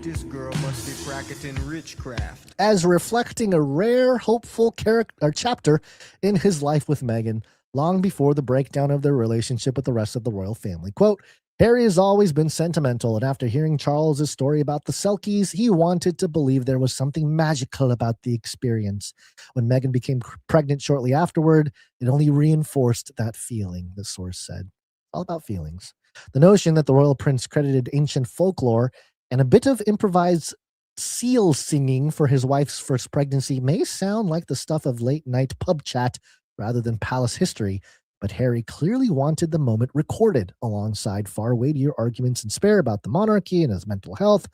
This girl must be practicing witchcraft. As reflecting a rare, hopeful character or chapter in his life with Meghan, long before the breakdown of their relationship with the rest of the royal family. Quote, Harry has always been sentimental, and after hearing Charles's story about the Selkies, he wanted to believe there was something magical about the experience. When Meghan became pregnant shortly afterward, it only reinforced that feeling, the source said. All about feelings. The notion that the royal prince credited ancient folklore and a bit of improvised seal singing for his wife's first pregnancy may sound like the stuff of late-night pub chat rather than palace history, but Harry clearly wanted the moment recorded alongside far weightier arguments and spare about the monarchy and his mental health.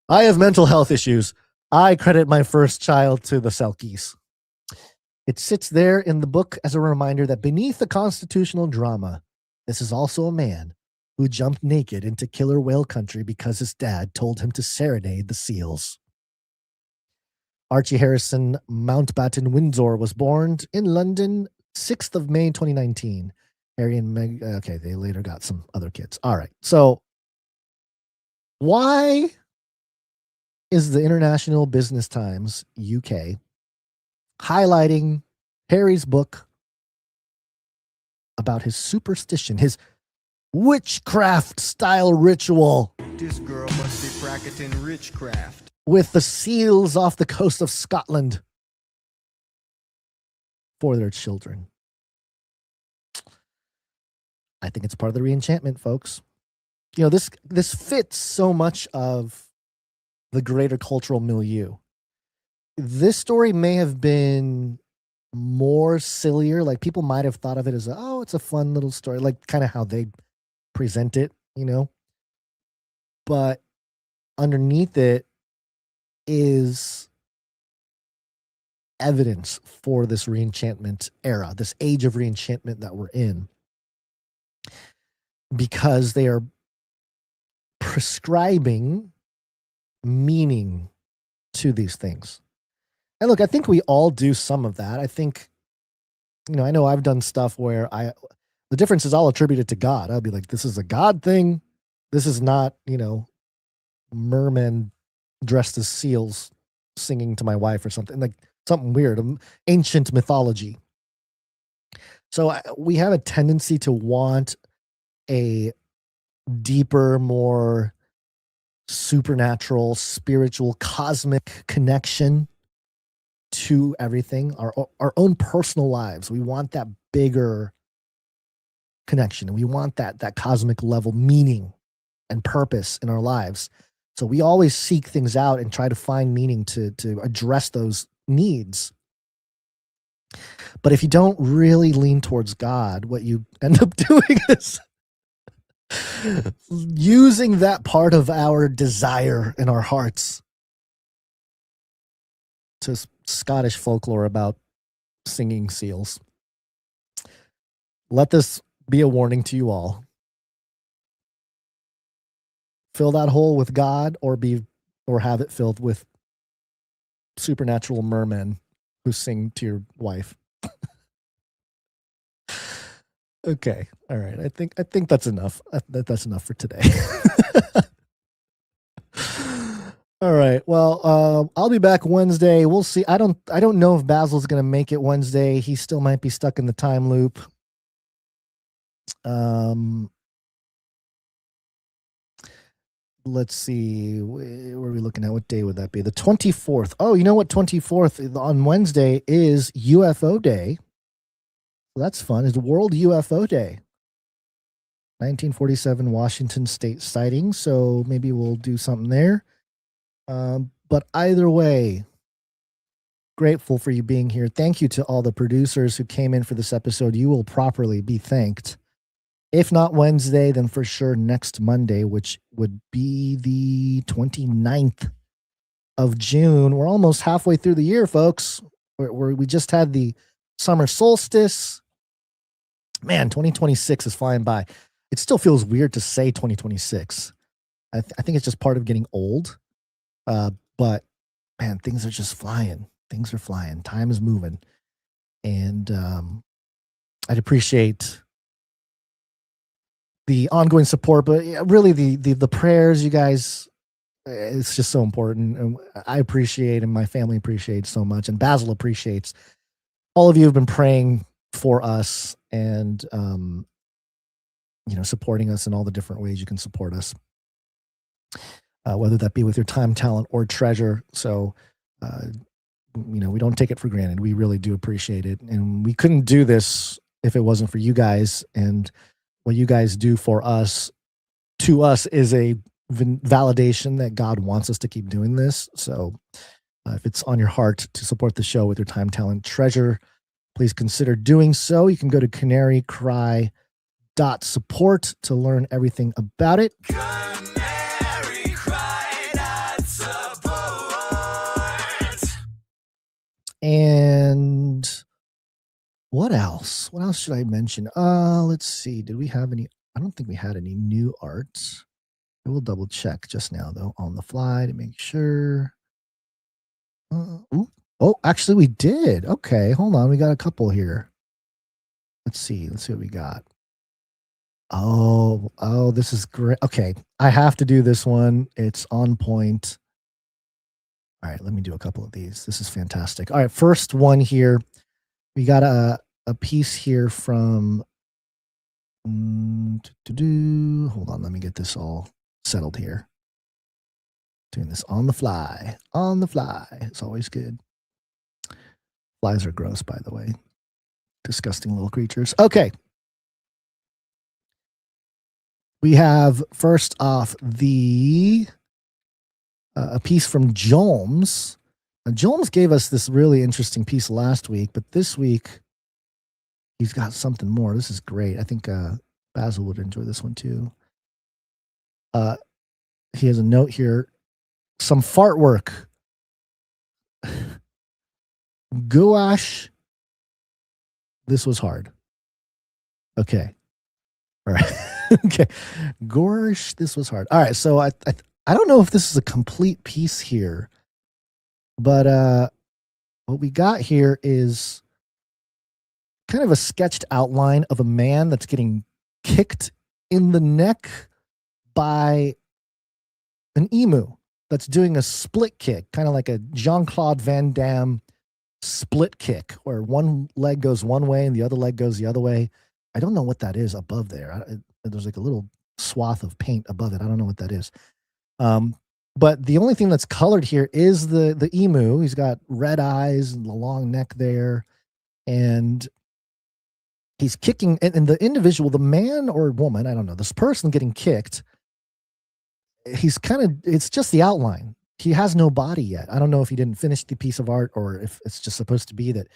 I have mental health issues. I credit my first child to the Selkies. It sits there in the book as a reminder that beneath the constitutional drama, this is also a man who jumped naked into killer whale country because his dad told him to serenade the seals. Archie Harrison Mountbatten Windsor was born in London, 6th of May, 2019. Harry and Meg, okay, they later got some other kids. All right, so why is the International Business Times, UK, highlighting Harry's book about his superstition, his witchcraft style ritual This girl must be practicing witchcraft. with the seals off the coast of Scotland for their children? I think it's part of the re-enchantment, folks. You know, this fits so much of the greater cultural milieu. This story may have been more sillier. Like, people might have thought of it as, oh, it's a fun little story, like kind of how they present it, you know. But underneath it is evidence for this re-enchantment era, this age of re-enchantment that we're in, because they are prescribing meaning to these things. And look, I think we all do some of that. I think, you know, I know I've done stuff where the difference is I'll attribute it to God. I'll be like, this is a God thing. This is not, you know, mermen dressed as seals singing to my wife or something, like something weird, ancient mythology. So we have a tendency to want a deeper, more supernatural, spiritual, cosmic connection to everything, our own personal lives. We want that bigger connection. We want that cosmic level meaning and purpose in our lives. So we always seek things out and try to find meaning to address those needs. But if you don't really lean towards God, what you end up doing is using that part of our desire in our hearts to Scottish folklore about singing seals. Let this be a warning to you all. Fill that hole with God, or have it filled with supernatural mermen who sing to your wife. Okay. All right. I think that's enough. That's enough for today. All right. Well, I'll be back Wednesday. We'll see. I don't know if Basil's going to make it Wednesday. He still might be stuck in the time loop. Let's see. Where are we looking at? What day would that be? The 24th. Oh, you know what? 24th on Wednesday is UFO Day. Well, that's fun. It's World UFO Day. 1947 Washington State sighting. So maybe we'll do something there. But either way, grateful for you being here. Thank you to all the producers who came in for this episode. You will properly be thanked. If not Wednesday, then for sure next Monday, which would be the 29th of June. We're almost halfway through the year, folks. We just had the summer solstice. Man, 2026 is flying by. It still feels weird to say 2026. I think it's just part of getting old. But man, things are just flying. Things are flying. Time is moving. And I'd appreciate the ongoing support, but really the prayers, you guys, it's just so important. And I appreciate, and my family appreciates so much. And Basil appreciates. All of you have been praying for us and, supporting us in all the different ways you can support us. Whether that be with your time, talent, or treasure. So, we don't take it for granted. We really do appreciate it. And we couldn't do this if it wasn't for you guys. And what you guys do for us, to us, is a validation that God wants us to keep doing this. So if it's on your heart to support the show with your time, talent, treasure, please consider doing so. You can go to canarycry.support to learn everything about it. And what else? What else should I mention? Let's see. Did we have any? I don't think we had any new arts. I will double check just now, though, on the fly to make sure. Actually, we did. Okay, hold on. We got a couple here. Let's see. Let's see what we got. Oh, this is great. Okay, I have to do this one. It's on point. All right, let me do a couple of these. This is fantastic. All right, first one here. We got a piece here from. Hold on, let me get this all settled here. Doing this on the fly. On the fly. It's always good. Flies are gross, by the way. Disgusting little creatures. Okay. We have first off a piece from Jolmes. Jolmes gave us this really interesting piece last week, but this week he's got something more. This is great. I think Basil would enjoy this one too. He has a note here. Some fart work. Gouache. This was hard. Okay. All right. Okay. Gosh, this was hard. All right. So I don't know if this is a complete piece here, but what we got here is kind of a sketched outline of a man that's getting kicked in the neck by an emu that's doing a split kick, kind of like a Jean-Claude Van Damme split kick, where one leg goes one way and the other leg goes the other way. I don't know what that is above there. There's like a little swath of paint above it. I don't know what that is. But the only thing that's colored here is the emu. He's got red eyes and the long neck there. And he's kicking, and the individual, the man or woman, I don't know, this person getting kicked, it's just the outline. He has no body yet. I don't know if he didn't finish the piece of art or if it's just supposed to be that,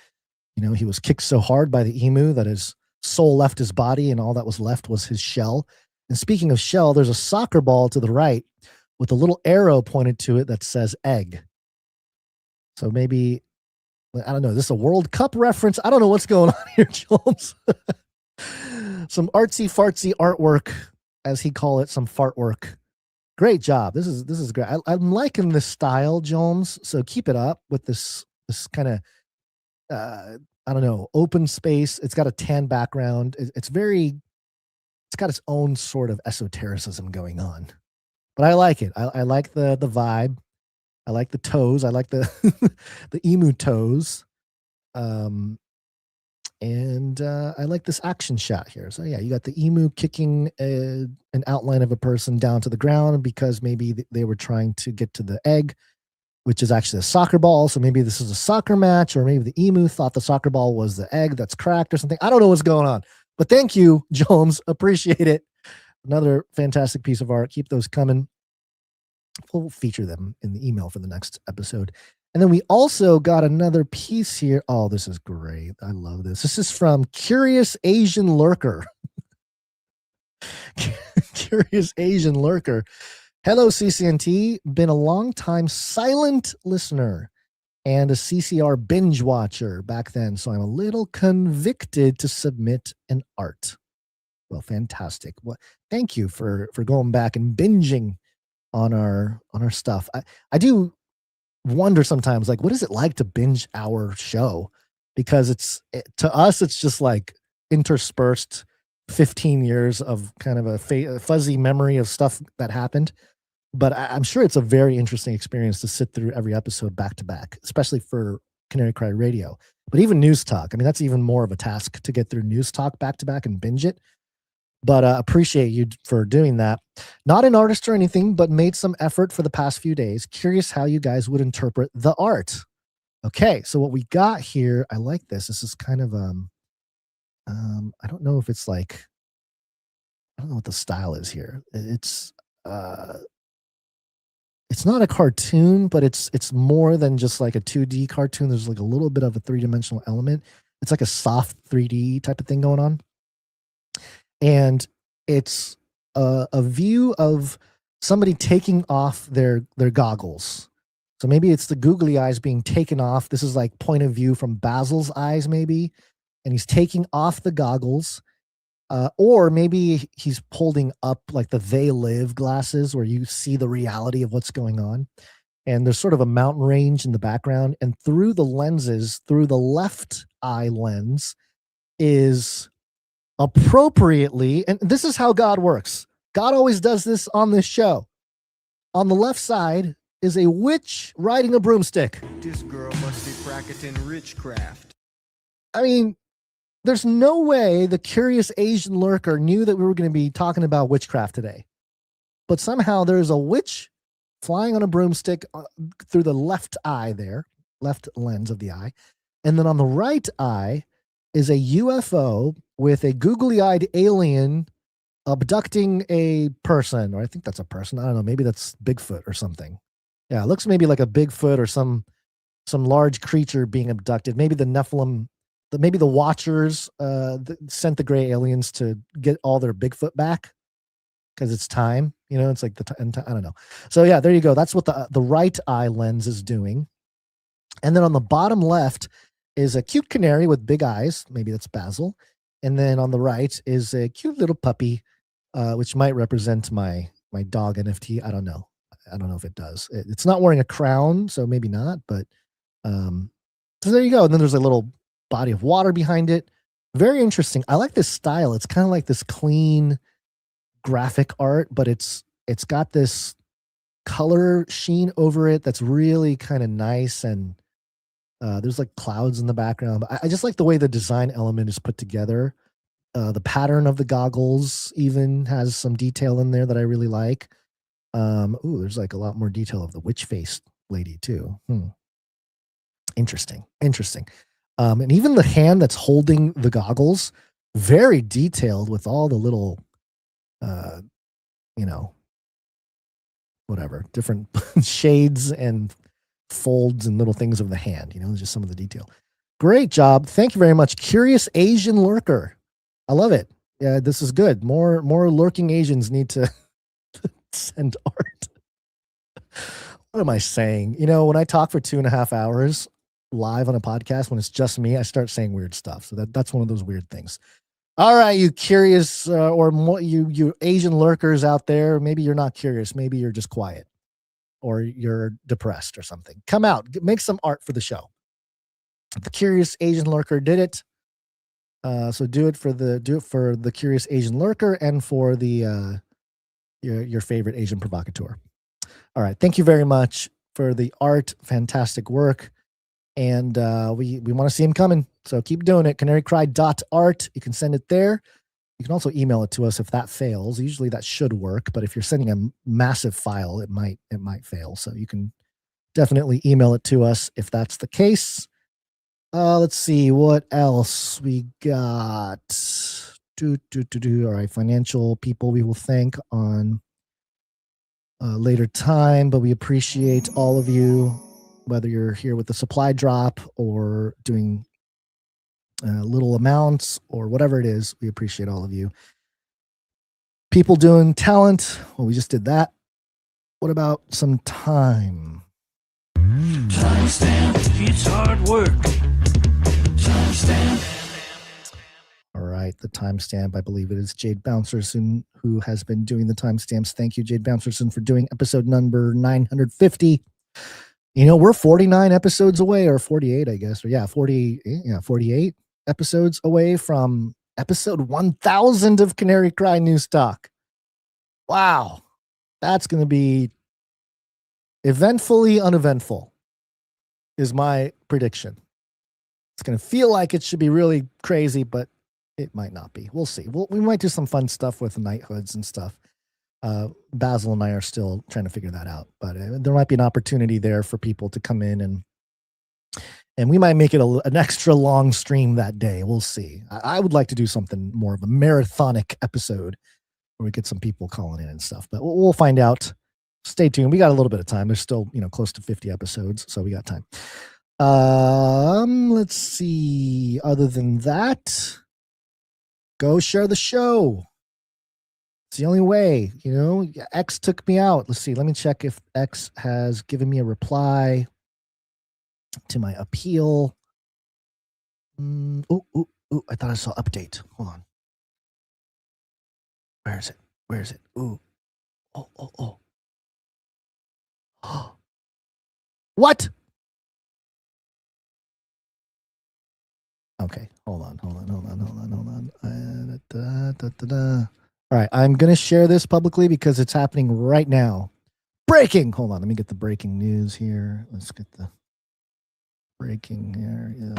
he was kicked so hard by the emu that his soul left his body and all that was left was his shell. And speaking of shell, there's a soccer ball to the right with a little arrow pointed to it that says egg. So maybe, I don't know, this is a World Cup reference. I don't know what's going on here, Jones. Some artsy fartsy artwork, as he call it, some fart work. Great job. This is great. I'm liking this style, Jones. So keep it up with this kind of, I I don't know, open space. It's got a tan background. It's got its own sort of esotericism going on. But I like it. I like the vibe. I like the toes. I like the the emu toes. And I like this action shot here. So yeah, you got the emu kicking an outline of a person down to the ground because maybe they were trying to get to the egg, which is actually a soccer ball. So maybe this is a soccer match, or maybe the emu thought the soccer ball was the egg that's cracked or something. I don't know what's going on. But thank you, Jones. Appreciate it. Another fantastic piece of art. Keep those coming. We'll feature them in the email for the next episode. And then we also got another piece here. Oh, this is great. I love this. This is from Curious Asian Lurker. Curious Asian Lurker. Hello, CCNT. Been a long time silent listener and a CCR binge watcher back then, so I'm a little convicted to submit an art. Well, fantastic. Well, thank you for going back and binging on our stuff. I do wonder sometimes, like, what is it like to binge our show? Because to us, it's just like interspersed 15 years of kind of a fuzzy memory of stuff that happened. But I'm sure it's a very interesting experience to sit through every episode back to back, especially for Canary Cry Radio. But even News Talk, I mean, that's even more of a task to get through News Talk back to back and binge it. But appreciate you for doing that. Not an artist or anything, but made some effort for the past few days. Curious how you guys would interpret the art. Okay, so what we got here, I like this. This is kind of I don't know if it's like, I don't know what the style is here. It's not a cartoon, but it's more than just like a 2D cartoon. There's like a little bit of a three-dimensional element. It's like a soft 3D type of thing going on. And it's a view of somebody taking off their goggles. So maybe it's the googly eyes being taken off. This is like point of view from Basil's eyes, maybe. And he's taking off the goggles. Or maybe he's holding up like the They Live glasses where you see the reality of what's going on. And there's sort of a mountain range in the background. And through the lenses, through the left eye lens is appropriately, and this is how God works. God always does this on this show. On the left side is a witch riding a broomstick. This girl must be practicing witchcraft. I mean, there's no way the Curious Asian Lurker knew that we were going to be talking about witchcraft today. But somehow there's a witch flying on a broomstick through the left eye there, left lens of the eye. And then on the right eye is a UFO with a googly-eyed alien abducting a person, or I think that's a person. I don't know. Maybe that's Bigfoot or something. Yeah, it looks maybe like a Bigfoot or some large creature being abducted. Maybe the Nephilim, maybe the Watchers sent the gray aliens to get all their Bigfoot back because it's time. You know, it's like I don't know. So yeah, there you go. That's what the right eye lens is doing. And then on the bottom left is a cute canary with big eyes. Maybe that's Basil. And then on the right is a cute little puppy, which might represent my dog NFT. I don't know. I don't know if it does. It's not wearing a crown, so maybe not. But so there you go. And then there's a little body of water behind it. Very interesting. I like this style. It's kind of like this clean graphic art, but it's got this color sheen over it that's really kind of nice. And there's like clouds in the background. I just like the way the design element is put together. The pattern of the goggles even has some detail in there that I really like. There's like a lot more detail of the witch face lady too. Interesting. And even the hand that's holding the goggles, very detailed with all the little, whatever, different shades and folds and little things of the hand, just some of the detail. Great job. Thank you very much. Curious Asian Lurker. I love it. Yeah, this is good. More lurking Asians need to send art. What am I saying? When I talk for 2.5 hours live on a podcast, when it's just me, I start saying weird stuff. So that's one of those weird things. All right, you curious or more, you Asian lurkers out there, maybe you're not curious. Maybe you're just quiet or you're depressed or something. Come out, make some art for the show. The Curious Asian Lurker did it. So do it for the Curious Asian Lurker and for the your favorite Asian provocateur. All right, thank you very much for the art. Fantastic work, and we want to see him coming. So keep doing it. canarycry.art. You can send it there. You can also email it to us if that fails. Usually that should work, but if you're sending a massive file, it might fail. So you can definitely email it to us if that's the case. Let's see what else we got. All right, financial people we will thank on a later time, but we appreciate all of you, whether you're here with the supply drop or doing little amounts or whatever it is. We appreciate all of you. People doing talent. Well, we just did that. What about some time? Timestamp, it's hard work. Timestamp. All right, the timestamp. I believe it is Jade Bouncerson who has been doing the timestamps. Thank you, Jade Bouncerson, for doing episode number 950. You know, we're 49 episodes away, or 48, I guess. Or 48 episodes away from episode 1000 of Canary Cry News Talk. Wow. That's going to be eventfully uneventful, is my prediction. It's going to feel like it should be really crazy, but it might not be. We'll see. We might do some fun stuff with knighthoods and stuff. Basil and I are still trying to figure that out, but there might be an opportunity there for people to come in and we might make it an extra long stream that day. We'll see. I would like to do something more of a marathonic episode where we get some people calling in and stuff, but we'll find out. Stay tuned. We got a little bit of time. There's still, close to 50 episodes, so we got time. Let's see. Other than that, go share the show. It's the only way, X took me out. Let's see. Let me check if X has given me a reply to my appeal. I thought I saw update. Hold on. Where is it? Ooh. Oh. What? Okay, hold on. All right, I'm going to share this publicly because it's happening right now. Breaking! Hold on, let me get the breaking news here. Let's get the breaking here. Yeah.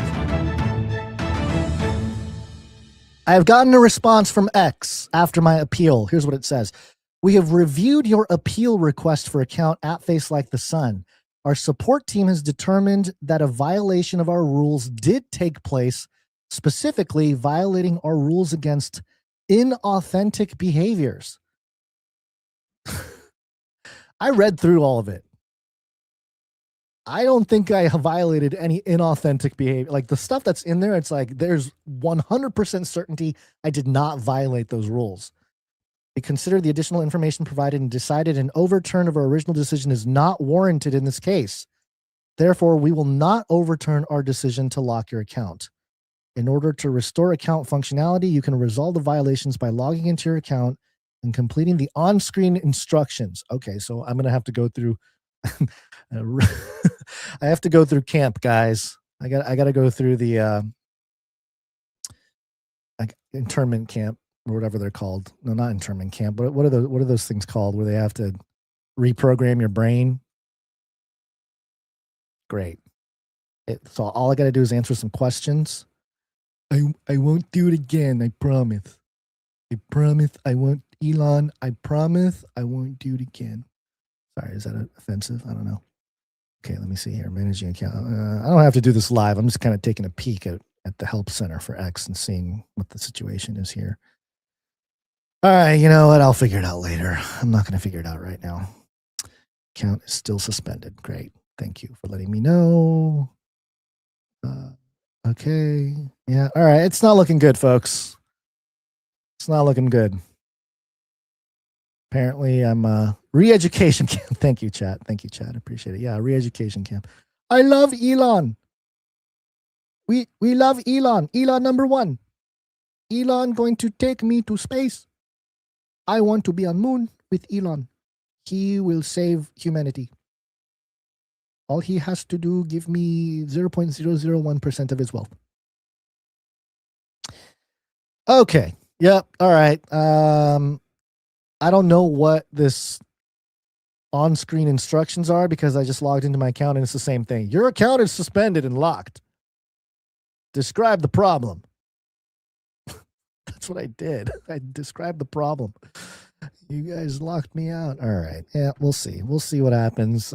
I have gotten a response from X after my appeal. Here's what it says. We have reviewed your appeal request for account @FaceLikeTheSun. Our support team has determined that a violation of our rules did take place, specifically violating our rules against inauthentic behaviors. I read through all of it. I don't think I have violated any inauthentic behavior. Like the stuff that's in there, it's like there's 100% certainty I did not violate those rules. We considered the additional information provided and decided an overturn of our original decision is not warranted in this case. Therefore, we will not overturn our decision to lock your account. In order to restore account functionality, you can resolve the violations by logging into your account and completing the on-screen instructions. Okay, so I'm going to have to go through I have to go through camp, guys. I got to go through the internment camp. Or whatever they're called. No, not internment camp. But what are those things called where they have to reprogram your brain? Great. So all I got to do is answer some questions. I won't do it again. I promise. I won't. Elon, I promise I won't do it again. Sorry, is that offensive? I don't know. Okay, let me see here. Managing account. I don't have to do this live. I'm just kind of taking a peek at the help center for X and seeing what the situation is here. All right, you know what? I'll figure it out later. I'm not going to figure it out right now. Account is still suspended. Great. Thank you for letting me know. Okay. Yeah. All right. It's not looking good, folks. It's not looking good. Apparently, I'm re-education camp. Thank you, chat. I appreciate it. Yeah, re-education camp. I love Elon. We love Elon. Elon number one. Elon going to take me to space. I want to be on moon with Elon. He will save humanity. All he has to do, give me 0.001% of his wealth. Okay. Yep. All right. I don't know what this on-screen instructions are because I just logged into my account and it's the same thing. Your account is suspended and locked. Describe the problem. That's what I did. I described the problem. You guys locked me out. All right. Yeah, we'll see. We'll see what happens.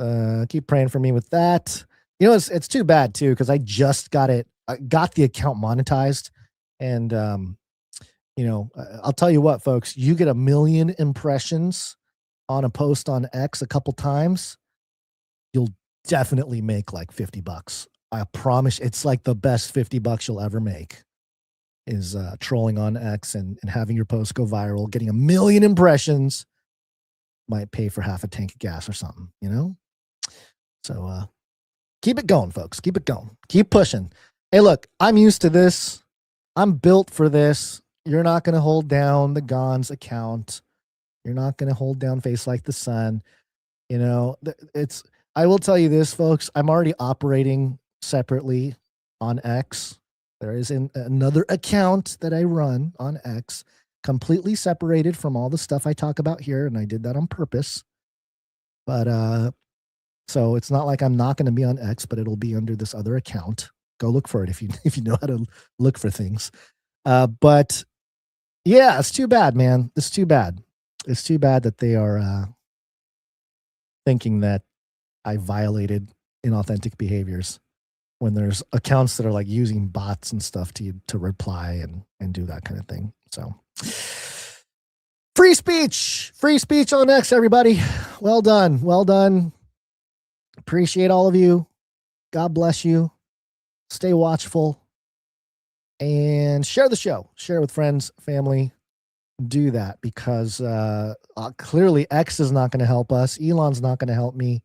Keep praying for me with that. You know, it's too bad too because I just got it. I got the account monetized, and you know, I'll tell you what, folks. You get 1 million impressions on a post on X a couple times, you'll definitely make like $50. I promise. It's like the best $50 you'll ever make. Is trolling on X and having your post go viral, getting 1 million impressions might pay for half a tank of gas or something, you know? So keep it going, folks. Keep it going. Keep pushing. Hey, look, I'm used to this. I'm built for this. You're not going to hold down the Gons account. You're not going to hold down Face Like the Sun. You know, I will tell you this, folks. I'm already operating separately on X. There is another account that I run on X, completely separated from all the stuff I talk about here, and I did that on purpose. But so it's not like I'm not going to be on X, but it'll be under this other account. Go look for it if you know how to look for things. But yeah, it's too bad, man. It's too bad. It's too bad that they are thinking that I violated inauthentic behaviors. When there's accounts that are like using bots and stuff to reply and do that kind of thing. So free speech on X, everybody. Well done. Well done. Appreciate all of you. God bless you. Stay watchful and share the show. Share with friends, family. Do that because clearly X is not going to help us. Elon's not going to help me.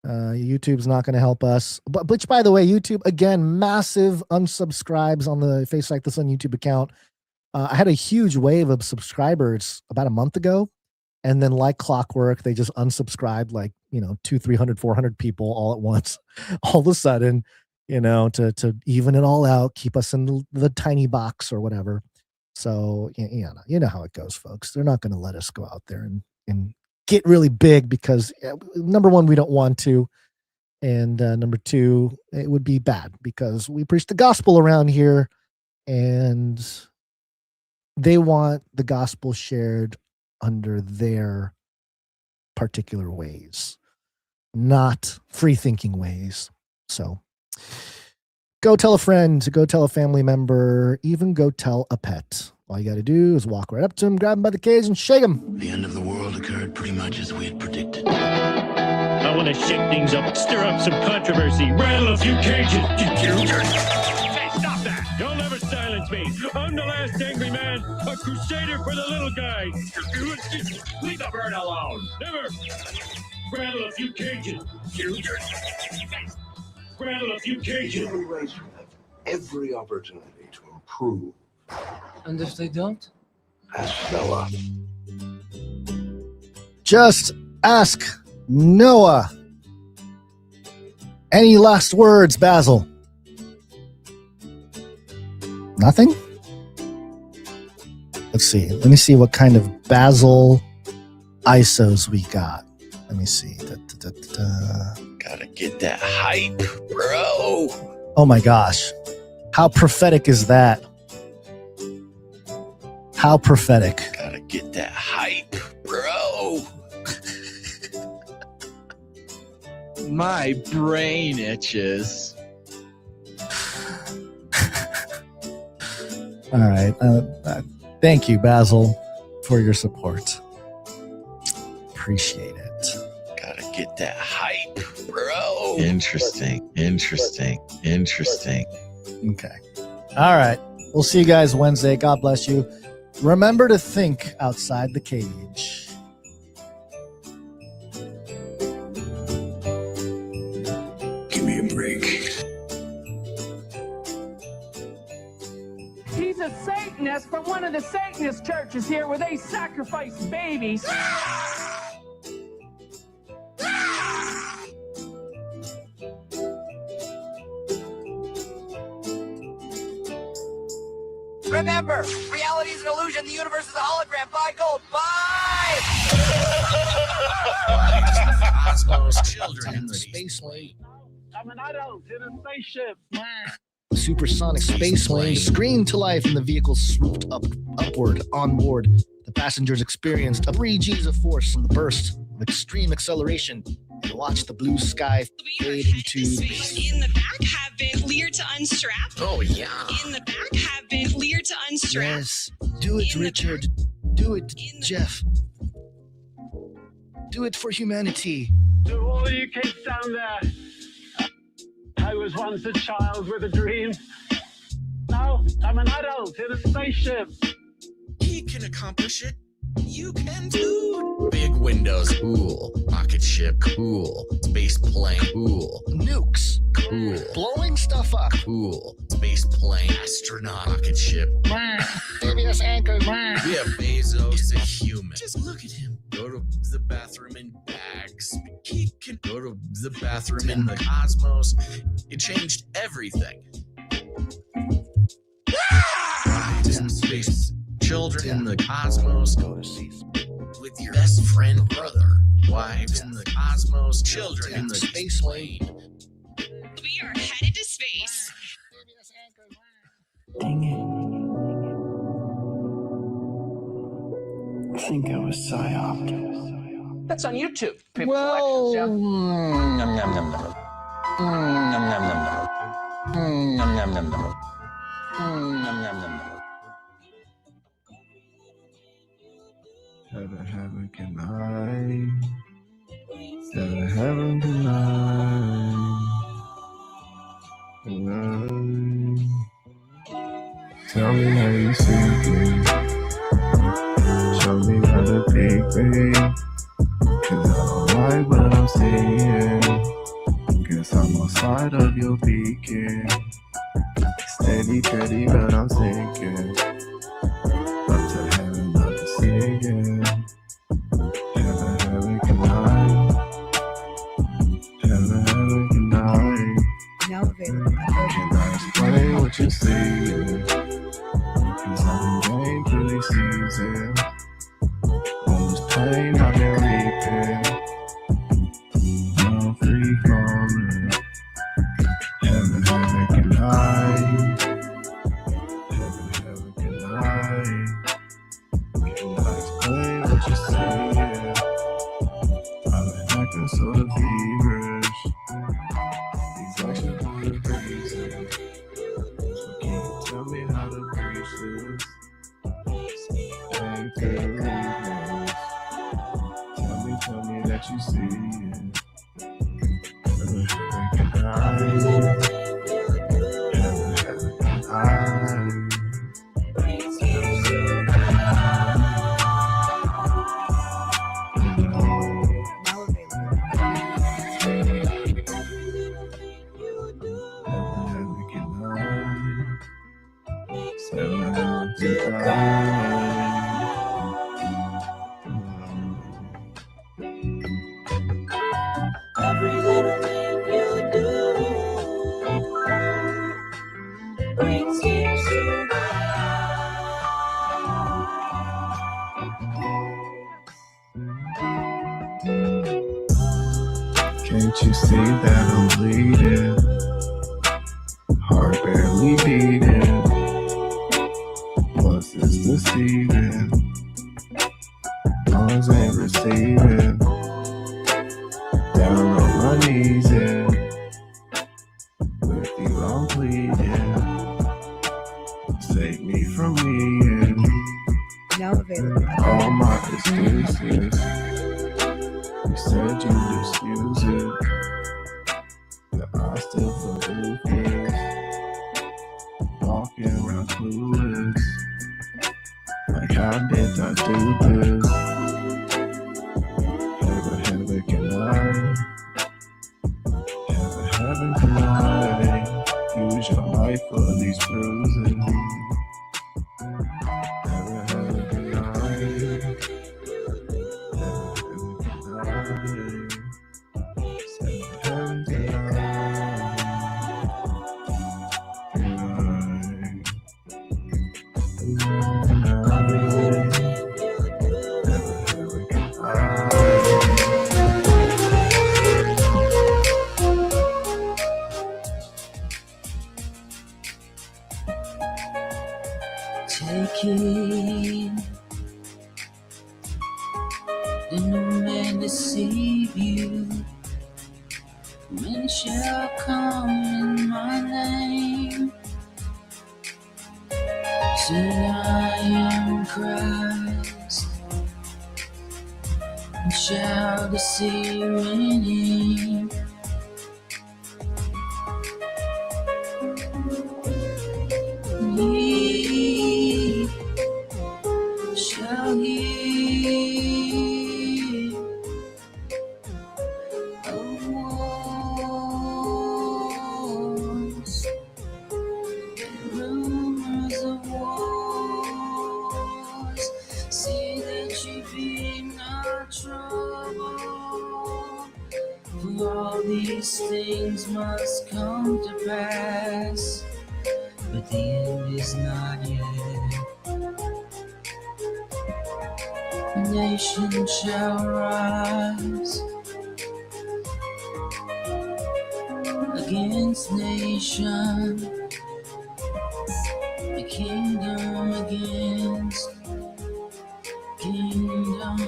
YouTube's not going to help us. But which, by the way, YouTube, again, massive unsubscribes on the Face Like the Sun YouTube account. I had a huge wave of subscribers about a month ago. And then like clockwork, they just unsubscribed like, 200, 300, 400 people all at once. All of a sudden, to even it all out, keep us in the tiny box or whatever. So, you know how it goes, folks. They're not going to let us go out there and get really big because number one, we don't want to. And number two, it would be bad because we preach the gospel around here and they want the gospel shared under their particular ways, not free thinking ways. So go tell a friend, go tell a family member, even go tell a pet. All you got to do is walk right up to him, grab him by the cage, and shake him. The end of the world occurred pretty much as we had predicted. I want to shake things up, stir up some controversy, rattle a few cages. Hey, stop that! You'll never silence me. I'm the last angry man, a crusader for the little guy. Leave the bird alone. Never. Rattle a few cages. Rattle a few cages. Human race will have every opportunity to improve. And if they don't? Ask Noah. Just ask Noah. Any last words, Basil? Nothing? Let's see. Let me see what kind of Basil ISOs we got. Let me see. Gotta get that hype, bro. Oh my gosh. How prophetic is that? How prophetic. Gotta get that hype, bro. My brain itches. All right. Thank you, Basil, for your support. Appreciate it. Gotta get that hype, bro. Interesting. Okay. All right. We'll see you guys Wednesday. God bless you. Remember to think outside the cage. Give me a break. He's a Satanist from one of the Satanist churches here where they sacrifice babies. Remember, reality is an illusion. The universe is a hologram. Buy gold. Buy! Cosmos, children in the space lane. I'm an adult in a spaceship. Supersonic space lane screamed to life and the vehicle swooped upward. On board, the passengers experienced a 3 Gs of force from the burst of extreme acceleration and watched the blue sky fade into space. In the back have been cleared to unstrap. Oh, yeah. In the back have been cleared to unstrap. Yes, do it, Richard. Do it, Jeff. Do it for humanity. To all you kids down there, I was once a child with a dream. Now I'm an adult in a spaceship. He can accomplish it. You can too. Big windows, cool. Rocket ship, cool. Space plane, cool. Nukes, cool. Blowing stuff up, cool. Space plane, astronaut, rocket ship. Previous anchor. We have Bezos, a human. Just look at him. Go to the bathroom in bags. He can go to the bathroom in the cosmos. It changed everything. Rise in space. Children in the cosmos. With your best friend, brother. Wives in the cosmos. Children in the space lane. We are headed to space. Dang it. I think I was psyoped. That's on YouTube. Well, nom nom nom nom. Nom nom nom nom. Nom nom nom nom. Nom nom nom nom. Heaven can I? Heaven can I? Tell me how you see it. Show me how to big thing. Cause I don't like what I'm seeing. Guess I'm outside of your beacon. Steady, steady, but I'm sinking. Up to heaven, up to singing. Heaven, heaven can I? Heaven, heaven can I? Now available. Can I explain what you see? Cause I'm in pretty season. All this pain I've been reaping. No free falling. Heaven, heaven can I? Heaven, heaven can I? Can I explain what you see? I've been acting sort of feverish. These actions are the reason. So can you tell me how to preach this? Thank you, tell me that you see it. Heaven, heaven can I? Heaven, heaven can I? Every little thing you do brings tears to my eyes. Can't you see that I'm bleeding? Heart barely beating. Plus it's deceiving. Lungs ain't receiving. Down on my knees and with you I'm pleading. Save me from me and now available. All my excuses. You said you'd excuse it, but I still feel ruthless. Walking around clueless. Like how did I do this? Heaven, heaven can I? Heaven, heaven can I? Use your life for these bruises. Heaven, heaven can I? Heaven, heaven can I? Heaven, can I? taking. Then no man deceive you. Many shall come in my name. Say I am Christ, and shall deceive many. He shall hear of wars and rumors of wars. See that you be not troubled, for all these things must come to pass, but the end is not yet. Nation shall rise against nation, a kingdom against kingdom.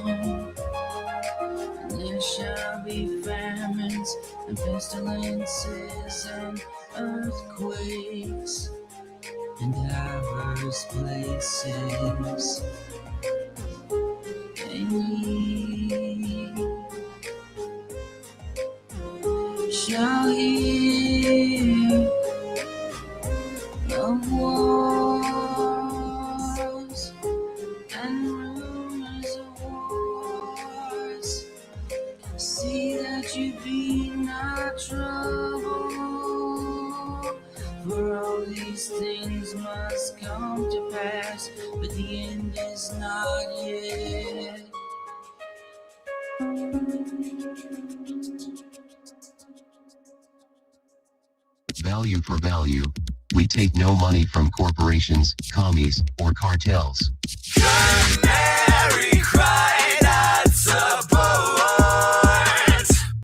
And there shall be famines and pestilences and earthquakes in diverse places. And ye shall hear of wars and rumors of wars. See that you be not troubled, for all these things must come to pass, but the end is not yet. Value for value. We take no money from corporations, commies, or cartels.